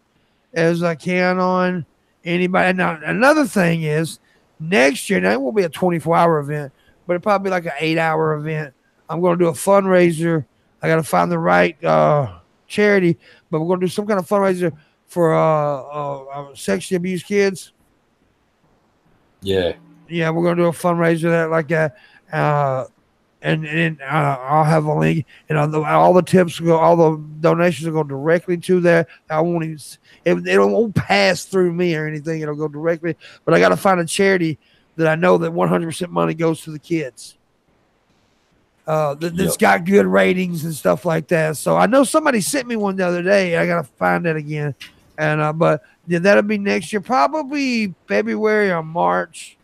as I can on anybody. Now, another thing is next year. Now it won't be a 24-hour event, but it'll probably be like an 8-hour event. I'm gonna do a fundraiser. I gotta find the right charity, but we're gonna do some kind of fundraiser for sexually abused kids. Yeah, we're gonna do a fundraiser that like that, and I'll have a link, and all the tips will go, all the donations will go directly to that. I won't even, it won't pass through me or anything. It'll go directly, but I got to find a charity that I know that 100% money goes to the kids. That's got good ratings and stuff like that. So I know somebody sent me one the other day. I gotta find that again. And but yeah, that'll be next year, probably February or March,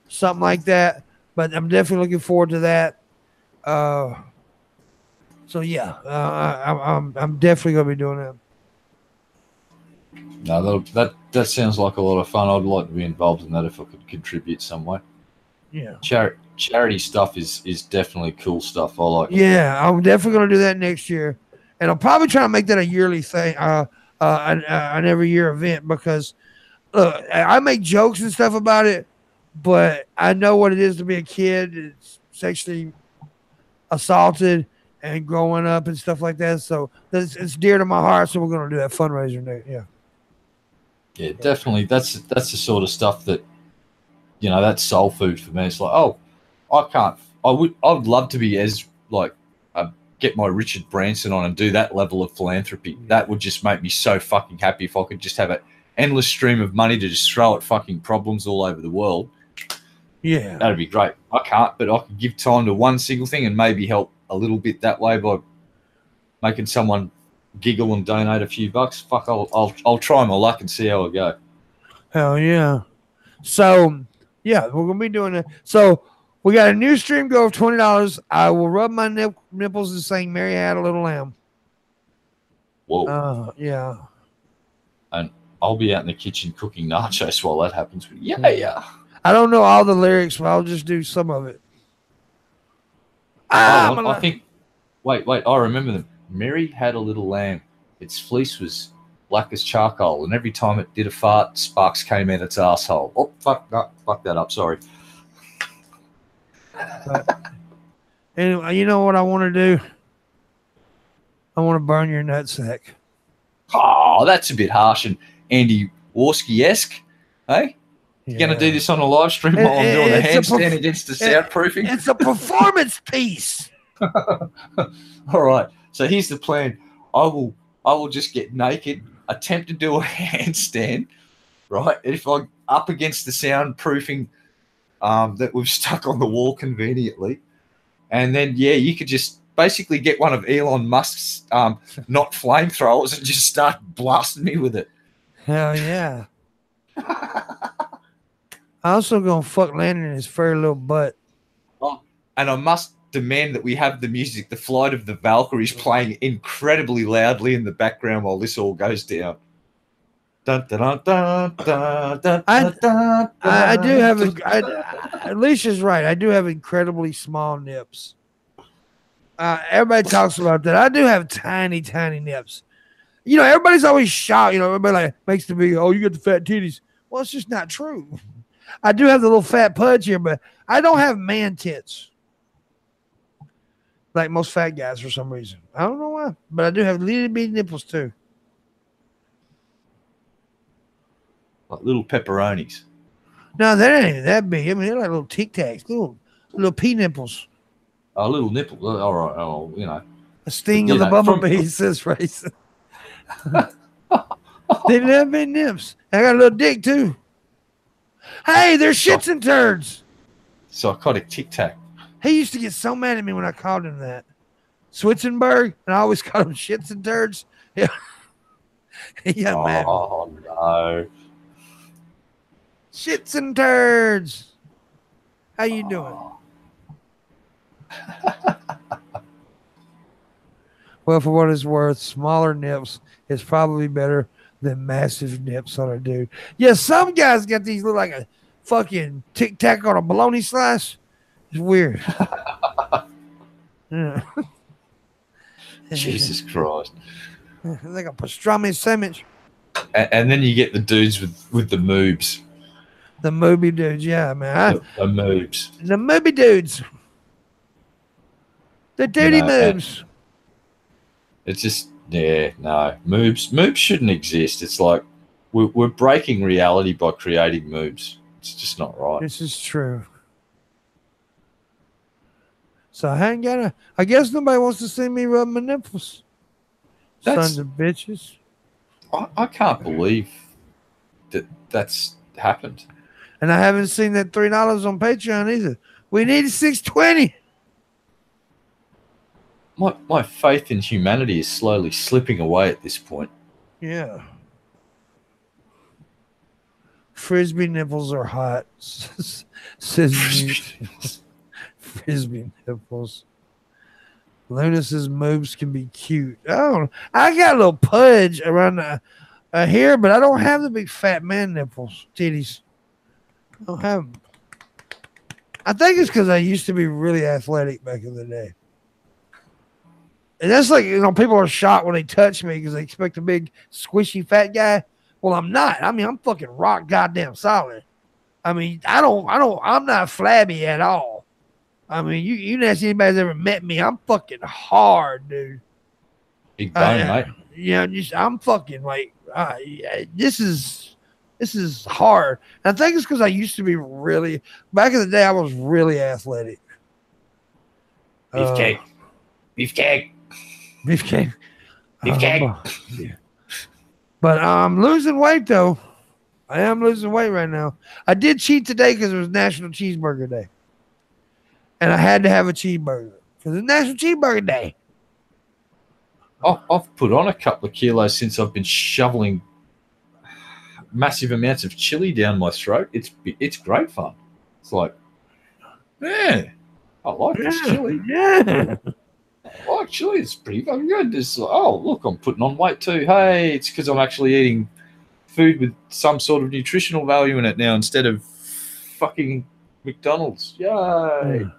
something like that. But I'm definitely looking forward to that. So yeah, I'm definitely gonna be doing that. No, that sounds like a lot of fun. I'd like to be involved in that if I could contribute some way. Yeah. Charity stuff is definitely cool stuff. I like. Yeah, I'm definitely gonna do that next year, and I'll probably try to make that a yearly thing, an every year event, because look, I make jokes and stuff about it, but I know what it is to be a kid. It's sexually assaulted and growing up and stuff like that. So it's dear to my heart. So we're gonna do that fundraiser next. Yeah. Yeah, definitely. That's the sort of stuff that, that's soul food for me. It's like, oh, I would love to be as like get my Richard Branson on and do that level of philanthropy. That would just make me so fucking happy if I could just have an endless stream of money to just throw at fucking problems all over the world. Yeah, that'd be great. I can't, but I could give time to one single thing and maybe help a little bit that way by making someone giggle and donate a few bucks. Fuck, I'll try my luck and see how I go. Hell yeah. So yeah, we're gonna be doing it. So we got a new stream goal of $20. I will rub my nipples and sing "Mary Had a Little Lamb." Whoa. Yeah. And I'll be out in the kitchen cooking nachos while that happens. Yeah. I don't know all the lyrics, but I'll just do some of it. I think. Wait. I remember them. Mary had a little lamb. Its fleece was black as charcoal, and every time it did a fart, sparks came out its asshole. Oh, fuck that up. Sorry. And you know what I want to do? I want to burn your nutsack. Oh, that's a bit harsh and Andy Warski-esque, hey? You're going to do this on a live stream while I'm doing a handstand against the soundproofing? It's a performance piece. All right. So here's the plan. I will just get naked, attempt to do a handstand, right? And if I'm up against the soundproofing that we've stuck on the wall conveniently, and then, you could just basically get one of Elon Musk's not flamethrowers and just start blasting me with it. Hell yeah. I also gonna fuck Landon in his furry little butt. Oh, and I must demand that we have the music, The Flight of the Valkyries, playing incredibly loudly in the background while this all goes down. Dun, dun, dun, dun, dun, I do have Alicia's right. I do have incredibly small nips. Everybody talks about that. I do have tiny, tiny nips. Everybody's always shocked. Everybody like makes the big, oh, you got the fat titties. Well, it's just not true. I do have the little fat pudge here, but I don't have man tits like most fat guys for some reason. I don't know why, but I do have little bitty nipples too. Like little pepperonis. No, that ain't even that big. I mean, they're like little Tic Tacs, little pea nipples. A little nipple. All right. Oh, A sting of the bumblebee, says racist. They didn't have big nips. I got a little dick too. Hey, they're shits and turds. Psychotic Tic Tac. He used to get so mad at me when I called him that. Switzenberg, and I always called him shits and turds. Yeah. He got mad. Oh, no. Shits and turds. How you doing? Well, for what it's worth, smaller nips is probably better than massive nips on a dude. Yeah, some guys got these look like a fucking Tic Tac on a bologna slice. It's weird. Yeah. Jesus Christ. Like a pastrami sandwich. And then you get the dudes with the moobs. The mooby dudes, yeah, man. The moobs. The mooby dudes. The duty moobs. It's just, no. Moobs shouldn't exist. It's like we're breaking reality by creating moobs. It's just not right. This is true. So I guess nobody wants to see me rub my nipples. Sons of bitches. I can't believe that's happened. And I haven't seen that $3 on Patreon either. We need $6.20. my faith in humanity is slowly slipping away at this point. Yeah. Frisbee nipples are hot. Says Mute. Frisbee nipples. Lunas's moves can be cute. Oh, I got a little pudge around the here, but I don't have the big fat man nipples, titties. I don't have them. I think it's because I used to be really athletic back in the day. And that's like, people are shocked when they touch me because they expect a big, squishy, fat guy. Well, I'm not. I mean, I'm fucking rock goddamn solid. I mean, I'm not flabby at all. I mean, you ask anybody that's ever met me, I'm fucking hard, dude. Big bone, mate. Yeah, I'm fucking like, this is hard. And I think it's because I used to be really, back in the day, I was really athletic. Beefcake. But I'm losing weight, though. I am losing weight right now. I did cheat today because it was National Cheeseburger Day. And I had to have a cheeseburger because it's National Cheeseburger Day. I've put on a couple of kilos since I've been shoveling massive amounts of chili down my throat. It's great fun. It's like, yeah, I like this chili. Yeah. I like chili. It's pretty fucking good. It's like, oh, look, I'm putting on weight too. Hey, it's because I'm actually eating food with some sort of nutritional value in it now instead of fucking McDonald's. Yay. Yeah.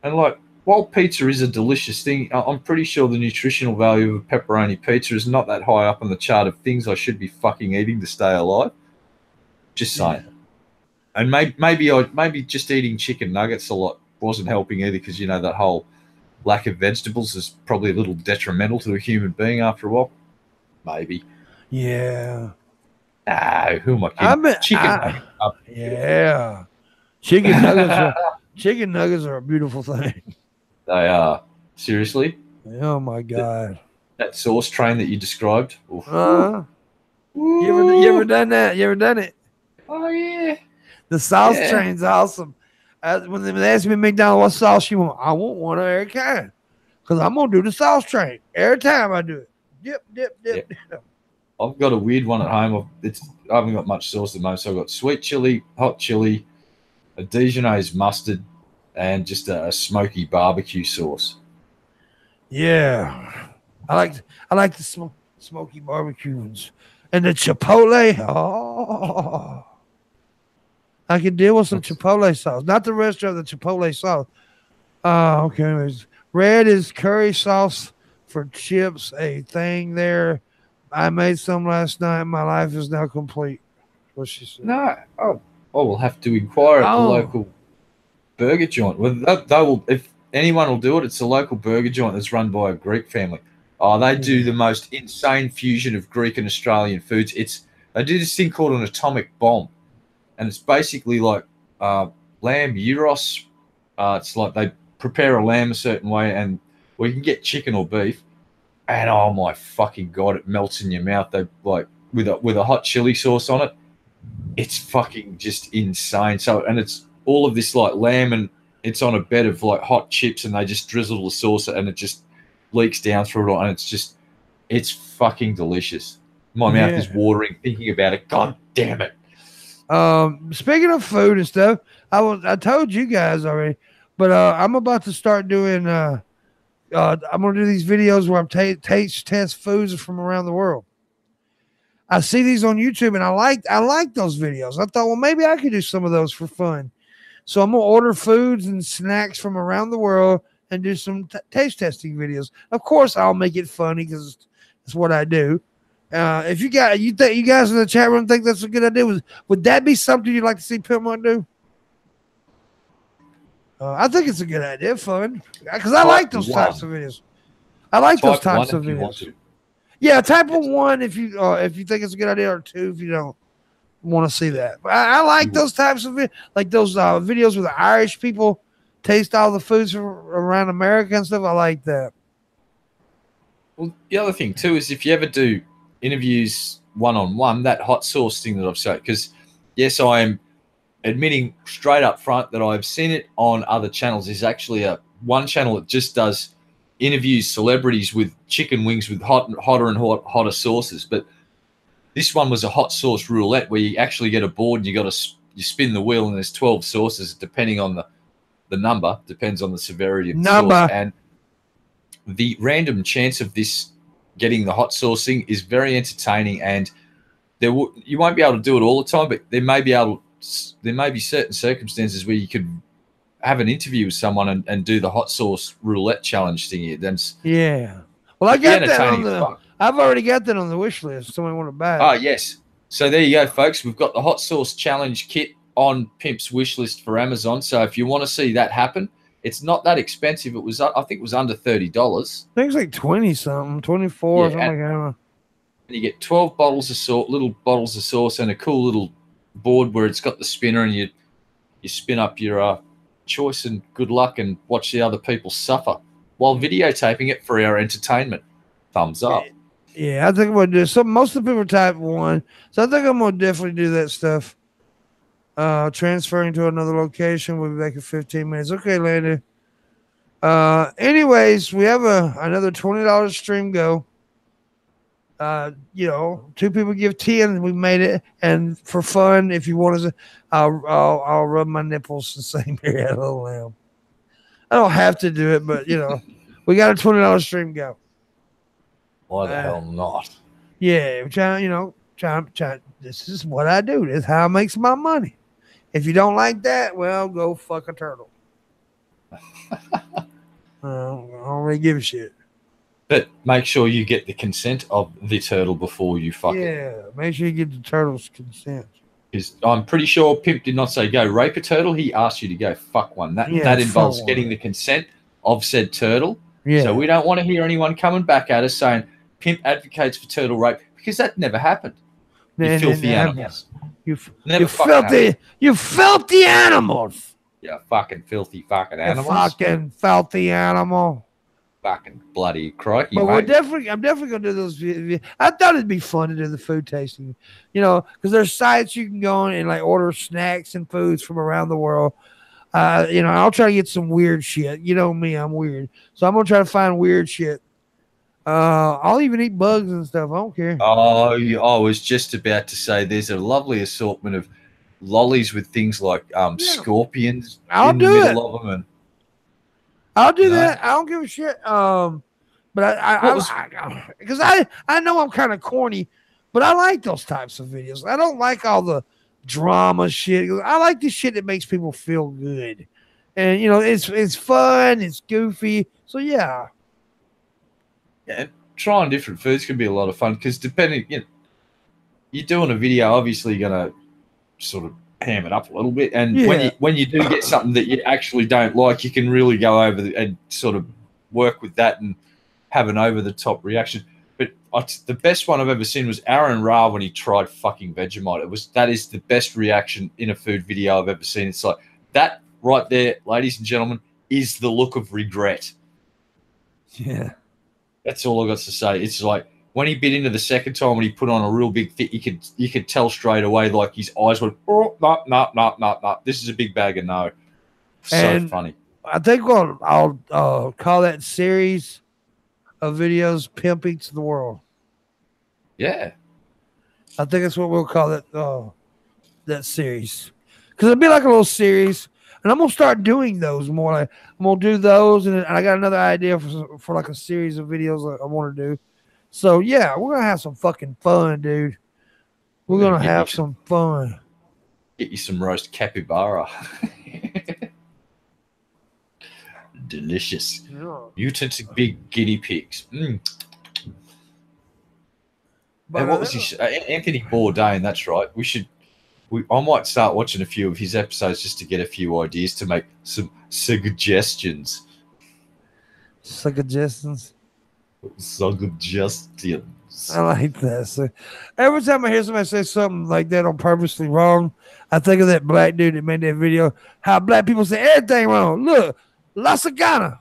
And like, while pizza is a delicious thing, I'm pretty sure the nutritional value of a pepperoni pizza is not that high up on the chart of things I should be fucking eating to stay alive. Just saying. And maybe just eating chicken nuggets a lot wasn't helping either because, that whole lack of vegetables is probably a little detrimental to a human being after a while. Maybe. Yeah. Who am I kidding? Yeah. Chicken nuggets are a beautiful thing. They are. Seriously? Oh, my God. That sauce train that you described. You ever done that? You ever done it? Oh, yeah. The sauce train's awesome. When they ask me at McDonald's what sauce you want, I want one of every kind. Because I'm going to do the sauce train. Every time I do it. Dip. I've got a weird one at home. I haven't got much sauce at the moment, so I've got sweet chili, hot chili, a Dijonnaise mustard, and just a smoky barbecue sauce. Yeah. I like the smoky barbecue ones. And the chipotle. Oh. I can deal with some chipotle sauce. Not the rest of the chipotle sauce. Okay. Anyways. Red is curry sauce for chips. A thing there. I made some last night. My life is now complete. What she said. No. Oh, I will have to inquire at the local burger joint. Well, they will. If anyone will do it, it's a local burger joint that's run by a Greek family. Oh, they do the most insane fusion of Greek and Australian foods. They do this thing called an atomic bomb, and it's basically like lamb gyros. It's like they prepare a lamb a certain way, and we can get chicken or beef, and oh my fucking God, it melts in your mouth. They like with a hot chili sauce on it. It's fucking just insane. So, and it's all of this like lamb, and it's on a bed of like hot chips, and they just drizzle the sauce, and it just leaks down through it all, and it's fucking delicious. My mouth is watering thinking about it. God damn it. Speaking of food and stuff, I told you guys already, but I'm about to start doing I'm gonna do these videos where I'm test foods from around the world. I see these on YouTube and I like those videos. I thought, well, maybe I could do some of those for fun. So I'm gonna order foods and snacks from around the world and do some taste testing videos. Of course, I'll make it funny because it's what I do. If you guys in the chat room think that's a good idea, would that be something you'd like to see Pimpmunk do? I think it's a good idea, fun, because I like those types of videos. I like those types of videos. Yeah, type of 1 if you think it's a good idea, or 2 if you don't want to see that. But I like those types of videos, like those videos where the Irish people taste all the foods from around America and stuff. I like that. Well, the other thing too is if you ever do interviews one-on-one, that hot sauce thing that I've said, because yes, I am admitting straight up front that I've seen it on other channels, is actually a one channel that just does interviews celebrities with chicken wings with hotter and hotter sauces. But this one was a hot sauce roulette where you actually get a board and you spin the wheel and there's 12 sauces depending on the number, depends on the severity of the sauce. And the random chance of this getting the hot sauce thing is very entertaining, and you won't be able to do it all the time, but there may be certain circumstances where you could have an interview with someone and do the hot sauce roulette challenge thing. Yeah. Well, I got that I've already got that on the wish list. Someone want to buy it. Oh, yes. So there you go, folks. We've got the hot sauce challenge kit on Pimp's wish list for Amazon. So if you want to see that happen, it's not that expensive. I think it was under $30. I think it's like 20 something, 24 something like that. And you get 12 bottles of sauce, little bottles of sauce, and a cool little board where it's got the spinner, and you spin up your choice, and good luck, and watch the other people suffer while videotaping it for our entertainment. Thumbs up. Yeah, I think I'm going to do some. Most of the people are type 1, so I think I'm going to definitely do that stuff. Transferring to another location. We'll be back in 15 minutes. Okay, later. Anyways, we have another $20 stream go. 2 people give 10. We made it, and for fun, if you want to, I'll rub my nipples the same here at Little Lamb. I don't have to do it, but we got a $20 stream go. Why the hell not? Yeah, trying. This is what I do. This is how I make my money. If you don't like that, well, go fuck a turtle. I don't really give a shit. But make sure you get the consent of the turtle before you fuck it. Yeah, make sure you get the turtle's consent. Because I'm pretty sure Pimp did not say go rape a turtle. He asked you to go fuck one. That involves getting the consent of said turtle. Yeah. So we don't want to hear anyone coming back at us saying Pimp advocates for turtle rape, because that never happened. You filthy animals. You filthy animals. Yeah, fucking filthy fucking animals. Fucking filthy animal. Fucking bloody crikey, but mate. I'm definitely gonna do those videos. I thought it'd be fun to do the food tasting, because there's sites you can go on and like order snacks and foods from around the world. I'll try to get some weird shit. You know me, I'm weird, so I'm gonna try to find weird shit. I'll even eat bugs and stuff. I don't care. Oh, I was just about to say there's a lovely assortment of lollies with things like scorpions in the middle of them, and I'll do that. I don't give a shit. But because I know I'm kind of corny, but I like those types of videos. I don't like all the drama shit. I like the shit that makes people feel good, and it's fun, it's goofy. So yeah. Yeah, trying different foods can be a lot of fun, because depending, you're doing a video, obviously you're gonna sort of ham it up a little bit, and when you do get something that you actually don't like, you can really go over and sort of work with that and have an over the top reaction. But the best one I've ever seen was Aaron Ra when he tried fucking Vegemite. That is the best reaction in a food video I've ever seen. It's like that right there, ladies and gentlemen, is the look of regret. Yeah. That's all I got to say. It's like when he bit into the second time, when he put on a real big fit, you could tell straight away, like his eyes went, oh, no. This is a big bag of no. So funny. I think I'll call that series of videos Pimp Eats the World. Yeah. I think that's what we'll call it, that series. Because it'll be like a little series. And I'm going to start doing those more. Like, I'm going to do those. And I got another idea for like a series of videos I want to do. So, yeah, we're going to have some fucking fun, dude. We're going to have some fun. Get you some roast capybara. Delicious. Yeah. Mutant big guinea pigs. Mm. But what was his Anthony Bourdain, that's right. I might start watching a few of his episodes just to get a few ideas to make some suggestions. Suggestions. Suggestions. I like that. So every time I hear somebody say something like that on purposely wrong, I think of that black dude that made that video. How black people say everything wrong. Look, La Cigana.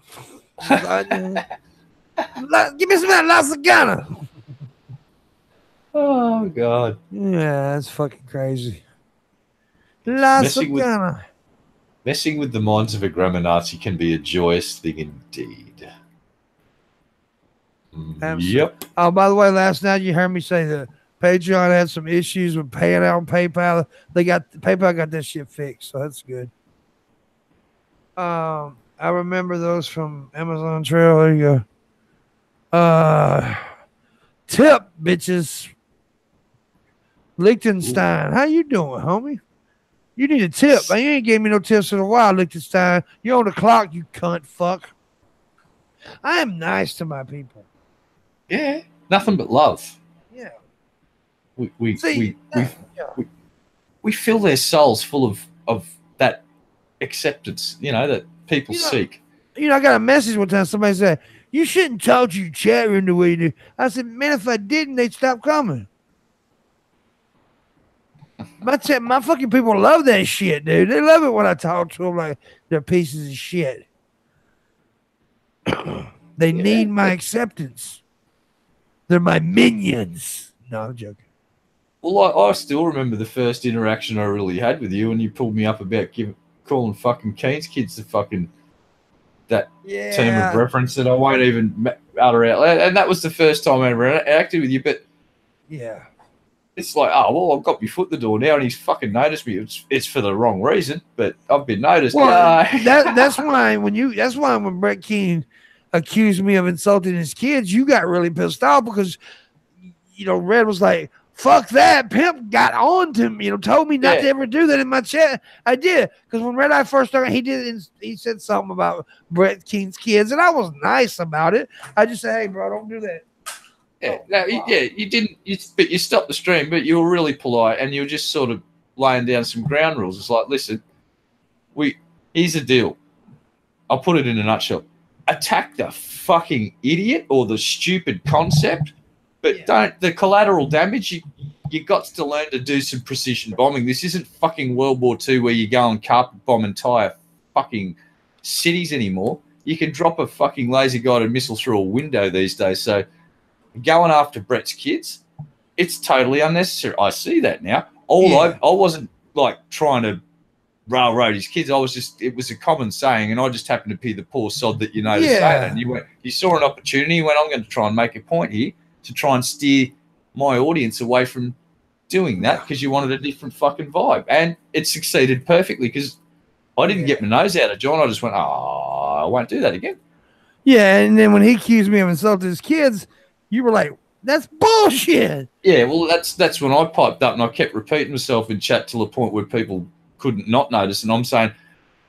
Give me some of that La Cigana. Oh God. Yeah, that's fucking crazy. La Cigana. Messing with the minds of a grammar Nazi can be a joyous thing indeed. Yep. Oh, by the way, last night you heard me say that Patreon had some issues with paying out on PayPal. PayPal got that shit fixed, so that's good. I remember those from Amazon Trail. There you go. Tip, bitches. Liechtenstein. How you doing, homie? You need a tip. Man, you ain't gave me no tips in a while, Liechtenstein. You're on the clock, you cunt fuck. I am nice to my people. Yeah. Nothing but love. Yeah. We fill their souls full of that acceptance, that people seek. I got a message one time. Somebody said, you shouldn't talk to your chat room the way you do. I said, man, if I didn't, they'd stop coming. My fucking people love that shit, dude. They love it when I talk to them like they're pieces of shit. They need my acceptance. They're my minions. No, I'm joking. Well, I still remember the first interaction I really had with you when you pulled me up about calling fucking Keen's kids the fucking that term of reference that I won't even utter out. And that was the first time I ever acted with you. But yeah, it's like, oh, well, I've got my foot in the door now and he's fucking noticed me. It's for the wrong reason, but I've been noticed. Well, that's why when Brett Keane accused me of insulting his kids, you got really pissed off because, Red was like, fuck that. Pimp got on to me, told me not to ever do that in my chat. I did. Because when Red Eye first started, he said something about Brett Keane's kids, and I was nice about it. I just said, hey, bro, don't do that. You didn't, but you stopped the stream, but you were really polite and you were just sort of laying down some ground rules. It's like, listen, here's the deal. I'll put it in a nutshell. Attack the fucking idiot or the stupid concept, but don't the collateral damage. You got to learn to do some precision bombing. This isn't fucking World War II where you go and carpet bomb entire fucking cities anymore. You can drop a fucking laser guided missile through a window these days. So going after Brett's kids, it's totally unnecessary. I see that now. I wasn't like trying to railroad his kids. It was a common saying, and I just happened to be the poor sod that noticed that. And you saw an opportunity, you went, I'm going to try and make a point here to try and steer my audience away from doing that because you wanted a different fucking vibe. And it succeeded perfectly because I didn't get my nose out of John. I just went, I won't do that again. Yeah, and then when he accused me of insulting his kids, you were like, that's bullshit. Yeah, well, that's when I piped up and I kept repeating myself in chat till the point where people couldn't not notice. And I'm saying,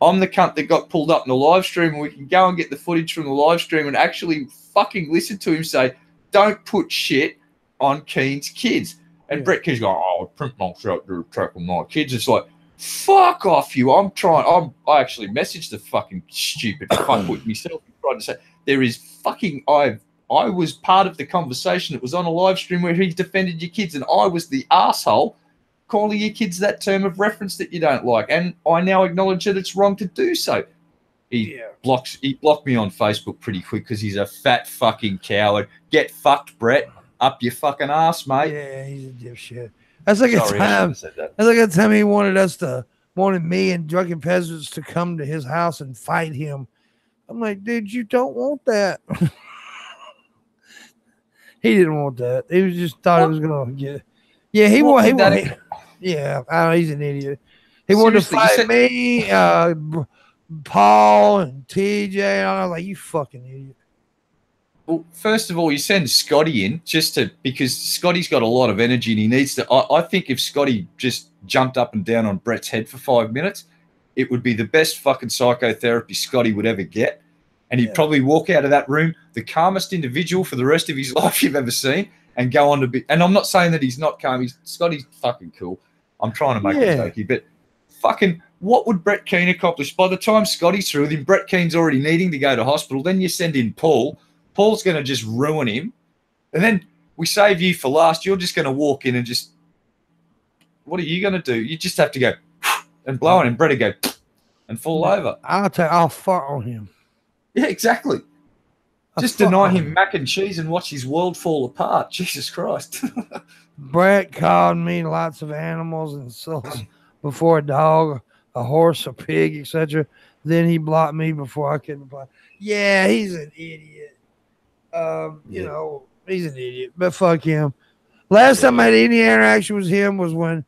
I'm the cunt that got pulled up in the live stream, and we can go and get the footage from the live stream and actually fucking listen to him say, don't put shit on Keen's kids. And Brett Keane's going, Pimpmonk's out there attacking my kids. It's like, fuck off you. I actually messaged the fucking stupid fuckwit myself and tried to say, there is fucking, I was part of the conversation. It was on a live stream where he defended your kids, and I was the asshole calling your kids that term of reference that you don't like. And I now acknowledge that it's wrong to do so. He blocked me on Facebook pretty quick because he's a fat fucking coward. Get fucked, Brett. Up your fucking ass, mate. Yeah, he's a dipshit. That's like a time he wanted me and drunken peasants to come to his house and fight him. I'm like, dude, you don't want that. He didn't want that. He was just thought it was gonna get. Yeah, he wanted. Yeah, I know, he's an idiot. He wanted to fight me, Paul and TJ, and I was like, you fucking idiot. Well, first of all, you send Scotty in because Scotty's got a lot of energy and he needs to. I think if Scotty just jumped up and down on Brett's head for 5 minutes, it would be the best fucking psychotherapy Scotty would ever get. And he'd probably walk out of that room the calmest individual for the rest of his life you've ever seen and go on to be. And I'm not saying that he's not calm. Scotty's fucking cool. I'm trying to make it jokey, but fucking what would Brett Keane accomplish? By the time Scotty's through with him, Brett Keane's already needing to go to hospital. Then you send in Paul. Paul's going to just ruin him. And then we save you for last. You're just going to walk in and just, what are you going to do? You just have to go and blow on him. Brett will go and fall over. I'll fart on him. Yeah, exactly. Just deny him mac and cheese and watch his world fall apart. Jesus Christ. Brett called me lots of animals and insults before a dog a horse, a pig, etc. Then he blocked me before I could reply. Yeah, he's an idiot. You know, he's an idiot. But fuck him. Last time I had any interaction with him was when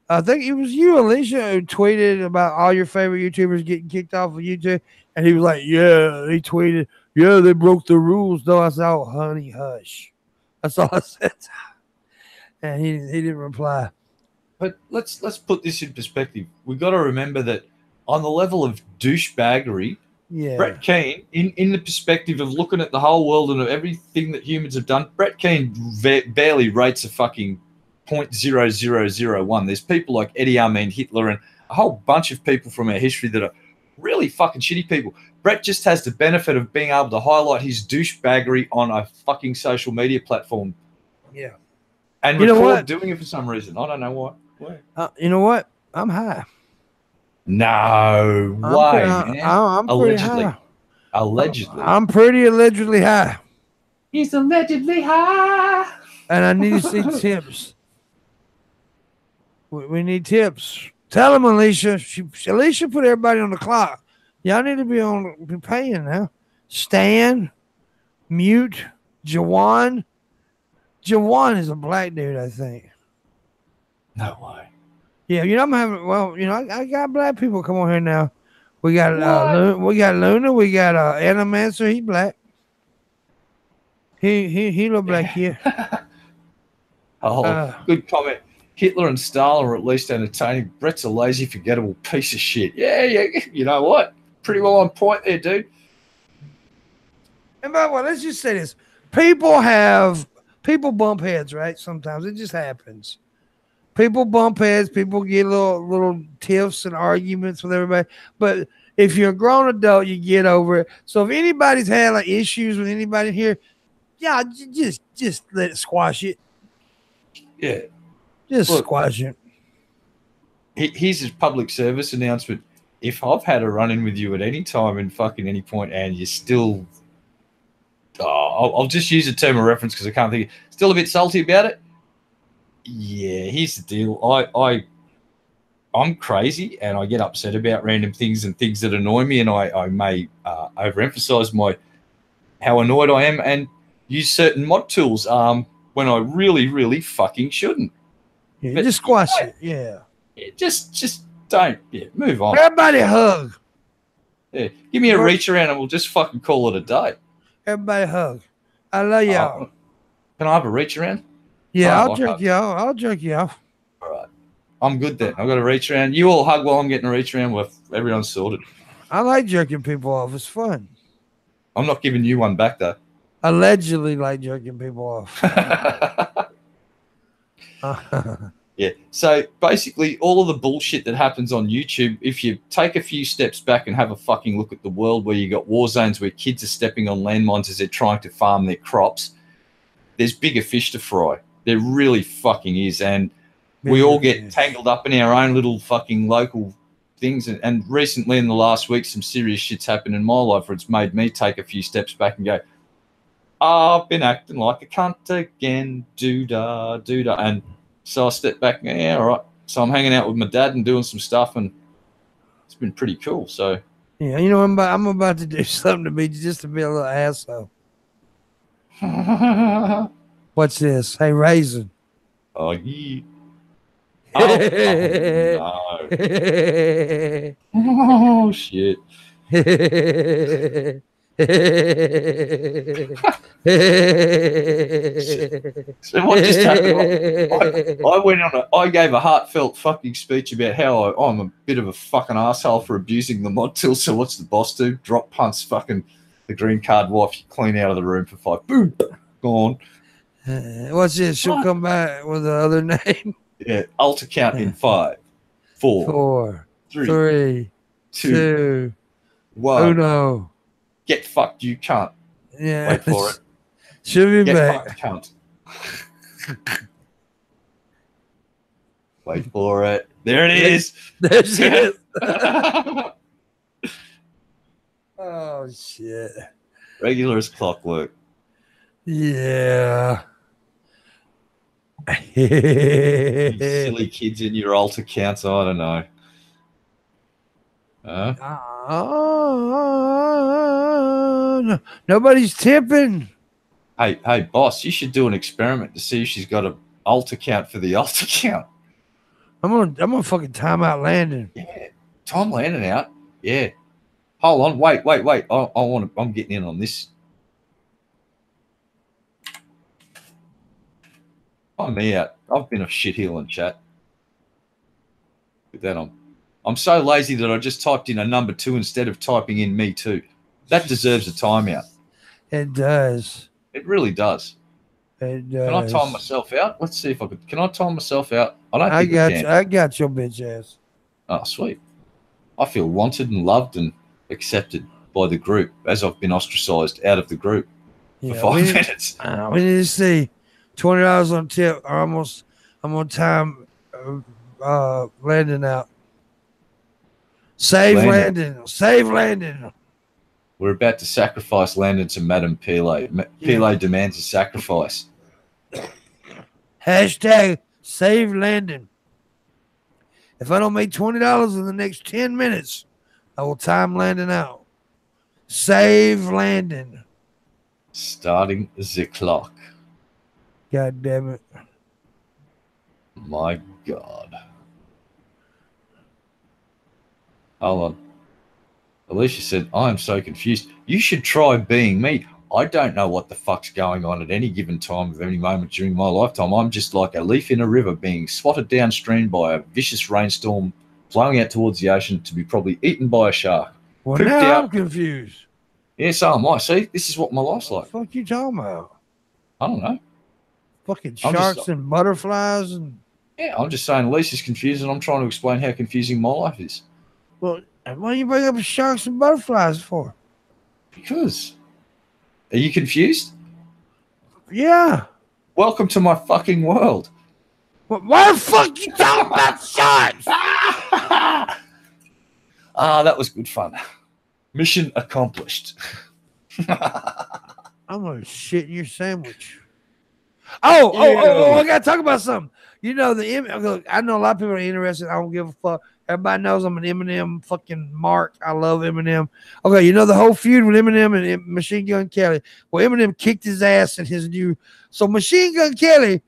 I think it was you, Alicia, who tweeted about all your favorite YouTubers getting kicked off of YouTube. And he was like, yeah, he tweeted, yeah, they broke the rules, though. I said, oh, honey, hush. That's all I said. And he didn't reply. But let's put this in perspective. We've got to remember that on the level of douchebaggery, Brett Keane, in the perspective of looking at the whole world and of everything that humans have done, Brett Keane barely rates a fucking 0.0001. There's people like Eddie Armin Hitler and a whole bunch of people from our history that are really fucking shitty people. Brett just has the benefit of being able to highlight his douchebaggery on a fucking social media platform. Yeah. And record doing it for some reason. I don't know why. You know what? I'm high. No way, man. I'm allegedly. High. Allegedly. I'm pretty allegedly high. He's allegedly high. And I need to see tips. We need tips. Tell him, Alicia. Alicia put everybody on the clock. Y'all need to be paying now. Stan, Mute, Jawan. Jawan is a black dude, I think. No way. Yeah, you know I'm having. Well, you know I got black people come on here now. We got Luna. We got Animancer. He black. He look black here. Good comment. Hitler and Stalin are at least entertaining. Brett's a lazy, forgettable piece of shit. Yeah. You know what? Pretty well on point there, dude. And by the way, let's just say this: people bump heads, right? Sometimes it just happens. People bump heads. People get little tiffs and arguments with everybody. But if you're a grown adult, you get over it. So if anybody's had like issues with anybody here, yeah, just let it squash it. Yeah. Just squash it. Here's his public service announcement. If I've had a run-in with you at any time in fucking any point and you're still... I'll just use a term of reference because I can't think... Still a bit salty about it? Yeah, here's the deal. I'm crazy and I get upset about random things and things that annoy me, and I may overemphasize how annoyed I am and use certain mod tools when I really, really fucking shouldn't. Yeah, but just squash it. Yeah. Just don't. Yeah, move on. Everybody hug. Yeah, give me a reach around and we'll just fucking call it a day. Everybody hug. I love y'all. Can I have a reach around? Yeah, I'll jerk you off. I'll jerk you off. All right. I'm good then. I've got a reach around. You all hug while I'm getting a reach around with everyone's sorted. I like jerking people off. It's fun. I'm not giving you one back though. Allegedly like jerking people off. Yeah. So basically all of the bullshit that happens on YouTube, if you take a few steps back and have a fucking look at the world where you got war zones where kids are stepping on landmines as they're trying to farm their crops, there's bigger fish to fry. There really fucking is. And we all get tangled up in our own little fucking local things. And recently in the last week, some serious shit's happened in my life where it's made me take a few steps back and go, I've been acting like a cunt again, doo-dah. And so I stepped back and go, yeah, all right. So I'm hanging out with my dad and doing some stuff, and it's been pretty cool. So yeah, you know, I'm about to do something to be a little asshole. What's this? Hey, Raisin. Oh, yeah. Oh, no. Oh, shit. So what just happened? I gave a heartfelt fucking speech about how I'm a bit of a fucking asshole for abusing the mod tool. So what's the boss do? Drop punts fucking the green card wife. You clean out of the room for 5. Boom, gone. What's this? She'll come back with the other name. Yeah, alter count in 5, 4, 3, 2, 1. Oh no. Get fucked, you cunt. Yeah. Wait for it. She'll be back. Get fucked, cunt. Wait for it. There it is. There she is. Oh, shit. Regular as clockwork. Yeah. You silly kids in your alter counts, I don't know. Nobody's tipping. Hey, boss, you should do an experiment to see if she's got a alt account for the alt account. I'm gonna fucking time out landing. Yeah, time landing out. Yeah. Hold on, wait. I'm getting in on this. I'm me out. I've been a shitheel in chat. Put that on. I'm so lazy that I just typed in a number 2 instead of typing in me too. That deserves a timeout. It does. It really does. It does. Can I time myself out? Let's see if I could. Can I time myself out? I don't think I can. I got your bitch ass. Oh, sweet. I feel wanted and loved and accepted by the group as I've been ostracized out of the group for 5 minutes. We need to see $20 on tip or almost. I'm on time landing out. Save Landon. We're about to sacrifice Landon to Madame Pele. Pele demands a sacrifice. Hashtag save Landon. If I don't make $20 in the next 10 minutes, I will time Landon out. Save Landon. Starting the clock. God damn it. My God. Hold on. Alicia said, I am so confused. You should try being me. I don't know what the fuck's going on at any given time of any moment during my lifetime. I'm just like a leaf in a river being swatted downstream by a vicious rainstorm flowing out towards the ocean to be probably eaten by a shark. Well, now I'm confused. Yeah, so am I. See, this is what my life's like. What the fuck you talking about? I don't know. Fucking sharks and butterflies and... Yeah, I'm just saying Alicia's confused and I'm trying to explain how confusing my life is. Well, why do you bring up sharks and butterflies for? Because. Are you confused? Yeah. Welcome to my fucking world. Why the fuck you talking about sharks? That was good fun. Mission accomplished. I'm gonna shit in your sandwich. Oh, I gotta talk about something. You know, look, I know a lot of people are interested. I don't give a fuck. Everybody knows I'm an Eminem fucking mark. I love Eminem. Okay, you know the whole feud with Eminem and Machine Gun Kelly. Well, Eminem kicked his ass in his new. So Machine Gun Kelly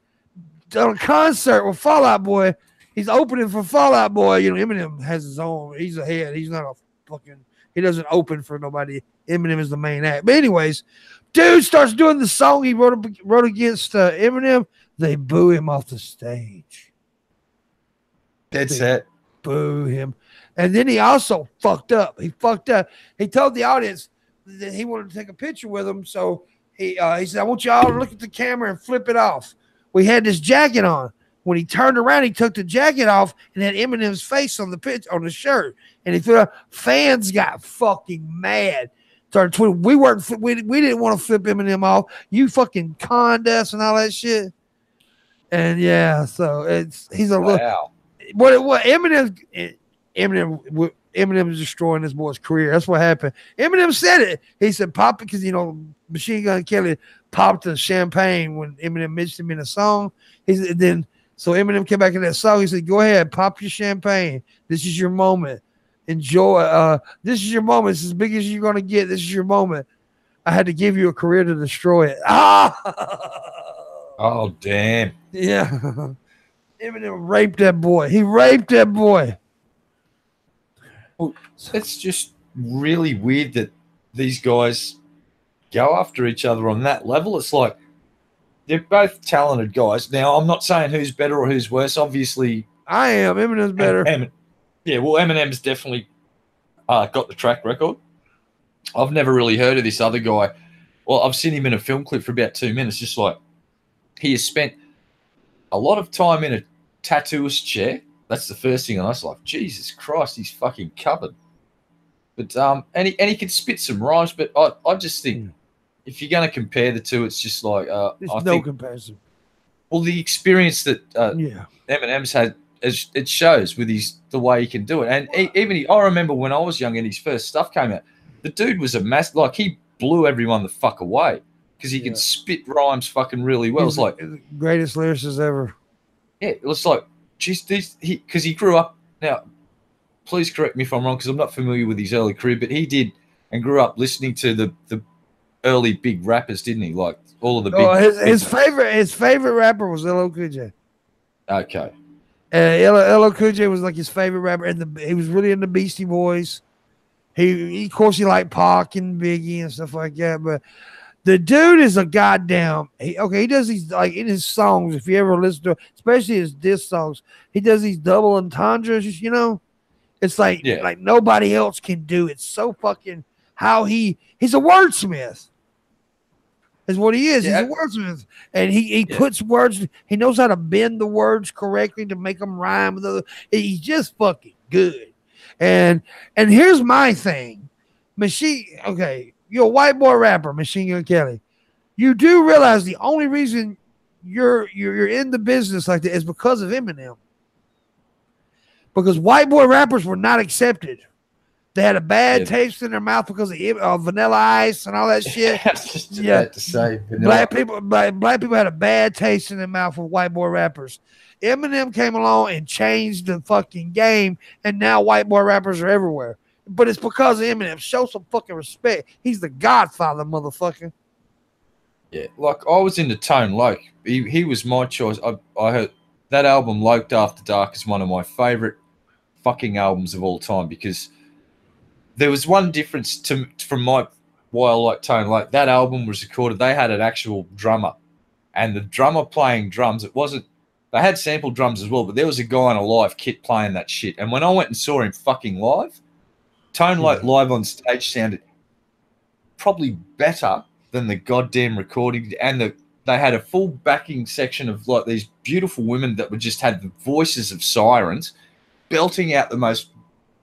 on a concert with Fall Out Boy. He's opening for Fall Out Boy. You know, Eminem has his own. He's a head. He's not a fucking. He doesn't open for nobody. Eminem is the main act. But anyways, dude starts doing the song he wrote against Eminem. They boo him off the stage. That's it. Boo him. And then he also fucked up. He told the audience that he wanted to take a picture with him. So he said, I want y'all to look at the camera and flip it off. We had this jacket on. When he turned around, he took the jacket off and had Eminem's face on the shirt. And he threw fans got fucking mad. Started tweeting, we didn't want to flip Eminem off. You fucking conned us and all that shit. And yeah, so he's a little. What Eminem is destroying this boy's career. That's what happened. Eminem said it. He said pop it because Machine Gun Kelly popped the champagne when Eminem mentioned him in a song. So Eminem came back in that song. He said, "Go ahead, pop your champagne. This is your moment. Enjoy. This is your moment. It's as big as you're gonna get. This is your moment. I had to give you a career to destroy it." Oh damn. Yeah. Eminem raped that boy. He raped that boy. Well, it's just really weird that these guys go after each other on that level. It's like they're both talented guys. Now, I'm not saying who's better or who's worse. Obviously, I am. Eminem's better. Eminem's definitely got the track record. I've never really heard of this other guy. Well, I've seen him in a film clip for about 2 minutes, just like he has spent a lot of time in a tattooist chair. That's the first thing, and I was like, Jesus Christ, he's fucking covered. But and he can spit some rhymes, but I just think if you're going to compare the two, it's just like there's no comparison. Well, the experience that Eminem's had, it shows with the way he can do it, and I remember when I was young and his first stuff came out, the dude was a mass. Like he blew everyone the fuck away because he can spit rhymes fucking really well. It's like the greatest lyricist ever. Yeah, it was like, geez, because he grew up. Now, please correct me if I'm wrong because I'm not familiar with his early career, but he did and grew up listening to the early big rappers, didn't he? Like all of the big. Oh, his favorite rapper was LL Cool J. Okay. LL Cool J was like his favorite rapper, and he was really into Beastie Boys. He of course he liked Pac and Biggie and stuff like that, but the dude is a goddamn. He does these like in his songs. If you ever listen to, especially his diss songs, he does these double entendres. You know, it's like nobody else can do. It's so fucking how he's a wordsmith. Is what he is. Yeah. He's a wordsmith, and he puts words. He knows how to bend the words correctly to make them rhyme with other. He's just fucking good. And here's my thing, you're a white boy rapper, Machine Gun Kelly. You do realize the only reason you're in the business like that is because of Eminem. Because white boy rappers were not accepted. They had a bad taste in their mouth because of Vanilla Ice and all that shit. To say, black people had a bad taste in their mouth with white boy rappers. Eminem came along and changed the fucking game, and now white boy rappers are everywhere. But it's because of Eminem. Show some fucking respect. He's the godfather, motherfucker. Yeah, like I was into Tone Loc. He was my choice. I heard that album, Loked After Dark, is one of my favorite fucking albums of all time because there was one difference from why I like Tone Loc. That album was recorded. They had an actual drummer, and the drummer playing drums. It wasn't. They had sample drums as well, but there was a guy on a live kit playing that shit. And when I went and saw him fucking live, Tone Loc live on stage sounded probably better than the goddamn recording. And they had a full backing section of like these beautiful women that would just had the voices of sirens belting out the most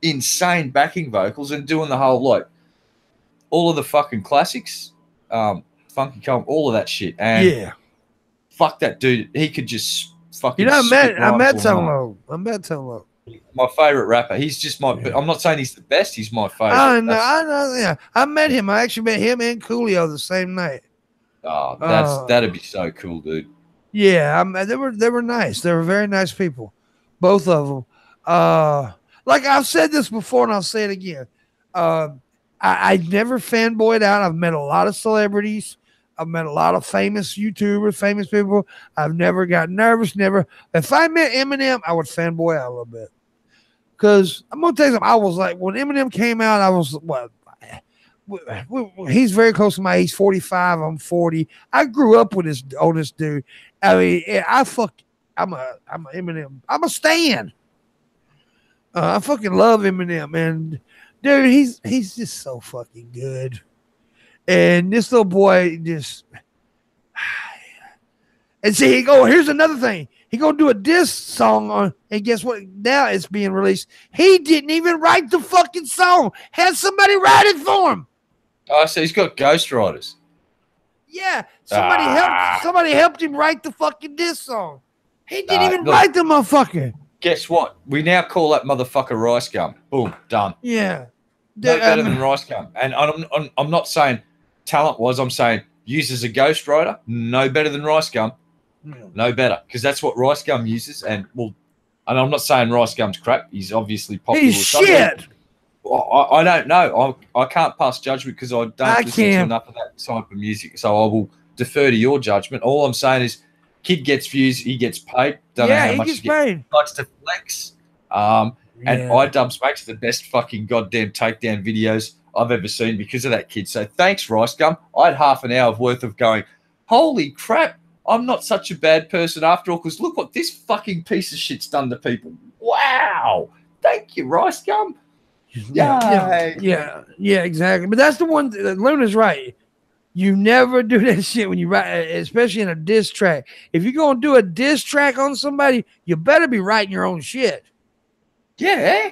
insane backing vocals and doing the whole like all of the fucking classics, Funky Kong, all of that shit. And fuck that dude. He could just fucking. I met Tone Loc. My favorite rapper. He's just my. I'm not saying he's the best. He's my favorite. I know. Yeah, I met him. I actually met him and Coolio the same night. Oh, that'd be so cool, dude. Yeah, they were nice. They were very nice people, both of them. Like I've said this before, and I'll say it again. I never fanboyed out. I've met a lot of celebrities. I've met a lot of famous YouTubers, famous people. I've never got nervous. Never. If I met Eminem, I would fanboy out a little bit. Because I'm gonna tell you something. I was like, when Eminem came out, I was he's very close to my age. 45. I'm 40. I grew up with this dude. I mean, I'm a Eminem. I'm a stan. I fucking love Eminem, and dude, he's just so fucking good. And this little boy just, and see, here's another thing. He gonna do a diss song on, and guess what? Now it's being released. He didn't even write the fucking song. Had somebody write it for him. Oh, so he's got ghostwriters. Yeah, somebody helped him write the fucking diss song. He didn't even write the motherfucker. Guess what? We now call that motherfucker Rice Gum. Boom, done. Yeah. No better than Rice Gum. And I'm not saying talent-wise, I'm saying used as a ghostwriter, no better than Rice Gum. No better. Because that's what Rice Gum uses. And I'm not saying Rice Gum's crap. He's obviously popular. He's shit. I don't know. I can't pass judgment because I don't listen to enough of that type of music. So I will defer to your judgment. All I'm saying is kid gets views, he gets paid. Don't know how much he gets paid. Likes to flex. And iDubbbz makes the best fucking goddamn takedown videos I've ever seen because of that kid. So thanks, Rice Gum. I had half an hour worth of going, holy crap, I'm not such a bad person after all because look what this fucking piece of shit's done to people. Wow. Thank you, Rice Gum. Yeah, exactly. But that's the one. Luna's right. You never do that shit when you write, especially in a diss track. If you're going to do a diss track on somebody, you better be writing your own shit. Yeah.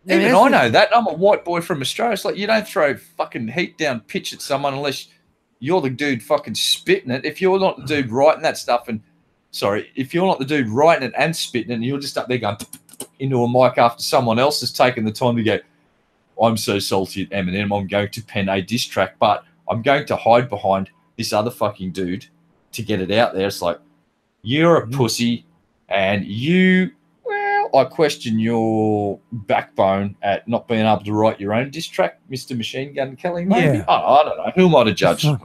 Even I know that. I'm a white boy from Australia. It's like you don't throw fucking heat down pitch at someone unless you're the dude fucking spitting it. If you're not the dude writing that stuff if you're not the dude writing it and spitting it and you're just up there going into a mic after someone else has taken the time to go, I'm so salty at Eminem, I'm going to pen a diss track, but I'm going to hide behind this other fucking dude to get it out there. It's like, you're a pussy and you, well, I question your backbone at not being able to write your own diss track, Mr. Machine Gun Kelly. Maybe I don't know. Who am I to judge? And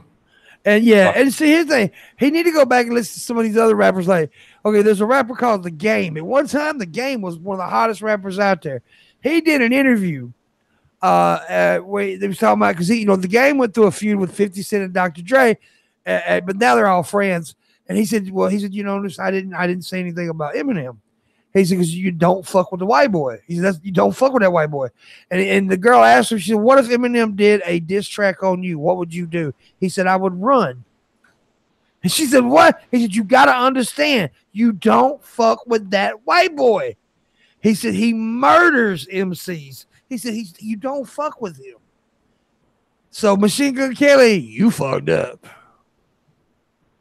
and see, here's the thing: he need to go back and listen to some of these other rappers. Like, okay, there's a rapper called The Game. At one time, The Game was one of the hottest rappers out there. He did an interview. Where they was talking about because The Game went through a feud with 50 Cent and Dr. Dre, but now they're all friends. And he said, I didn't say anything about Eminem. He said, because you don't fuck with the white boy. He said, you don't fuck with that white boy. And the girl asked him, she said, what if Eminem did a diss track on you? What would you do? He said, I would run. And she said, what? He said, you got to understand, you don't fuck with that white boy. He said, he murders MCs. He said, you don't fuck with him. So Machine Gun Kelly, you fucked up.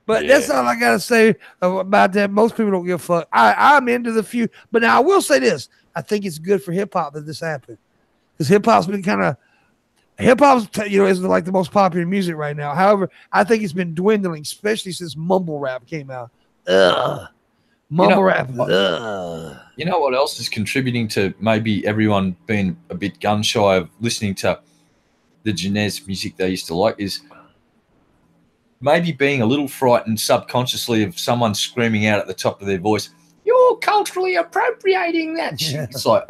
But that's all I got to say about that. Most people don't give a fuck. I'm into the feud. But now I will say this. I think it's good for hip-hop that this happened. Because hip-hop's been kind of – hip-hop's, isn't like the most popular music right now. However, I think it's been dwindling, especially since mumble rap came out. Mumble rap. You know what else is contributing to maybe everyone being a bit gun-shy of listening to the Genez music they used to like is – maybe being a little frightened subconsciously of someone screaming out at the top of their voice, you're culturally appropriating that shit. It's like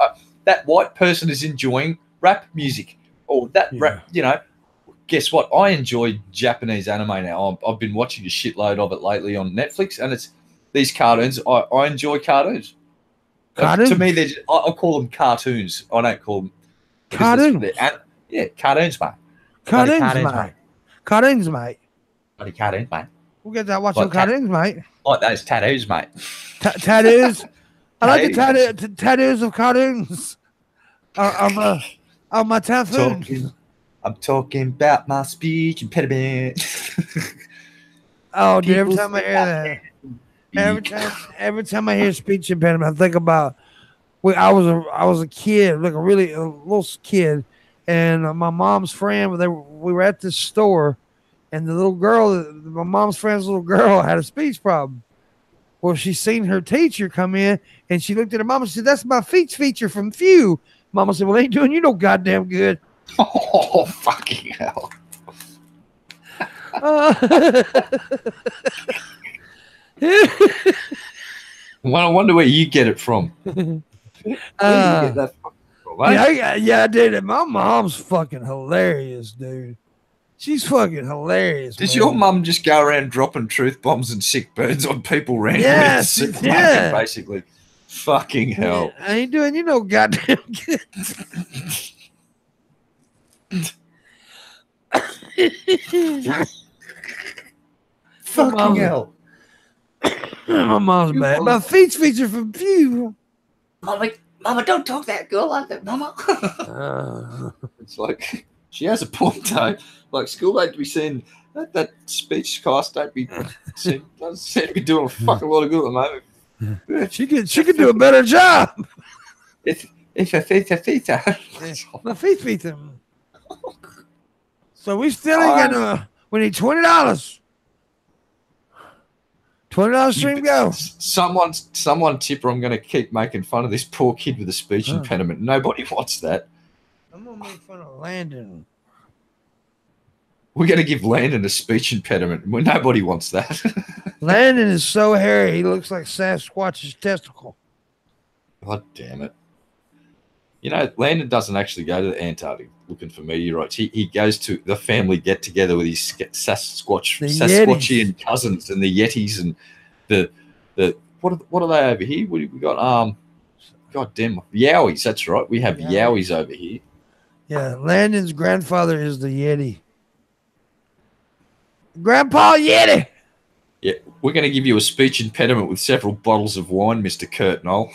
that white person is enjoying rap music or that rap, guess what? I enjoy Japanese anime now. I've been watching a shitload of it lately on Netflix, and it's these cartoons. I enjoy cartoons. To me, I call them cartoons. I don't call them cartoons. Cartoons, mate. Cartoons, mate. Bloody cartoons, mate. We'll get that watching cartoons, mate. Like those tattoos, mate. Tattoos. I like the tattoos of cartoons. On my tattoos. I'm talking about my speech impediment. Oh, dude, every time I hear that, every time I hear speech impediment, I think about I was a kid, like a little kid, and my mom's friend. We were at this store. And the little girl, my mom's friend's little girl, had a speech problem. Well, she seen her teacher come in, and she looked at her mama and said, that's my speech feature from Few. Mama said, well, they ain't doing you no goddamn good. Oh, fucking hell. I wonder where you get it from. Where do you get that from, mate? I did. My mom's fucking hilarious, dude. She's fucking hilarious. Does your mum just go around dropping truth bombs and sick burns on people randomly? Yes, basically. Fucking hell. I ain't doing you no goddamn good. Fucking hell. My mom's bad. My feature from Pew. Mama, don't talk that girl like that, Mama. It's like she has a point, though. Like school don't be saying that speech class don't seem to be doing a fucking lot of good at the moment. She could do a better job. It's a feature. My feature. So we still ain't got no. We need $20. $20 stream go. Someone tip her. I'm going to keep making fun of this poor kid with a speech impediment. Nobody wants that. I'm going to make fun of Landon. We're going to give Landon a speech impediment. Nobody wants that. Landon is so hairy, he looks like Sasquatch's testicle. God damn it. Landon doesn't actually go to the Antarctic looking for meteorites. He goes to the family get-together with his Sasquatchian cousins and the Yetis and the what are they over here? We got God damn Yowies, that's right. We have Yowies over here. Yeah, Landon's grandfather is the Yeti. Grandpa Yeti. Yeah, we're going to give you a speech impediment with several bottles of wine, Mr. Kurt Knoll.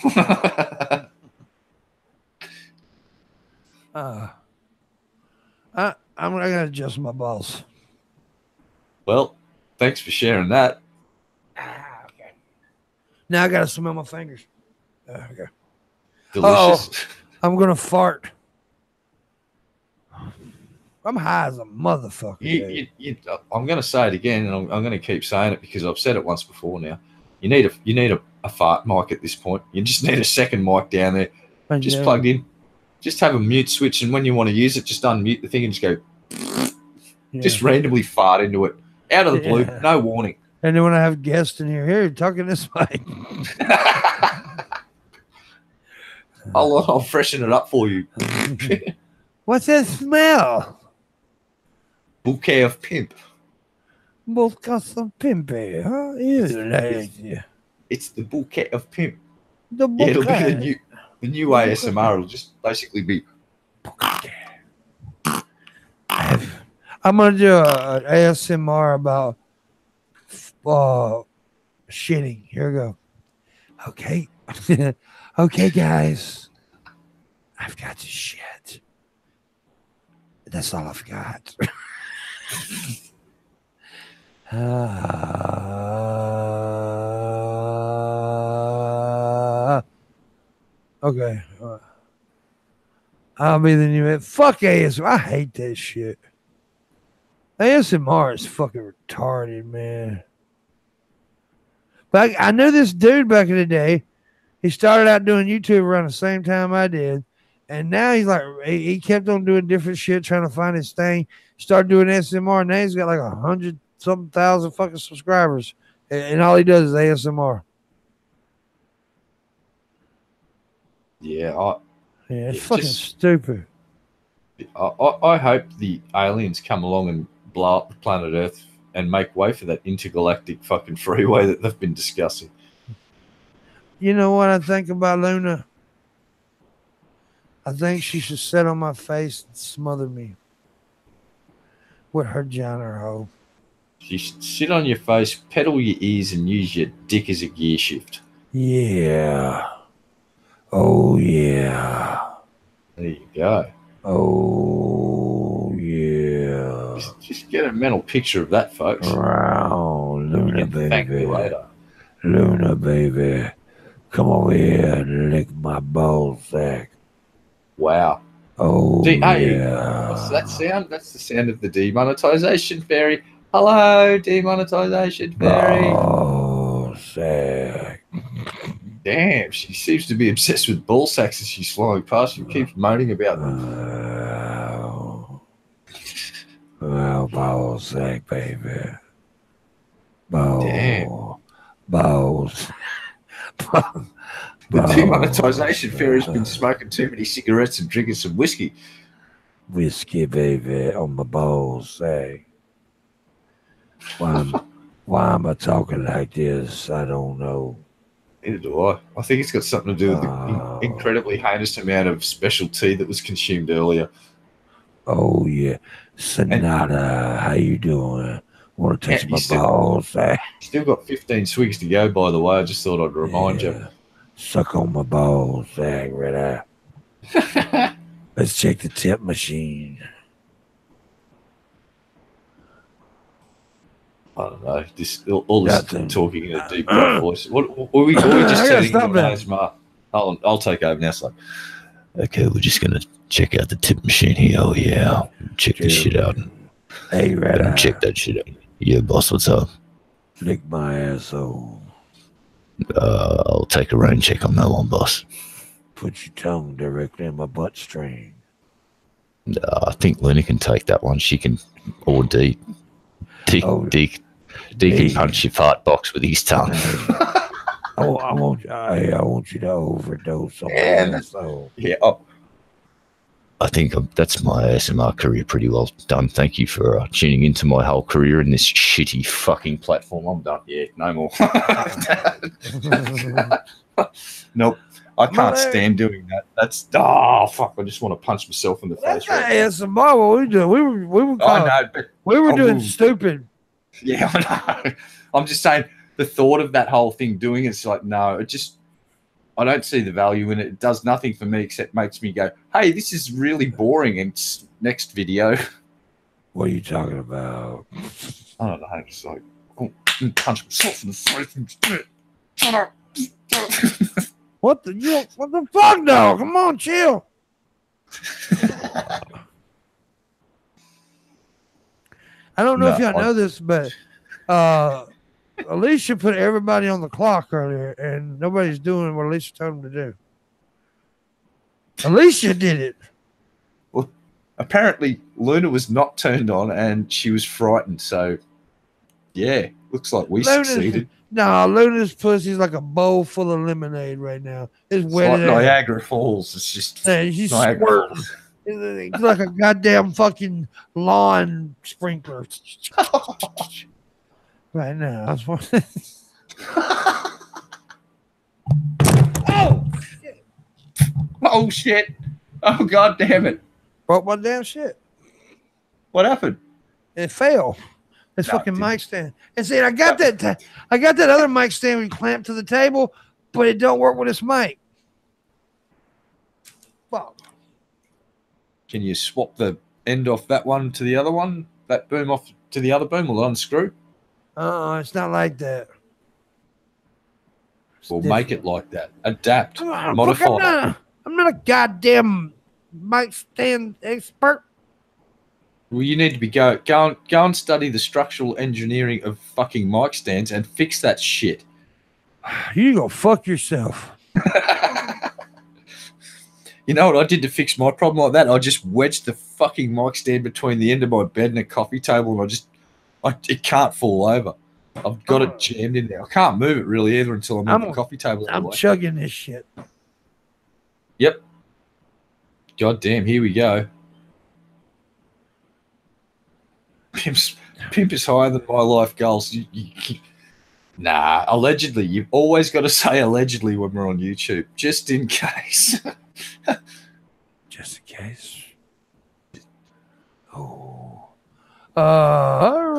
I'm going to adjust my balls. Well, thanks for sharing that. Okay. Now I got to smell my fingers. Okay. Delicious. I'm going to fart. I'm high as a motherfucker. I'm going to say it again, and I'm going to keep saying it because I've said it once before now. You need a fart mic at this point. You just need a second mic down there, just plugged in. Just have a mute switch, and when you want to use it, just unmute the thing and just go. Just randomly fart into it, out of the blue, no warning. And then when I have guests in here, talking this way. I'll freshen it up for you. What's that smell? Bouquet of pimp. Both got some pimpy, huh? It's the bouquet of pimp. The bouquet. It'll be the new ASMR. It'll just basically be. I'm gonna do an ASMR about shitting. Here we go. Okay. Okay, guys. I've got to shit. That's all I've got. Okay. I'll be the new. Fuck ASMR. I hate that shit. ASMR is fucking retarded, man. But I knew this dude back in the day. He started out doing YouTube around the same time I did. And now he's like, he kept on doing different shit, trying to find his thing. Started doing ASMR. Now he's got like 100-something thousand fucking subscribers. And all he does is ASMR. Yeah, it's fucking stupid. I hope the aliens come along and blow up the planet Earth and make way for that intergalactic fucking freeway that they've been discussing. You know what I think about Luna? I think she should sit on my face and smother me with her Johnner hole. She should sit on your face, pedal your ears, and use your dick as a gear shift. Yeah. Oh, yeah. There you go. Oh, yeah. Just get a mental picture of that, folks. Wow, Luna, baby. Thank me later. Luna, baby. Come over here and lick my ball sack. Wow. Oh, hey, yeah. What's that sound? That's the sound of the demonetization fairy. Hello, demonetization fairy. Ball sack. Damn, she seems to be obsessed with ball sacks as she's flying past. She keeps moaning about them. Well, ball sack, baby. Ball. Damn. Balls. The demonetization fairy's been smoking too many cigarettes and drinking some whiskey. Whiskey, baby, on my balls sack. Why am I talking like this? I don't know. Neither do I. I think it's got something to do with the incredibly heinous amount of special tea that was consumed earlier. Oh, yeah. Sonata, how you doing? Want to touch my balls? Still got 15 swigs to go, by the way. I just thought I'd remind you. Suck on my balls, right there. Let's check the tip machine. I don't know. All this talking in a deep voice. What were we just setting up ASMR? I'll take over now. So, okay, we're just gonna check out the tip machine here. Oh yeah, check this shit out. Hey, right. Check that shit out. Yeah, boss. What's up? Lick my asshole. I'll take a rain check on that one, boss. Put your tongue directly in my butt string. I think Luna can take that one. She can, or D can punch your fart box with his tongue. I want you to overdose on my asshole. Yeah. I think that's my ASMR career pretty well done. Thank you for tuning into my whole career in this shitty fucking platform. I'm done. Yeah, no more. Nope. I can't stand doing that. That's fuck. I just want to punch myself in the face. That's not ASMR. What we do? We were doing stupid. Yeah, I know. I'm just saying the thought of that whole thing doing it's like no, I don't see the value in it. It does nothing for me except makes me go, hey, this is really boring. And next video. What are you talking about? I don't know. It's like, punch myself in the face. Shut up. What the fuck, no? Come on, chill. I don't know if y'all know this, but Alicia put everybody on the clock earlier, and nobody's doing what Alicia told them to do. Alicia did it. Well, apparently Luna was not turned on, and she was frightened. So, yeah, looks like we succeeded. No, Luna's pussy's like a bowl full of lemonade right now. It's wet. Like Niagara Falls. It's just Niagara Falls. It's like a goddamn fucking lawn sprinkler. Right now. I was wondering. Oh shit. Oh shit. Oh god damn it. Broke my damn shit. What happened? It fell. It's fucking mic stand. And see, I got that other mic stand we clamped to the table, but it don't work with this mic. Fuck. Can you swap the end off that one to the other one? That boom off to the other boom? Will it unscrew? It's not like that. We'll make it like that. Adapt. Modify. I'm not a goddamn mic stand expert. Well, you need to be go and study the structural engineering of fucking mic stands and fix that shit. You go fuck yourself. You know what I did to fix my problem like that? I just wedged the fucking mic stand between the end of my bed and a coffee table, and it can't fall over. I've got it jammed in there. I can't move it really either until I'm on the coffee table. I'm chugging this shit. Yep. God damn, here we go. Pimp is higher than my life goals. Nah, allegedly. You've always got to say allegedly when we're on YouTube, just in case. Just in case. Oh. Higher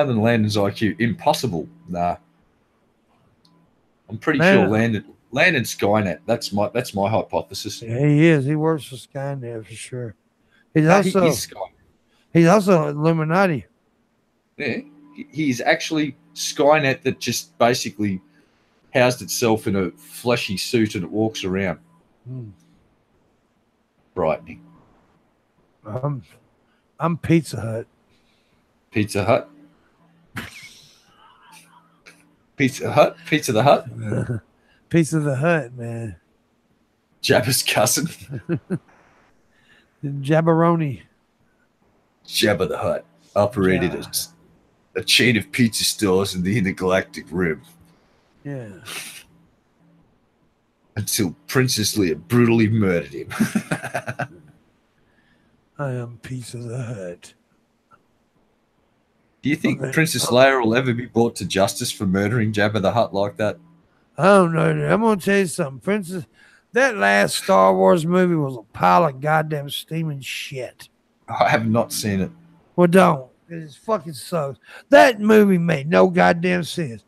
than Landon's IQ. Impossible. Nah. I'm pretty sure Landon's Skynet. That's my hypothesis. Yeah, he is. He works for Skynet for sure. He's also Illuminati. Yeah, he's actually Skynet that just basically housed itself in a fleshy suit and it walks around. Frightening. I'm Pizza Hut. Pizza Hut? Pizza Hut? Pizza the Hut? Pizza the Hut, man. Jabba's cousin. Jabberoni. Jabba the Hutt operated a chain of pizza stores in the intergalactic rim. Yeah. Until Princess Leia brutally murdered him. I am Pizza the Hut. Do you think Princess Leia will ever be brought to justice for murdering Jabba the Hutt like that? I don't know. I'm going to tell you something. That last Star Wars movie was a pile of goddamn steaming shit. I have not seen it. Well, don't. It fucking sucks. That movie made no goddamn sense.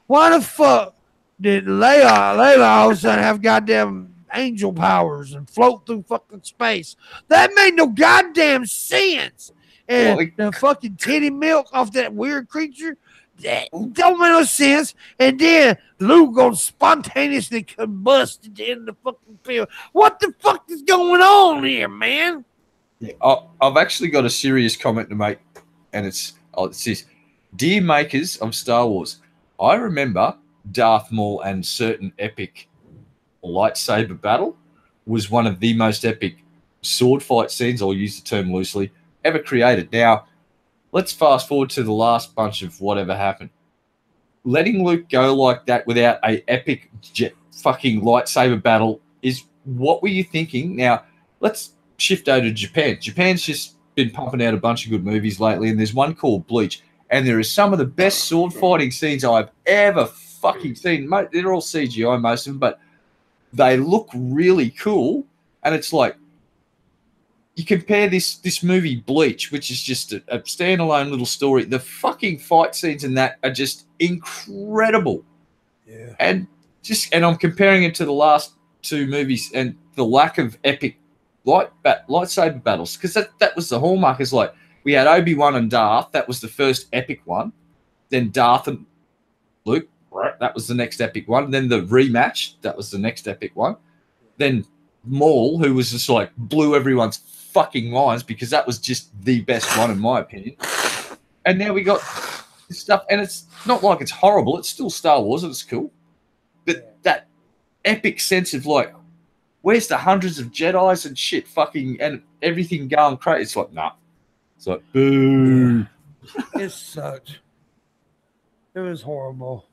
Why the fuck did Leia all of a sudden have goddamn angel powers and float through fucking space? That made no goddamn sense. And the fucking titty milk off that weird creature, that don't make no sense. And then Luke gonna spontaneously combust at the end of the fucking film. What the fuck is going on here, man? I've actually got a serious comment to make, and it says, "Dear makers of Star Wars, I remember Darth Maul and certain epic lightsaber battle was one of the most epic sword fight scenes, I'll use the term loosely, ever created. Now, let's fast forward to the last bunch of whatever happened. Letting Luke go like that without a epic fucking lightsaber battle is, what were you thinking? Now, let's shift over to Japan. Japan's just been pumping out a bunch of good movies lately, and there's one called Bleach, and there is some of the best sword fighting scenes I've ever fucking seen. They're all CGI, most of them, but they look really cool, and it's like, you compare this movie Bleach, which is just a standalone little story. The fucking fight scenes in that are just incredible. Yeah. And I'm comparing it to the last two movies and the lack of epic lightsaber battles, because that was the hallmark. Is like, we had Obi-Wan and Darth. That was the first epic one. Then Darth and Luke. That was the next epic one. Then the rematch. That was the next epic one. Then Maul, who was just like blew everyone's fucking minds because that was just the best one in my opinion. And now we got this stuff, and it's not like it's horrible. It's still Star Wars, and it's cool. But that epic sense of like, where's the hundreds of Jedis and shit fucking and everything going crazy? It's like, nah. It's like, boo. It sucked. It was horrible.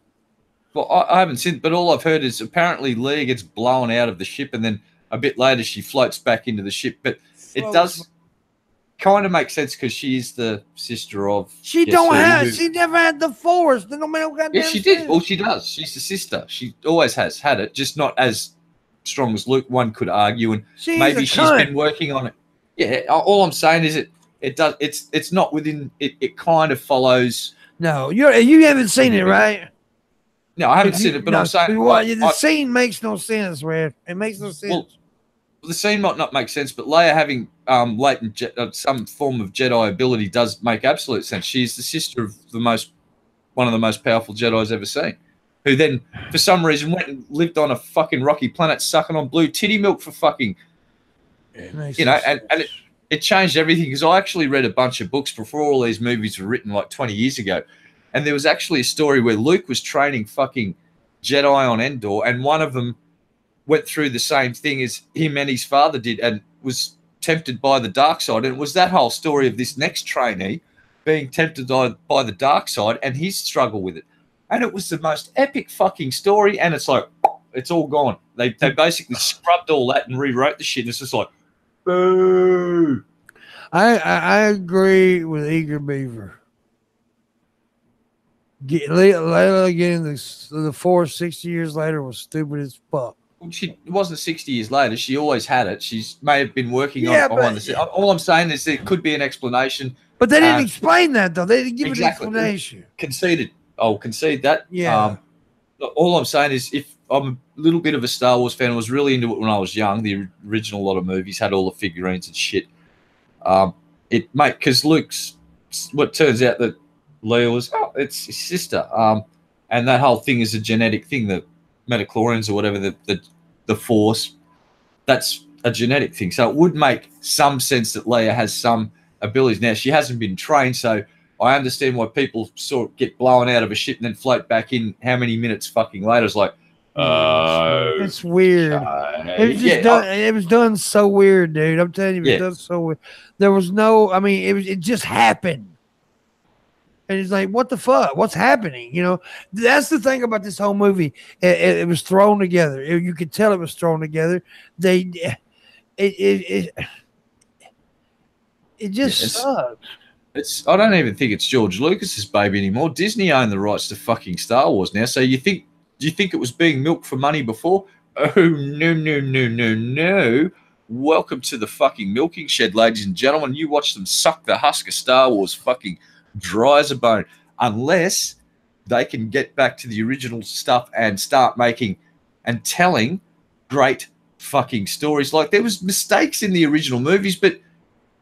Well, I haven't seen, but all I've heard is apparently Leia gets blown out of the ship, and then a bit later she floats back into the ship. But it does kind of make sense because she is the sister of. She never had the Force. Yeah, she did. Well, she does. She's the sister. She always has had it, just not as strong as Luke. One could argue, and maybe she's been working on it. Yeah. All I'm saying is it does. It's not within. It kind of follows. No, you haven't seen it, right? No, I haven't seen it, but I'm saying the scene makes no sense, man. It makes no sense. Well, the scene might not make sense, but Leia having latent some form of Jedi ability does make absolute sense. She's the sister of one of the most powerful Jedis ever seen, who then, for some reason, went and lived on a fucking rocky planet sucking on blue titty milk for fucking, and it changed everything because I actually read a bunch of books before all these movies were written like 20 years ago. And there was actually a story where Luke was training fucking Jedi on Endor, and one of them went through the same thing as him and his father did and was tempted by the dark side. And it was that whole story of this next trainee being tempted by the dark side and his struggle with it. And it was the most epic fucking story, and it's like, it's all gone. They basically scrubbed all that and rewrote the shit, and it's just like, boo. I agree with Eager Beaver. Layla getting the Force 60 years later was stupid as fuck. She wasn't 60 years later. She always had it. She may have been working on it behind the scenes. All I'm saying is there could be an explanation. But they didn't explain that, though. They didn't give an explanation. Conceded. I'll concede that. Yeah. All I'm saying is if I'm a little bit of a Star Wars fan, I was really into it when I was young. The original lot of movies had all the figurines and shit. Because Luke's, what turns out that Leia was, it's his sister. And that whole thing is a genetic thing, the metachlorians or whatever, the Force, that's a genetic thing. So it would make some sense that Leia has some abilities. Now, she hasn't been trained, so I understand why people sort of get blown out of a ship and then float back in how many minutes fucking later. It's like, it's weird. It was done so weird, dude. I'm telling you, it was done so weird. There was no, it just happened. And it's like, what the fuck? What's happening? You know, that's the thing about this whole movie. It was thrown together. You could tell it was thrown together. It just sucks. I don't even think it's George Lucas's baby anymore. Disney own the rights to fucking Star Wars now. So do you think it was being milked for money before? Oh, no. Welcome to the fucking milking shed, ladies and gentlemen. You watch them suck the husk of Star Wars fucking dry as a bone, unless they can get back to the original stuff and start making and telling great fucking stories. Like, there was mistakes in the original movies, but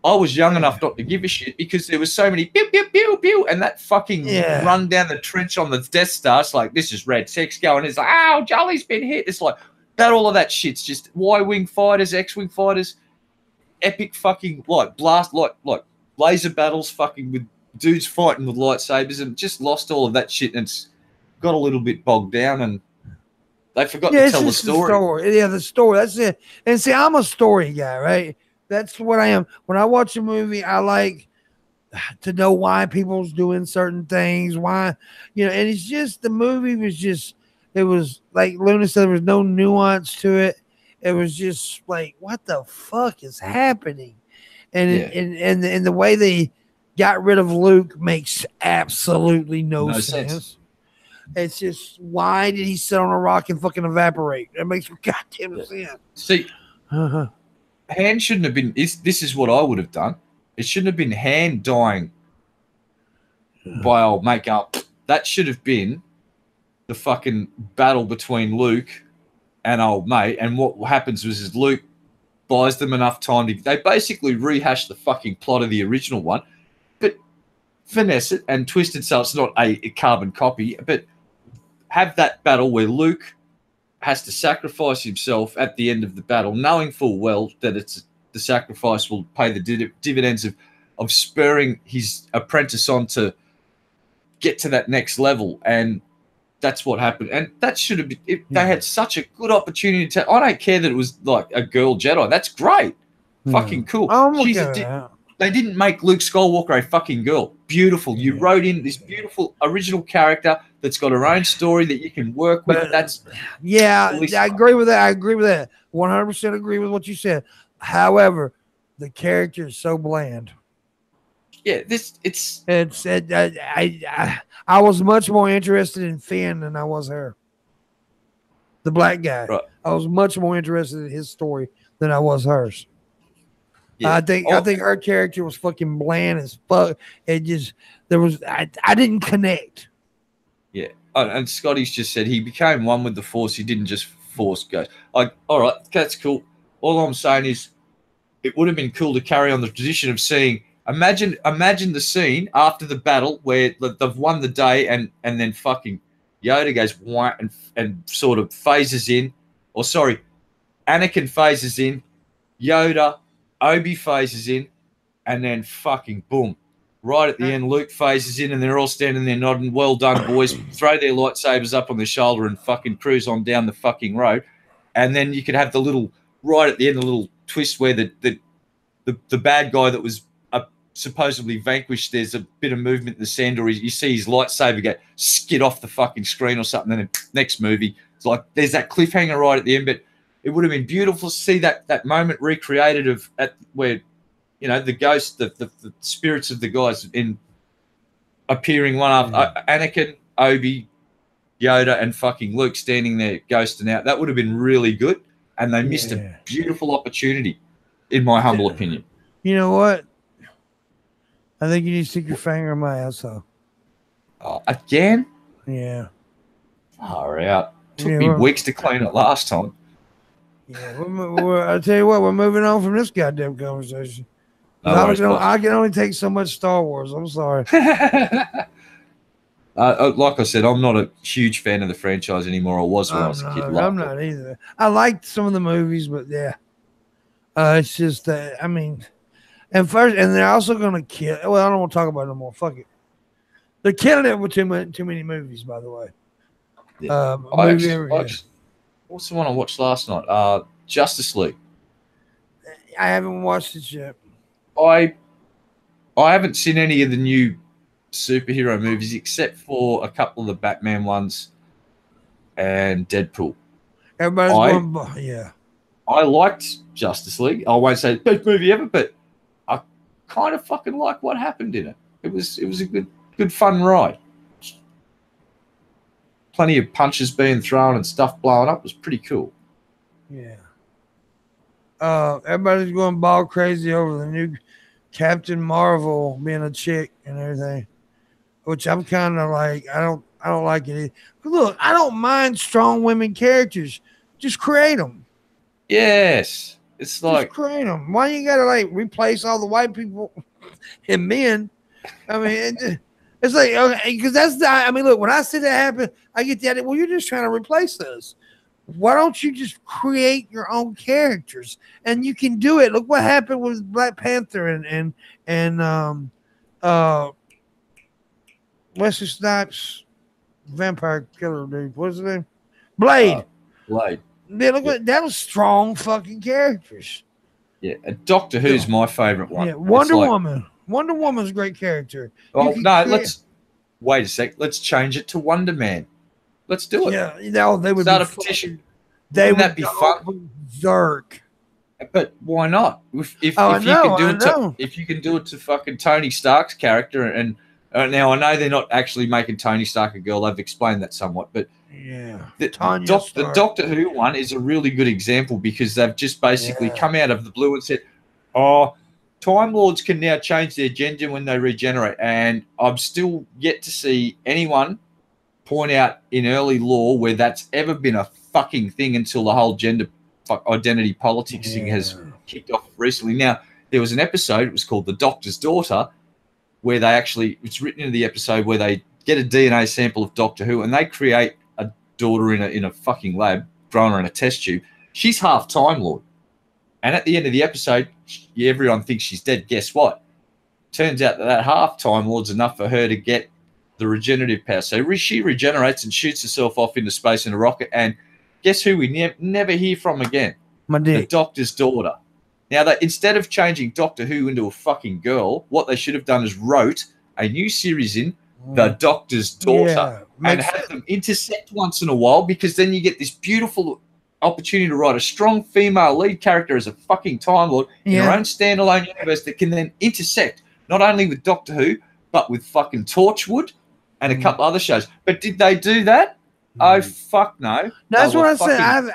I was young enough not to give a shit because there was so many pew, pew, pew, pew, and that fucking run down the trench on the Death Star. It's like, this is Red 6 going. It's like, oh, Jolly's been hit. It's like, all of that shit's just Y-wing fighters, X-wing fighters, epic fucking, like, blast, like laser battles fucking with dudes fighting with lightsabers, and just lost all of that shit, and it's got a little bit bogged down, and they forgot to tell the story. The story. That's it. And see, I'm a story guy, right? That's what I am. When I watch a movie, I like to know why people's doing certain things, why, and it's just, the movie was just, it was like Luna said, there was no nuance to it. It was just like, what the fuck is happening? And the way they got rid of Luke makes absolutely no sense. It's just, why did he sit on a rock and fucking evaporate? That makes goddamn sense. See, Han shouldn't have been. This is what I would have done. It shouldn't have been Han dying by old mate. That should have been the fucking battle between Luke and old mate. And what happens is Luke buys them enough time to. They basically rehash the fucking plot of the original one, but finesse it and twist it so it's not a carbon copy. But have that battle where Luke has to sacrifice himself at the end of the battle, knowing full well that the sacrifice will pay the dividends of spurring his apprentice on to get to that next level. And that's what happened. And that should have been, they had such a good opportunity to, I don't care that it was like a girl Jedi. That's great. Fucking cool. They didn't make Luke Skywalker a fucking girl. Beautiful. You wrote in this beautiful original character that's got her own story that you can work with. I agree with that. I agree with that. 100% agree with what you said. However, the character is so bland. Yeah, I was much more interested in Finn than I was her. The black guy. Right. I was much more interested in his story than I was hers. Yeah. I think her character was fucking bland as fuck. I didn't connect. Yeah. And Scotty's just said he became one with the Force. He didn't just force go. Like, all right, that's cool. All I'm saying is it would have been cool to carry on the tradition of seeing. Imagine the scene after the battle where they've won the day and then fucking Yoda goes and sort of phases in. Or sorry, Anakin phases in. Yoda, Obi phases in. And then fucking boom. Right at the end, Luke phases in and they're all standing there nodding, well done, boys. Throw their lightsabers up on their shoulder and fucking cruise on down the fucking road. And then you could have the little, right at the end, the little twist where the bad guy that was supposedly vanquished, there's a bit of movement in the sand, or you see his lightsaber get skid off the fucking screen or something. And then next movie, it's like there's that cliffhanger right at the end. But it would have been beautiful to see that moment recreated where, you know, the ghost, the spirits of the guys in appearing one after Anakin, Obi, Yoda, and fucking Luke standing there ghosting out. That would have been really good, and they missed a beautiful opportunity, in my humble opinion. You know what? I think you need to stick your finger in my asshole. Oh, again? Yeah. Far out. Took me weeks to clean it last time. Yeah, I'll tell you what, we're moving on from this goddamn conversation. I can only take so much Star Wars. I'm sorry. Like I said, I'm not a huge fan of the franchise anymore. I was when I was a kid. I'm not either. I liked some of the movies, but yeah. It's just that, I mean... And they're also going to kill. Well, I don't want to talk about it no more. Fuck it. They're killing it with too many movies, by the way. Yeah. What's the one I watched last night? Justice League. I haven't watched it yet. I haven't seen any of the new superhero movies except for a couple of the Batman ones and Deadpool. Everybody's going, yeah. I liked Justice League. I won't say best movie ever, but I kind of fucking like what happened in it. It was a good fun ride. Plenty of punches being thrown and stuff blowing up. It was pretty cool. Yeah. Everybody's going ball crazy over the new Captain Marvel being a chick and everything, which I'm kind of like, I don't like it. Look, I don't mind strong women characters. Just create them. Yes. It's like, just create them. Why you gotta like replace all the white people and men? I mean, it's like, okay, because look, when I see that happen, I get that. Well, you're just trying to replace us. Why don't you just create your own characters? And you can do it. Look what happened with Black Panther and Wesley Snipes, vampire killer dude. What's his name? Blade. Blade. Yeah, look, that was strong fucking characters. Yeah, Doctor Who's my favorite one. Yeah, Wonder Woman. Wonder Woman's a great character. Oh no, let's wait a sec. Let's change it to Wonder Man. Let's do it. Yeah, they would start a petition. Wouldn't that be fun? Berserk. But why not? If you can do it to fucking Tony Stark's character, and now I know they're not actually making Tony Stark a girl. They've explained that somewhat, but yeah, the Doctor Who one is a really good example because they've just basically come out of the blue and said, "Oh, Time Lords can now change their gender when they regenerate," and I'm still yet to see anyone point out in early lore where that's ever been a fucking thing until the whole gender identity politics thing has kicked off recently. Now, there was an episode, it was called The Doctor's Daughter, where they actually, it's written into the episode where they get a DNA sample of Doctor Who and they create a daughter in a fucking lab throwing her in a test tube. She's half Time Lord. And at the end of the episode, everyone thinks she's dead. Guess what? Turns out that half Time Lord's enough for her to get the regenerative power. So she regenerates and shoots herself off into space in a rocket. And guess who we never hear from again? The Doctor's daughter. Now, instead of changing Doctor Who into a fucking girl, what they should have done is wrote a new series in The Doctor's Daughter and have them intersect once in a while, because then you get this beautiful opportunity to write a strong female lead character as a fucking Time Lord in her own standalone universe that can then intersect not only with Doctor Who, but with fucking Torchwood and a couple other shows. But did they do that? Oh, fuck no. That's what I said.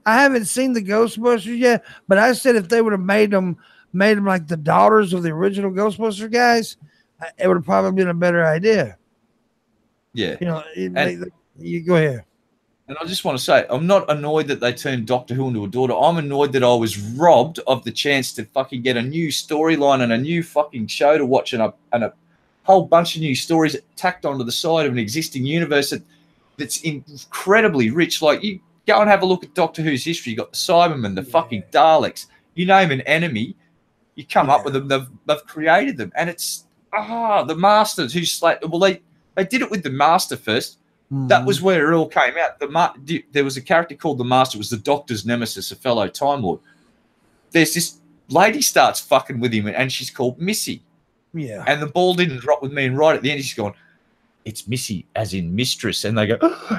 I haven't seen the Ghostbusters yet, but I said if they would have made them like the daughters of the original Ghostbuster guys, it would have probably been a better idea. Yeah. You know, you go ahead. And I just want to say, I'm not annoyed that they turned Doctor Who into a daughter. I'm annoyed that I was robbed of the chance to fucking get a new storyline and a new fucking show to watch and a whole bunch of new stories tacked onto the side of an existing universe that's incredibly rich. Like, you go and have a look at Doctor Who's history. You got the Cybermen, the fucking Daleks. You name an enemy, you come up with them. They've created them, and it's the Masters they did it with the Master first. That was where it all came out. There was a character called the Master. It was the Doctor's nemesis, a fellow Time Lord. There's this lady starts fucking with him, and she's called Missy. Yeah. And the ball didn't drop with me, and right at the end, she's gone, it's Missy, as in mistress. And they go,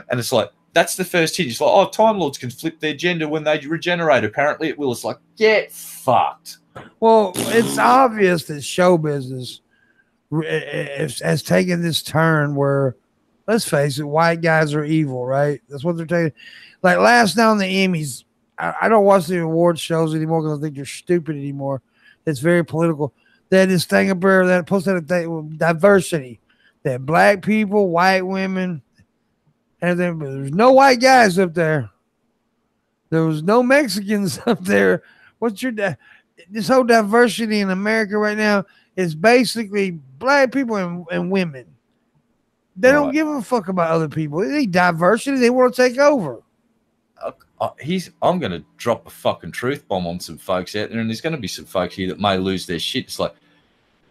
and it's like, that's the first hit. It's like, oh, Time Lords can flip their gender when they regenerate. Apparently it will. It's like, get fucked. Well, it's obvious that show business has taken this turn where, let's face it, white guys are evil, right? That's what they're taking. Like last night on the Emmys, I don't watch the award shows anymore because I think they're stupid anymore. It's very political. They had this thing up there that posted a thing, diversity. They had black people, white women, and then there's no white guys up there. There was no Mexicans up there. This whole diversity in America right now is basically black people and women. They don't give a fuck about other people. They need diversity. They want to take over. I'm going to drop a fucking truth bomb on some folks out there, and there's going to be some folks here that may lose their shit. It's like,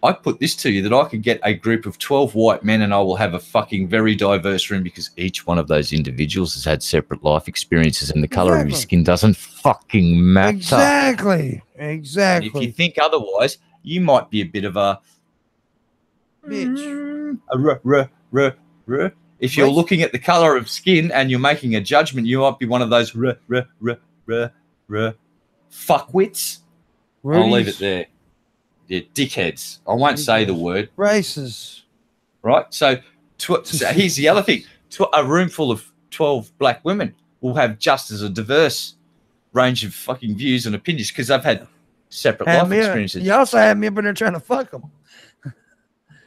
I put this to you that I could get a group of 12 white men and I will have a fucking very diverse room, because each one of those individuals has had separate life experiences and the color of his skin doesn't fucking matter. Exactly. And if you think otherwise, you might be a bit of a bitch. If you're looking at the color of skin and you're making a judgment, you might be one of those fuckwits. I'll leave it there. Yeah, dickheads. I won't say the word. Races. Right? So here's the other thing. A room full of 12 black women will have just as a diverse range of fucking views and opinions because they've had separate life experiences. You also had me up in there trying to fuck them.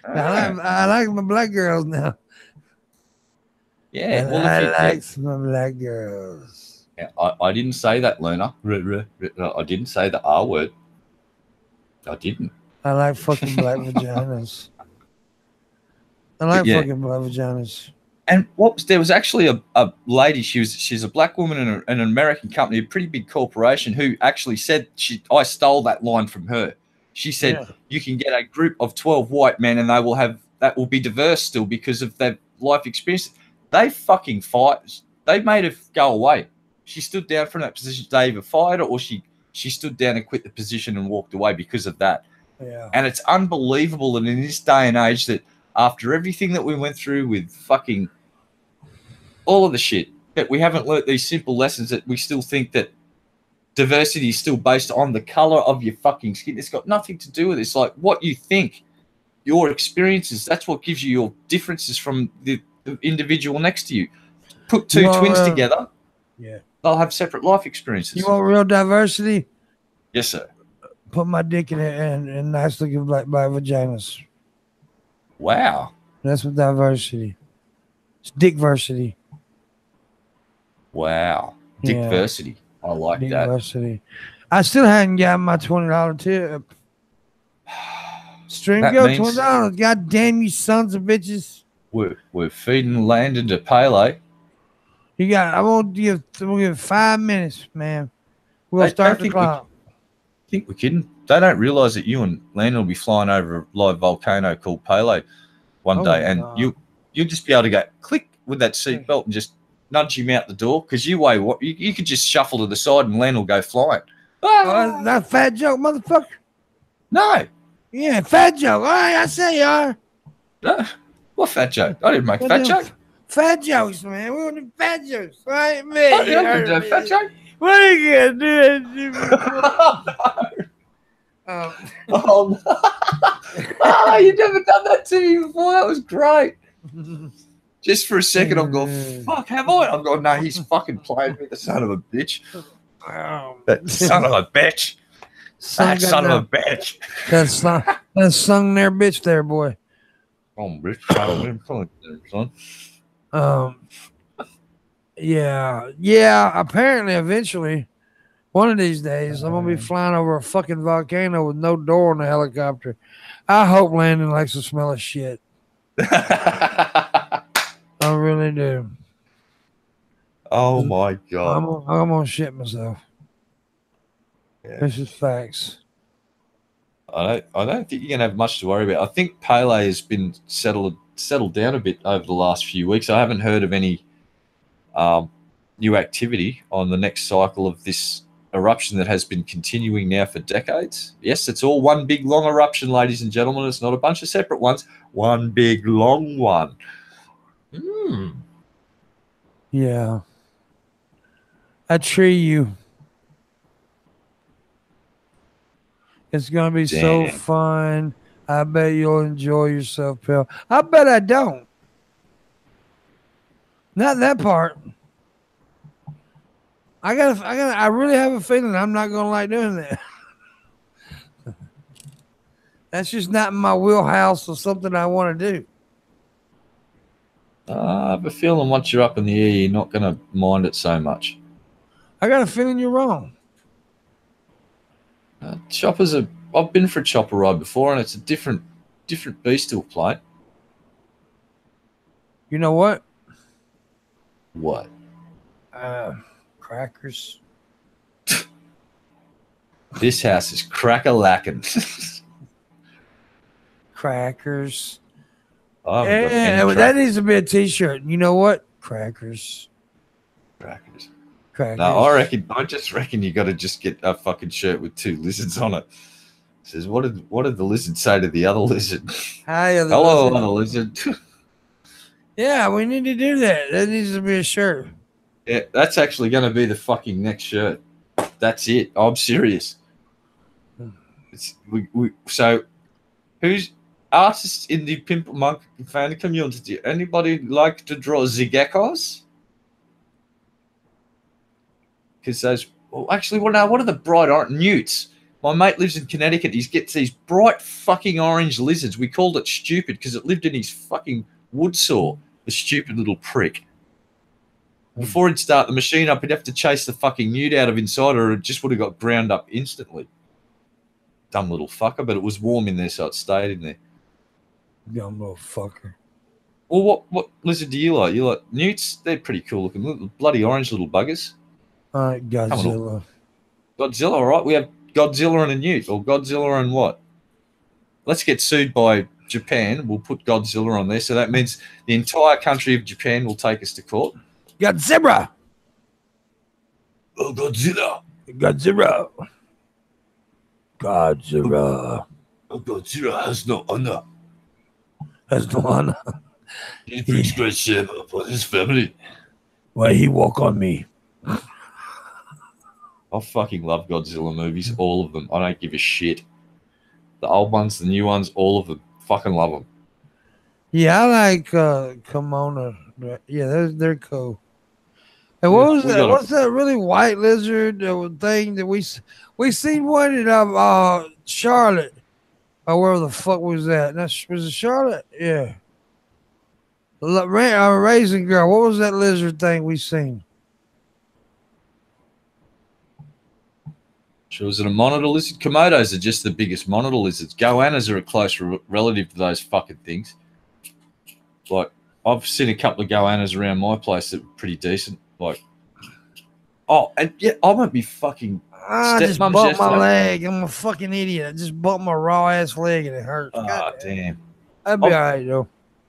I like my black girls now. Yeah. I like my black girls. Yeah, I didn't say that, Luna. I didn't say the R word. I didn't. I like fucking black vaginas. I like fucking black vaginas. And there was actually a lady. She's a black woman in an American company, a pretty big corporation, who actually said I stole that line from her. She said you can get a group of 12 white men, and that will be diverse still because of their life experience. They fucking fight. They made her go away. She stood down from that position. They either fired her or she stood down and quit the position and walked away because of that. Yeah. And it's unbelievable that in this day and age that after everything that we went through with fucking all of the shit, that we haven't learnt these simple lessons, that we still think that diversity is still based on the color of your fucking skin. It's got nothing to do with it. It's like what you think, your experiences, that's what gives you your differences from the individual next to you. Put two twins together. Yeah. They'll have separate life experiences. You want real diversity? Yes, sir. Put my dick in it and nice looking black vaginas. Wow. That's what diversity. It's dickversity. Wow. Dickversity. I like that. Dickversity. I still hadn't gotten my $20 tip. Stream go $20. God damn you sons of bitches. We're feeding land into Pele. You got. I'm gonna give 5 minutes, man. We'll They start the think clock. think we're kidding. They don't realise that you and Landon will be flying over a live volcano called Pele one day, and God. you'll just be able to go click with that seatbelt and just nudge him out the door because you weigh what you could just shuffle to the side and Landon will go flying. Oh, that's fat joke, motherfucker. No. Yeah, fat joke. All right, I say you are. No. What fat joke? I didn't make a fat joke. Fat jokes, man. We want the fat jokes, right, man? I didn't do a fat joke. What are you gonna do? Oh, no. Oh, you've never done that to me before. That was great. Just for a second, I'm going, fuck, have I? I'm going, no, he's fucking playing me, the son of a bitch. That son of a bitch. That son of a bitch. That's sung there, bitch, there, boy. Oh, bitch. Son. Yeah. Apparently, eventually, one of these days, I'm gonna be flying over a fucking volcano with no door on the helicopter. I hope Landon likes the smell of shit. I really do. Oh my god! I'm gonna shit myself. Yeah. This is facts. I don't think you're gonna have much to worry about. I think Pele has been settled down a bit over the last few weeks. I haven't heard of any new activity on the next cycle of this eruption that has been continuing now for decades. Yes, it's all one big long eruption, ladies and gentlemen. It's not a bunch of separate ones. One big long one. Yeah. I tree you. It's going to be so fun. I bet you'll enjoy yourself, pal. I bet I don't. Not that part. I really have a feeling I'm not going to like doing that. That's just not in my wheelhouse or something I want to do. I have a feeling once you're up in the air, you're not going to mind it so much. I got a feeling you're wrong. I've been for a chopper ride before, and it's a different beast to a plane. You know what? What? Crackers. This house is crack-a-lacking. Crackers. That needs to be a t-shirt. You know what? Crackers. Crackers. No, I just reckon you got to just get a fucking shirt with 2 lizards on it. It says, what did the lizard say to the other lizard? Hi, hello, other lizard. Yeah, we need to do that. That needs to be a shirt. Yeah, that's actually going to be the fucking next shirt. That's it. I'm serious. So, who's artists in the Pimpmunk fan community? Anybody like to draw zigeckos? Because those, what are the bright orange newts? My mate lives in Connecticut. He gets these bright fucking orange lizards. We called it stupid because it lived in his fucking wood saw. The stupid little prick. Before he'd start the machine up, he'd have to chase the fucking newt out of inside, or it just would have got ground up instantly. Dumb little fucker, but it was warm in there, so it stayed in there. Dumb little fucker. Well, what lizard do you like? You like newts? They're pretty cool looking. Little, bloody orange little buggers. All right, Godzilla. Godzilla, all right. We have Godzilla and a newt, or Godzilla and what? Let's get sued by Japan. We'll put Godzilla on there, so that means the entire country of Japan will take us to court. Godzilla. Oh, Godzilla. Godzilla. Godzilla. Oh, Godzilla has no honor. Has no honor. He brings great shame upon his family. Why he walk on me? I fucking love Godzilla movies, all of them. I don't give a shit. The old ones, the new ones, all of them. Fucking love them. Yeah, I like Kimono. Yeah, they're cool. And what was that? What's that really white lizard thing that we seen one in Charlotte? Or where the fuck was that? Was it Charlotte? Yeah. Raisin Girl. What was that lizard thing we seen? So is it a monitor lizard? Komodos are just the biggest monitor lizards. Goannas are a close relative to those fucking things. Like, I've seen a couple of goannas around my place that were pretty decent. Like, oh, and yeah, I won't be fucking I just stepmom's bumped my yesterday. leg. I'm a fucking idiot. I just bumped my raw ass leg and it hurts. Oh, damn. That'd be all right, though.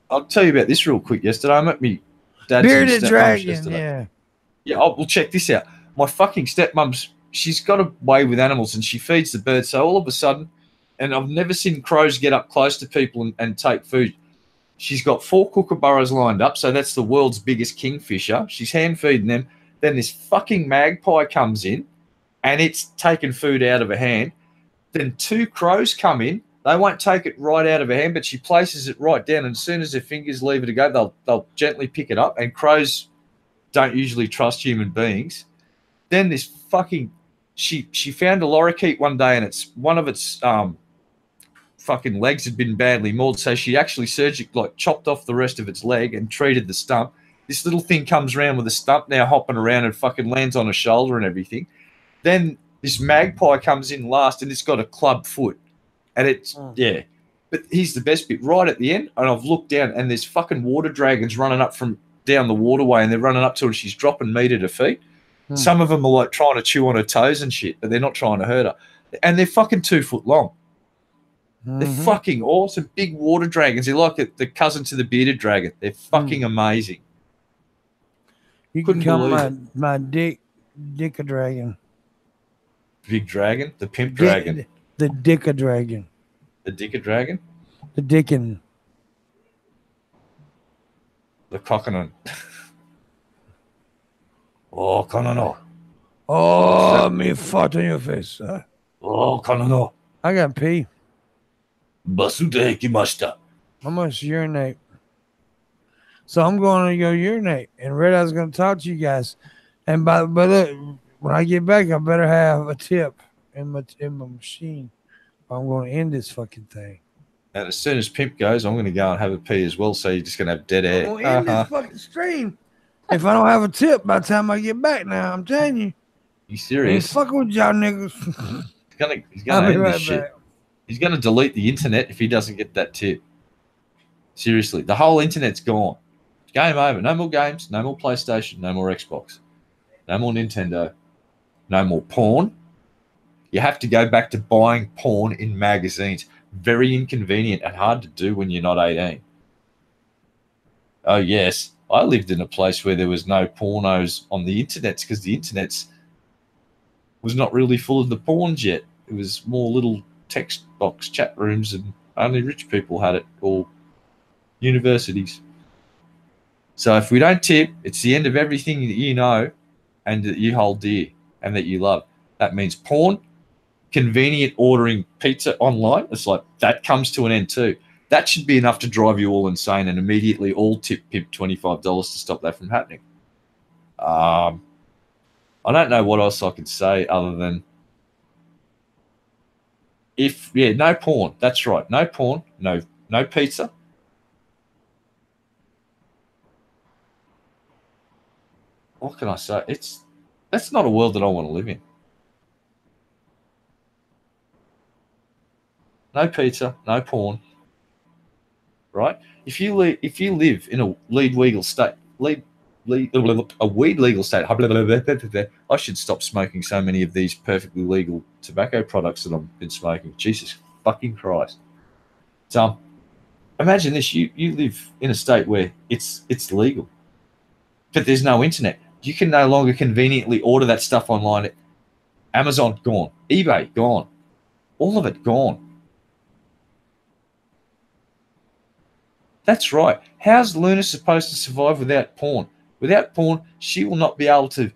I'll tell you about this real quick. Yesterday, I met me dad's and Bearded stepmom's dragon, yesterday. yeah. Yeah, well, check this out. My fucking stepmom's, she's got a way with animals and she feeds the birds. So all of a sudden, and I've never seen crows get up close to people and take food. She's got 4 kookaburras lined up. So that's the world's biggest kingfisher. She's hand feeding them. Then this fucking magpie comes in and it's taking food out of her hand. Then 2 crows come in. They won't take it right out of her hand, but she places it right down. And as soon as her fingers leave it to go, they'll gently pick it up. And crows don't usually trust human beings. Then this fucking she found a lorikeet one day, and it's one of its fucking legs had been badly mauled, so she actually surgically chopped off the rest of its leg and treated the stump. This little thing comes around with a stump now hopping around and fucking lands on her shoulder and everything. Then this magpie comes in last, and it's got a club foot, and it's yeah. But here's the best bit: right at the end, and I've looked down, and there's fucking water dragons running up from down the waterway, and they're running up to her, and she's dropping meat at her feet. Some of them are like trying to chew on her toes and shit, but they're not trying to hurt her. And they're fucking 2 foot long. They're fucking awesome. Big water dragons. They're like the cousin to the bearded dragon. They're fucking amazing. You can come my dicka dragon. Big dragon? The pimp dragon. The dicka dragon. The dicka dragon? The dickin. The cockanon. Oh, kanano. Oh, me fart on your face, sir. Oh, kanano. I got pee. Basude hikimashita. I must urinate. So I'm going to go urinate. And Red Eye's going to talk to you guys. And but when I get back, I better have a tip in my machine. I'm going to end this fucking thing. And as soon as Pimp goes, I'm going to go and have a pee as well. So you're just going to have dead air. I'm going to end this fucking stream. If I don't have a tip by the time I get back now, I'm telling you. You serious? He's fucking with y'all niggas. He's gonna end this shit. He's gonna delete the internet if he doesn't get that tip. Seriously, the whole internet's gone. Game over. No more games. No more PlayStation. No more Xbox. No more Nintendo. No more porn. You have to go back to buying porn in magazines. Very inconvenient and hard to do when you're not 18. Oh yes. I lived in a place where there was no pornos on the internet because the internet was not really full of the porns yet. It was more little text box chat rooms, and only rich people had it, or universities. So if we don't tip, it's the end of everything that you know and that you hold dear and that you love. That means porn, convenient ordering pizza online. It's like that comes to an end too. That should be enough to drive you all insane, and immediately all tip Pimp $25 to stop that from happening. I don't know what else I could say other than no porn. That's right. No porn, no pizza. What can I say? That's not a world that I want to live in. No pizza, no porn. Right? If you live in a weed legal state, I should stop smoking so many of these perfectly legal tobacco products that I've been smoking. Jesus fucking Christ! So, imagine this: you live in a state where it's legal, but there's no internet. You can no longer conveniently order that stuff online. Amazon gone, eBay gone, all of it gone. That's right. How's Luna supposed to survive without porn? Without porn, she will not be able to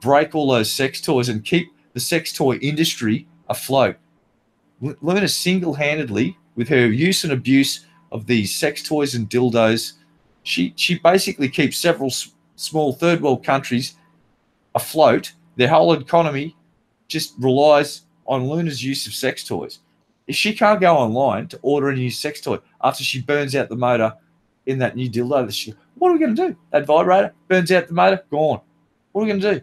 break all those sex toys and keep the sex toy industry afloat. Luna single-handedly, with her use and abuse of these sex toys and dildos, she basically keeps several small third-world countries afloat. Their whole economy just relies on Luna's use of sex toys. If she can't go online to order a new sex toy after she burns out the motor in that new dildo, what are we going to do? That vibrator burns out the motor, gone. What are we going to do?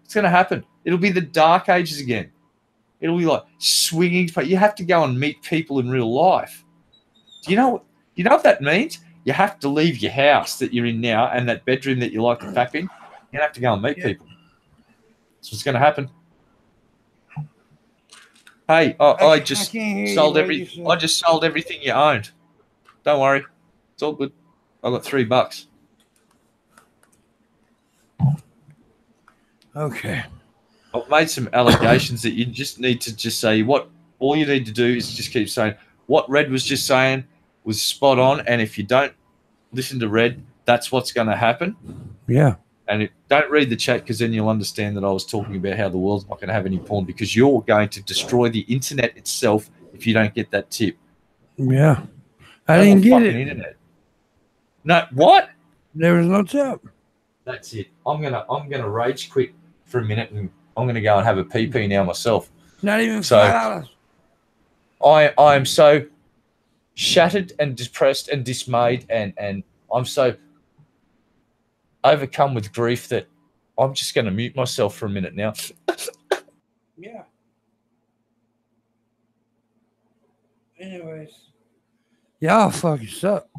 It's going to happen. It'll be the dark ages again. It'll be like swinging. You have to go and meet people in real life. Do you know what that means? You have to leave your house that you're in now and that bedroom that you like to tap in. You're gonna have to go and meet people. That's what's gonna happen. Hey, I just sold I just sold everything you owned. Don't worry, it's all good. I got $3. Okay. I've made some allegations that you just need to just say what. All you need to do is just keep saying what Red was just saying was spot on, and if you don't listen to Red, that's what's going to happen. Yeah. And don't read the chat, because then you'll understand that I was talking about how the world's not going to have any porn, because you're going to destroy the internet itself if you don't get that tip. Yeah. I didn't get it. Internet. No, what? There was no tip. That's it. I'm gonna rage quit for a minute, and I'm gonna go and have a PP now myself. Not even $5. I am so shattered and depressed and dismayed, and I'm so overcome with grief that I'm just going to mute myself for a minute now. Yeah. Anyways. Y'all fucking suck.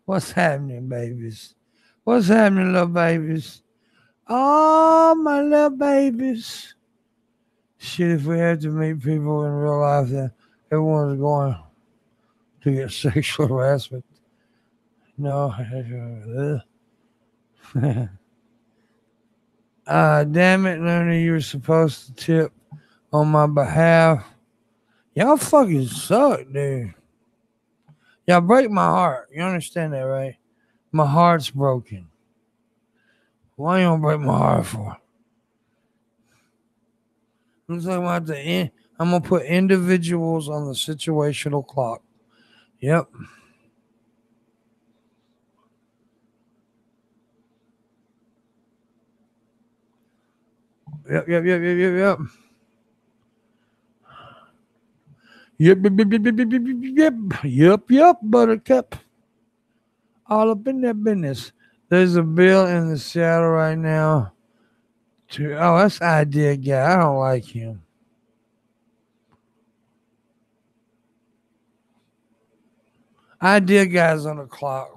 What's happening, babies? What's happening, little babies? Oh, my little babies. Shit, if we had to meet people in real life, then everyone's going to get sexual harassment. No. Damn it, Luna, you were supposed to tip on my behalf. Y'all fucking suck, dude. Y'all break my heart. You understand that, right? My heart's broken. Why you gonna break my heart for? I'm talking about the end. I'm gonna put individuals on the situational clock. Yep. Yep. Yep, buttercup. All up in that business. There's a bill in the Seattle right now. That's Idea Guy. I don't like him. Idea Guy's on the clock.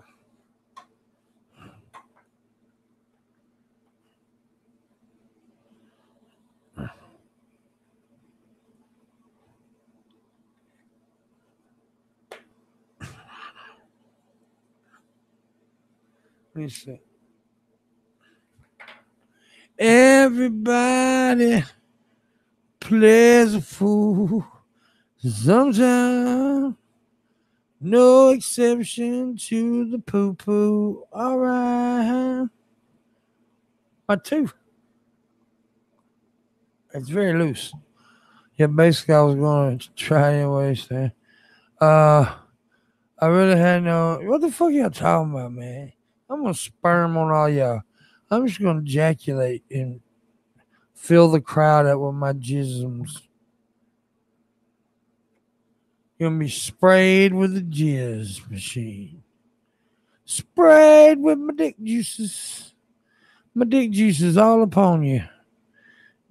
Let me see. Everybody plays a fool sometimes. No exception to the poo-poo. All right. My tooth. It's very loose. Yeah, basically I was going to try anyways there. I really had no... What the fuck y'all talking about, man? I'm going to sperm on all y'all. I'm just going to ejaculate and fill the crowd up with my jisms. You're going to be sprayed with the jizz machine. Sprayed with my dick juices. My dick juices all upon you.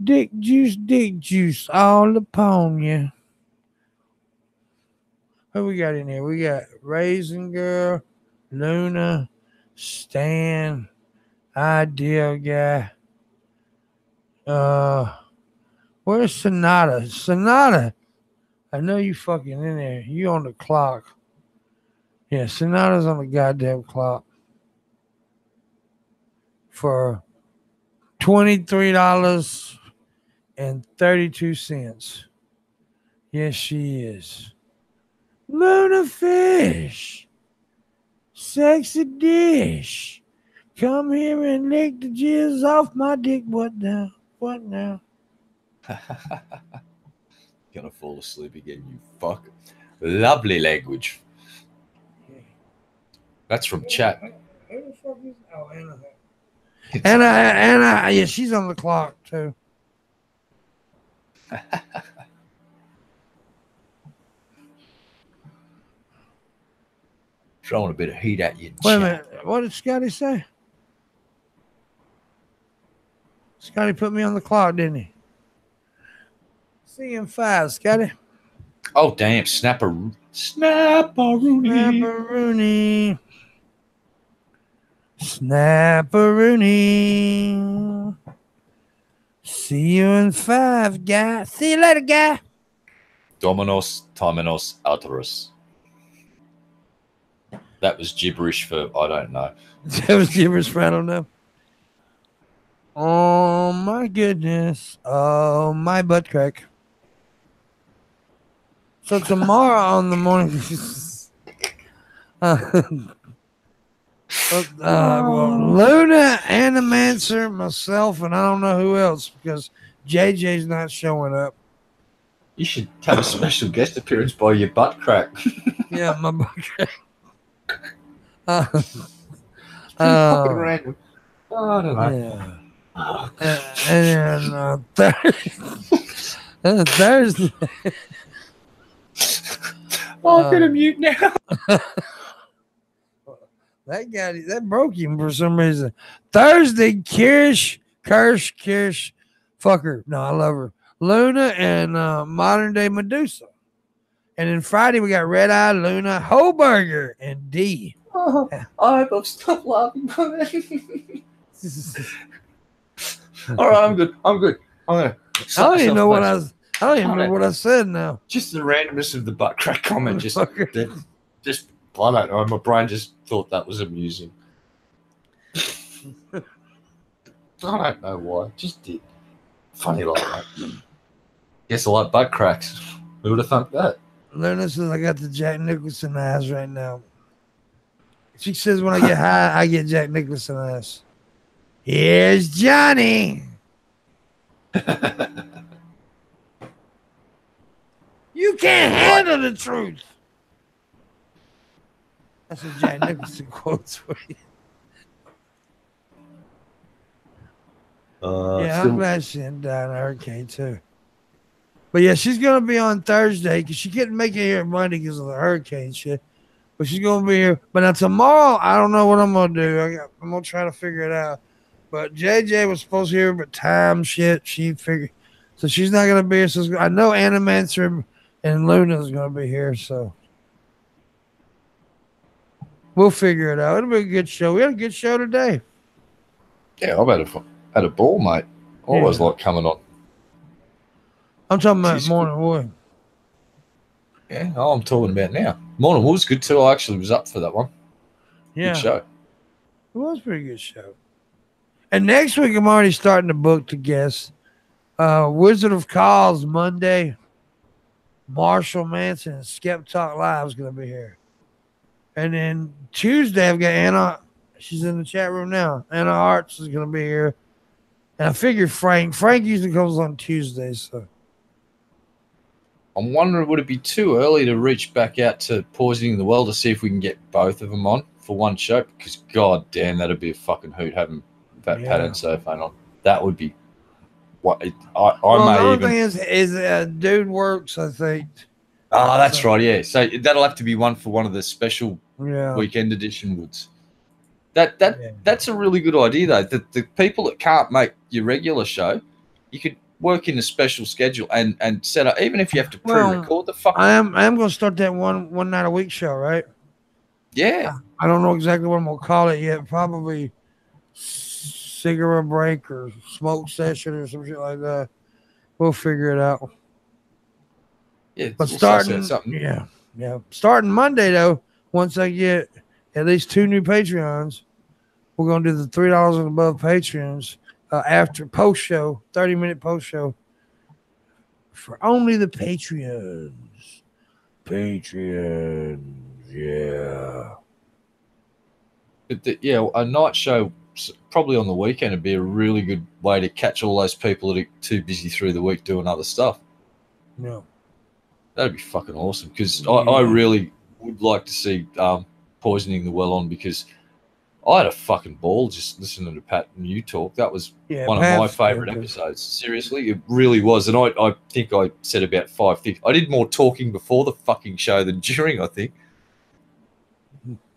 Dick juice all upon you. What we got in here? We got Raisin Girl, Luna, Stan, Ideal Guy. Where's Sonata? Sonata, I know you fucking in there. You on the clock. Yeah, Sonata's on the goddamn clock. For $23.32. Yes, she is. Luna Fish. Sexy dish. Come here and lick the jizz off my dick. What now? What now? Gonna fall asleep again, you fuck. Lovely language. That's from chat. Who the fuck is... Oh, Anna. Anna, yeah, she's on the clock too. Throwing a bit of heat at you. Wait a minute. What did Scotty say? Scotty put me on the clock, didn't he? See you in 5, Scotty. Oh, damn. Snapper-rooney. Snapperoonie. See you in 5, guy. See you later, guy. Dominos, Terminus, Alterus. That was gibberish for I don't know. That was gibberish for I don't know. Oh my goodness. Oh my butt crack. So tomorrow on the morning. Luna, Animancer, myself, and I don't know who else because JJ's not showing up. You should have a special guest appearance by your butt crack. Yeah, my butt crack. Fucking random. Oh, I don't know. Yeah. And Thursday. I'm gonna mute now. That broke him for some reason. Thursday, Kirsch, fucker. No, I love her. Luna and Modern Day Medusa. And then Friday we got Red Eye, Luna, Hoburger, and D. Oh, I hope stop laughing. All right, I'm good. I'm gonna. I don't even know what I said now. Just the randomness of the butt crack comment. Just I don't know. My brain just thought that was amusing. I don't know why. Just did. Funny like that. Guess I like butt cracks. Who would have thunk that? Luna says I got the Jack Nicholson eyes right now. She says when I get high, I get Jack Nicholson eyes. Here's Johnny. You can't handle the truth. That's what Jack Nicholson quotes for you. I'm glad she didn't die in a hurricane too. But yeah, she's gonna be on Thursday because she couldn't make it here Monday because of the hurricane shit. But she's gonna be here. But now tomorrow, I don't know what I'm gonna do. I'm gonna try to figure it out. But JJ was supposed to hear, but time shit, she figured. So she's not gonna be here. So I know Animancer and Luna's gonna be here. So we'll figure it out. It'll be a good show. We had a good show today. Yeah, I've had a ball, mate. Always like coming on. I'm talking about Morning Wood. Yeah, I'm talking about now. Morning Wood's good too. I actually was up for that one. Yeah. Good show. It was a pretty good show. And next week, I'm already starting to book the guests. Wizard of Calls Monday. Marshall Manson and Skep Talk Live is going to be here. And then Tuesday, I've got Anna. She's in the chat room now. Anna Arts is going to be here. And I figured Frank. Frank usually comes on Tuesdays. So I'm wondering, would it be too early to reach back out to Poisoning the Well to see if we can get both of them on for one show? Because god damn, that'd be a fucking hoot having that Pat and Sophane on. That would be what the only thing is dude works, I think. Oh, that's right, yeah. So that'll have to be one for one of the special weekend edition woods. That's a really good idea though. The people that can't make your regular show, you could work in a special schedule and set up, even if you have to pre-record the fucking. I am going to start that one night a week show, right? Yeah. I don't know exactly what I'm going to call it yet. Probably cigarette break or smoke session or some shit like that. We'll figure it out. Yeah. But starting Monday though, once I get at least 2 new Patreons, we're going to do the $3 and above Patreons after post show, 30-minute post show for only the Patreons. Yeah. A night show probably on the weekend would be a really good way to catch all those people that are too busy through the week doing other stuff. Yeah. That'd be fucking awesome because I really would like to see Poisoning the Well on because I had a fucking ball just listening to Pat and you talk. That was one of my favourite episodes. Seriously, it really was. And I think I said about 5 things. I did more talking before the fucking show than during, I think.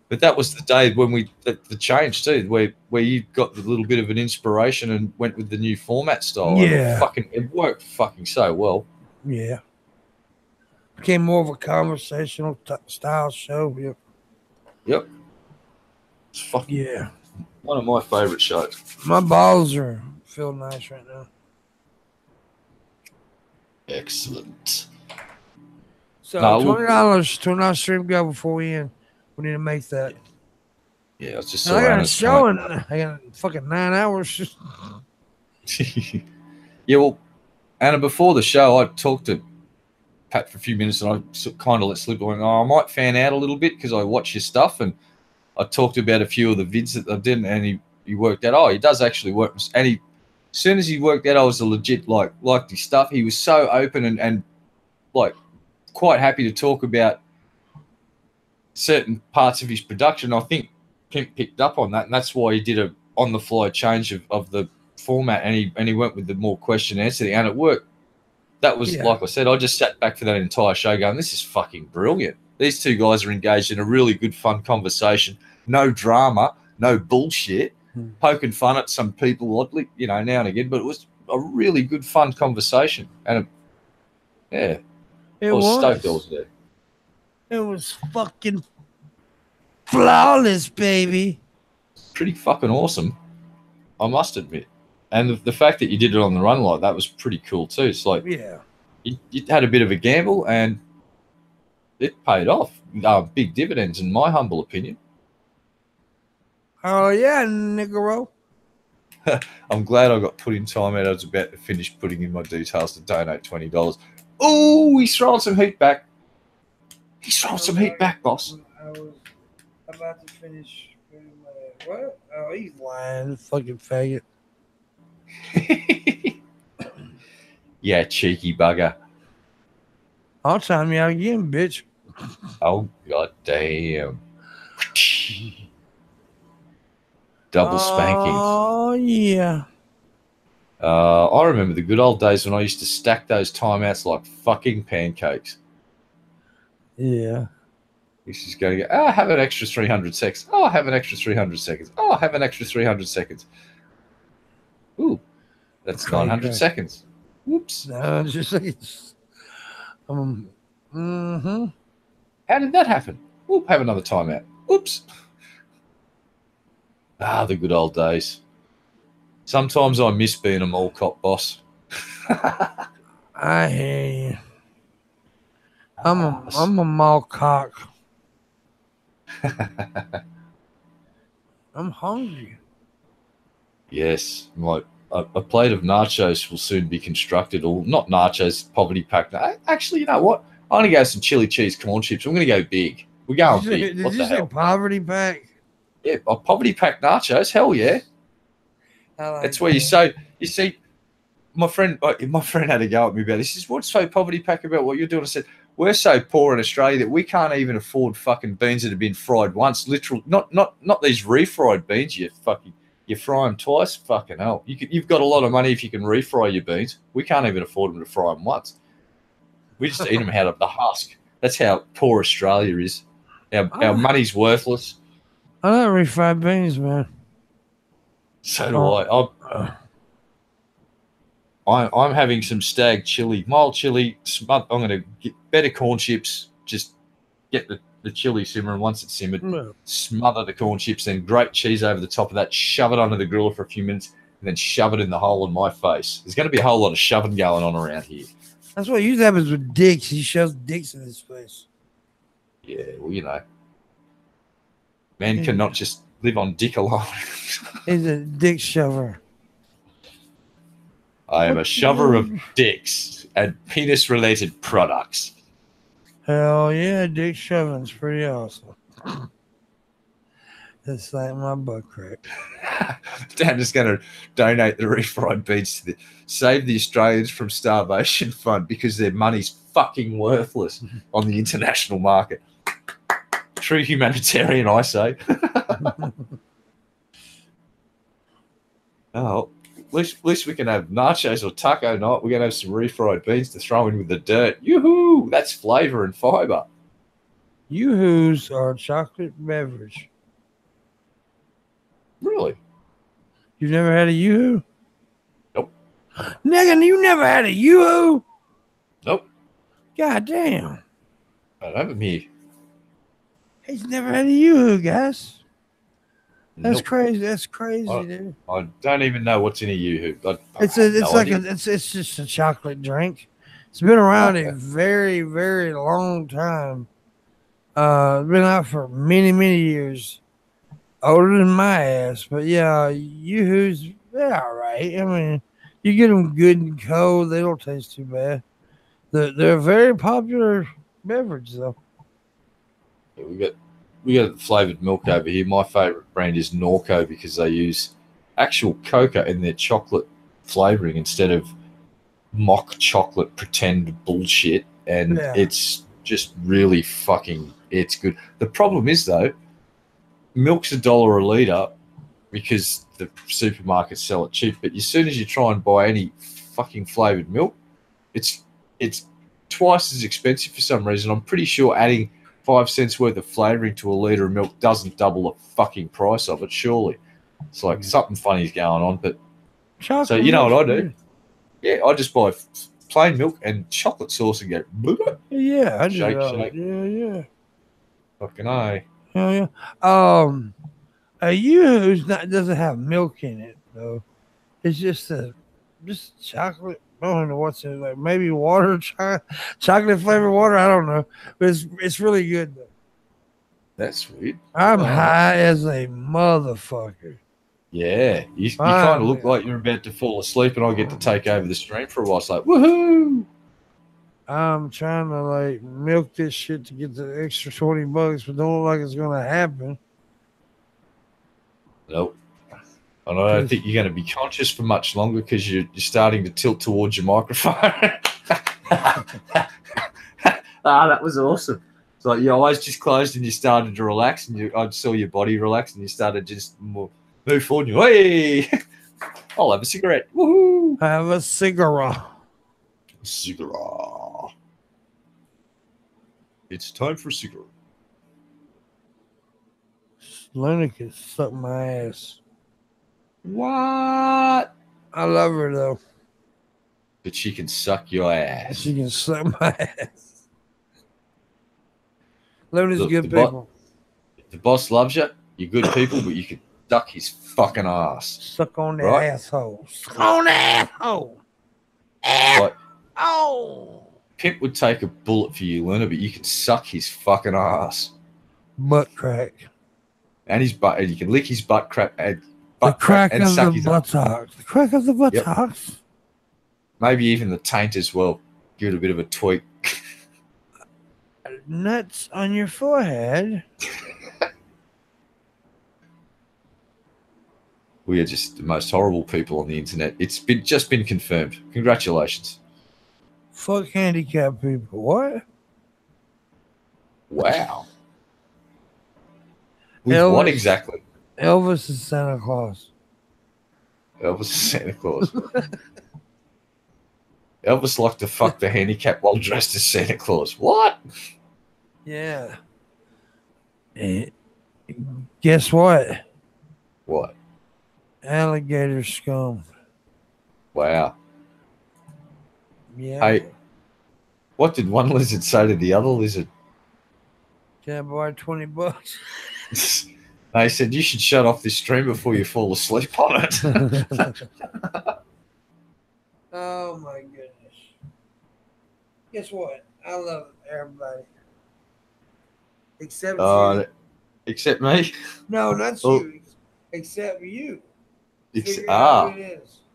But that was the day when the change too, where you got the little bit of an inspiration and went with the new format style. Yeah. It worked fucking so well. Yeah. Became more of a conversational style show. Yep. It's fucking One of my favourite shows. My balls feel nice right now. Excellent. So No, $20 stream go before we end. We need to make that. Yeah, I was just And I got a show in I got fucking 9 hours. Yeah, well, Anna, before the show, I talked to Pat for a few minutes, and I kind of let slip going, I might fan out a little bit because I watch your stuff, and I talked about a few of the vids that I did, and he worked out, he does actually work. And as soon as he worked out I was a legit, liked his stuff, he was so open and like, quite happy to talk about certain parts of his production. I think Pimp picked up on that, and that's why he did a on-the-fly change of the format, and he went with the more question-answer, and it worked. That was, like I said, I just sat back for that entire show going, this is fucking brilliant. These two guys are engaged in a really good, fun conversation. No drama, no bullshit, poking fun at some people oddly, now and again, but it was a really good, fun conversation. And, I was stoked I was there. It was fucking flawless, baby. Pretty fucking awesome, I must admit. And the fact that you did it on the run like that was pretty cool too. It's like, you had a bit of a gamble, and it paid off. Big dividends, in my humble opinion. Oh, yeah, Niggero. I'm glad I got put in time out. I was about to finish putting in my details to donate $20. Oh, he's throwing some heat back. He's throwing some heat back, boss. I was about to finish. What? Oh, he's lying. Fucking faggot. Yeah, cheeky bugger. I'll time you out again, bitch. Oh, goddamn. Double spankings. Oh, yeah. I remember the good old days when I used to stack those timeouts like fucking pancakes. Yeah. He's just going to go, have an extra 300 seconds. Oh, have an extra 300 seconds. Oh, have an extra 300 seconds. Ooh, that's 900 seconds. Whoops. No, just like How did that happen? Whoop, have another timeout. Oops. The good old days. Sometimes I miss being a mall cop, boss. I hear you. I'm a mall cock. I'm hungry. Yes, like a plate of nachos will soon be constructed, or not nachos, poverty pack. Actually, you know what? I'm going to go some chili cheese corn chips. I'm going to go big. We're going big. Did you say poverty pack? Yeah, a poverty pack nachos. Hell yeah. That's where you see, my friend had to go at me about this. He says, what's so poverty pack about what you're doing? I said, we're so poor in Australia that we can't even afford fucking beans that have been fried once. Literal, not these refried beans. You fry them twice. Fucking hell. You've got a lot of money if you can refry your beans. We can't even afford them to fry them once. We just eat them out of the husk. That's how poor Australia is. Our money's worthless. I like refried beans, man. So do I. I'm having some stag chili, mild chili. I'm going to get better corn chips. Just get the chili simmering. Once it's simmered, smother the corn chips, then grate cheese over the top of that, shove it under the griller for a few minutes, and then shove it in the hole in my face. There's going to be a whole lot of shoving going on around here. That's what usually happens with dicks. He shoves dicks in his face. Yeah, well, man cannot just live on dick alone. He's a dick shover. I am a shover of dicks and penis-related products. Hell yeah, dick shoving's pretty awesome. It's like my butt crack. Dan is going to donate the refried beans to Save the Australians from Starvation Fund because their money's fucking worthless on the international market. True humanitarian, I say. Oh, at least we can have nachos or taco night. We're going to have some refried beans to throw in with the dirt. Yoo-hoo! That's flavour and fibre. Yoo-hoos are a chocolate beverage. Really? You've never had a yoo-hoo? Nope. Nigga, you never had a yoo-hoo? Nope. God damn. I don't have them here. He's never had a yoo-hoo, guys. That's Nope. crazy. That's crazy, dude. I don't even know what's in a Yoo-hoo. It's just a chocolate drink. It's been around a very, very long time. Been out for many, many years. Older than my ass, but yeah, Yoo-Hoo's, they're all right. I mean, you get them good and cold, they don't taste too bad. They're a very popular beverage, though. We got flavored milk over here. My favorite brand is Norco because they use actual cocoa in their chocolate flavoring instead of mock chocolate pretend bullshit, and it's just really it's good. The problem is though, milk's $1 a litre because the supermarkets sell it cheap, but as soon as you try and buy any fucking flavoured milk, it's twice as expensive for some reason. I'm pretty sure adding 5 cents worth of flavouring to a litre of milk doesn't double the fucking price of it, surely. It's like something funny's going on, but chocolate so you know what I do? Yeah, I just buy plain milk and chocolate sauce and go. Yeah, I shake. Yeah. Fucking A. Yeah. A Yoo-Hoo's doesn't have milk in it though. It's just chocolate. I don't know what's in it. Like maybe water, chocolate flavored water. I don't know, but it's really good though. That's sweet. I'm high as a motherfucker. Yeah, you kind of look like you're about to fall asleep, and I get to take over the stream for a while. It's like, woohoo! I'm trying to like milk this shit to get the extra $20, but don't look like it's gonna happen. Nope. And I don't think you're going to be conscious for much longer because you're starting to tilt towards your microphone. That was awesome. It's like your eyes just closed and you started to relax, and I saw your body relax, and you started just move forward. And hey, I'll have a cigarette. Woohoo! Have a cigarette. Cigarette. It's time for cigarette. Luna can suck my ass. What? I love her though. But she can suck your ass. She can suck my ass. Luna's good people. If the boss loves you, you're good people, but you can suck his fucking ass. Suck on the asshole. Suck on the asshole. Oh. Pimp would take a bullet for you, Luna, but you can suck his fucking ass. Butt crack. And his butt, and you can lick his butt crack. The crack of the buttocks. The crack of the buttocks. Yep. Maybe even the taint as well. Give it a bit of a tweak. Nuts on your forehead. We are just the most horrible people on the internet. It's just been confirmed. Congratulations. Fuck handicapped people. What? Wow. With what exactly? Elvis is Santa Claus. Elvis is Santa Claus. Elvis liked to fuck the handicap while dressed as Santa Claus. What? Yeah. Guess what? What? Alligator scum. Wow. Yeah. Hey, what did one lizard say to the other lizard? Can I borrow $20? They said you should shut off this stream before you fall asleep on it. Oh my goodness. Guess what? I love everybody. Except you. Except me? No, not you. Except you. It is.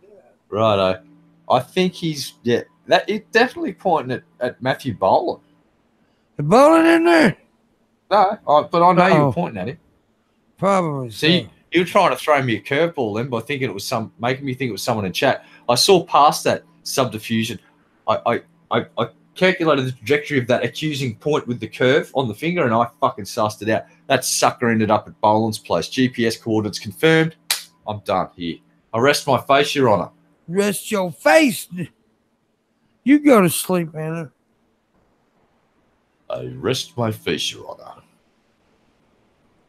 Yeah. Righto. I think he's it's definitely pointing at Matthew Boland. The Boland in there? No, but I know you were pointing at him. Probably. See, you were trying to throw me a curveball then by thinking it was making me think it was someone in chat. I saw past that subdiffusion. I calculated the trajectory of that accusing point with the curve on the finger, and I fucking sussed it out. That sucker ended up at Boland's place. GPS coordinates confirmed. I'm done here. I rest my face, Your Honor. Rest your face. You go to sleep, Anna. I rest my face, Your Honor.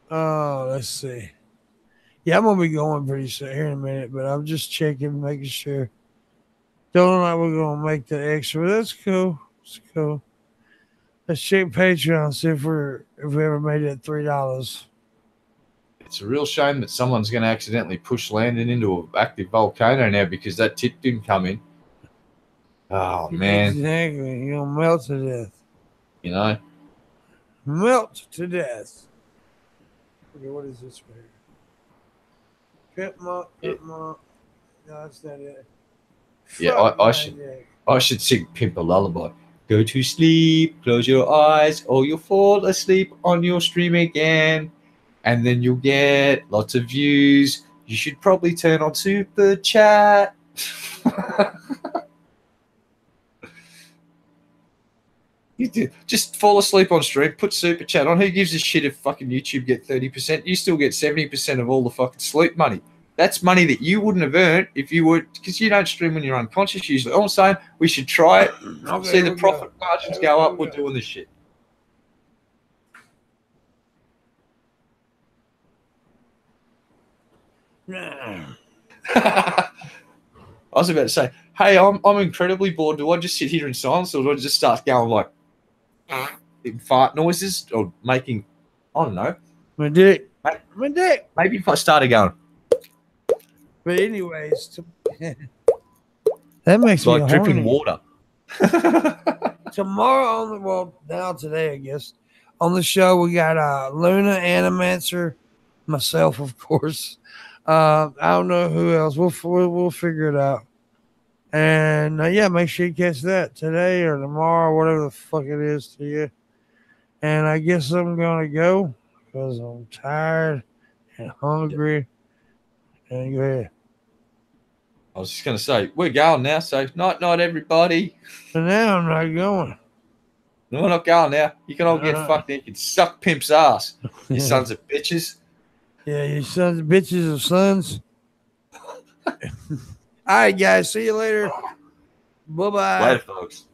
Oh, let's see. Yeah, I'm going to be going pretty soon here in a minute, but I'm just checking, making sure. Don't look like we're going to make the extra. That's cool. It's cool. Let's check Patreon, see if we ever made it $3. It's a real shame that someone's going to accidentally push Landon into an active volcano now because that tip didn't come in. Oh, man. Exactly. You'll melt to death. You know? Melt to death. Okay, what is this right here? Pimpmunk. No, that's not it. Yeah, I should sing Pimp a lullaby. Go to sleep, close your eyes, or you'll fall asleep on your stream again. And then you'll get lots of views. You should probably turn on Super Chat. You do. Just fall asleep on stream, put Super Chat on. Who gives a shit if fucking YouTube get 30%? You still get 70% of all the fucking sleep money. That's money that you wouldn't have earned if you would, because you don't stream when you're unconscious usually. All I'm saying, we should try it. Okay, see the profit margins go up. We're doing this shit. I was about to say, hey, I'm incredibly bored. Do I just sit here in silence, or do I just start going like fart noises or making, I don't know. My dick. Maybe if I started going. But anyways, that makes me like dripping water. Tomorrow now today, I guess, on the show we got Luna, Animancer, myself, of course. I don't know who else. We'll figure it out. And yeah, make sure you catch that today or tomorrow, whatever the fuck it is to you. And I guess I'm gonna go because I'm tired and hungry. And go ahead. I was just gonna say we're going now, so night everybody. But now I'm not going. No, we're not going now. You can all get fucked. You can suck Pimp's ass. You sons of bitches. Yeah, you sons of bitches of sons. All right, guys. See you later. Bye-bye. Later, folks.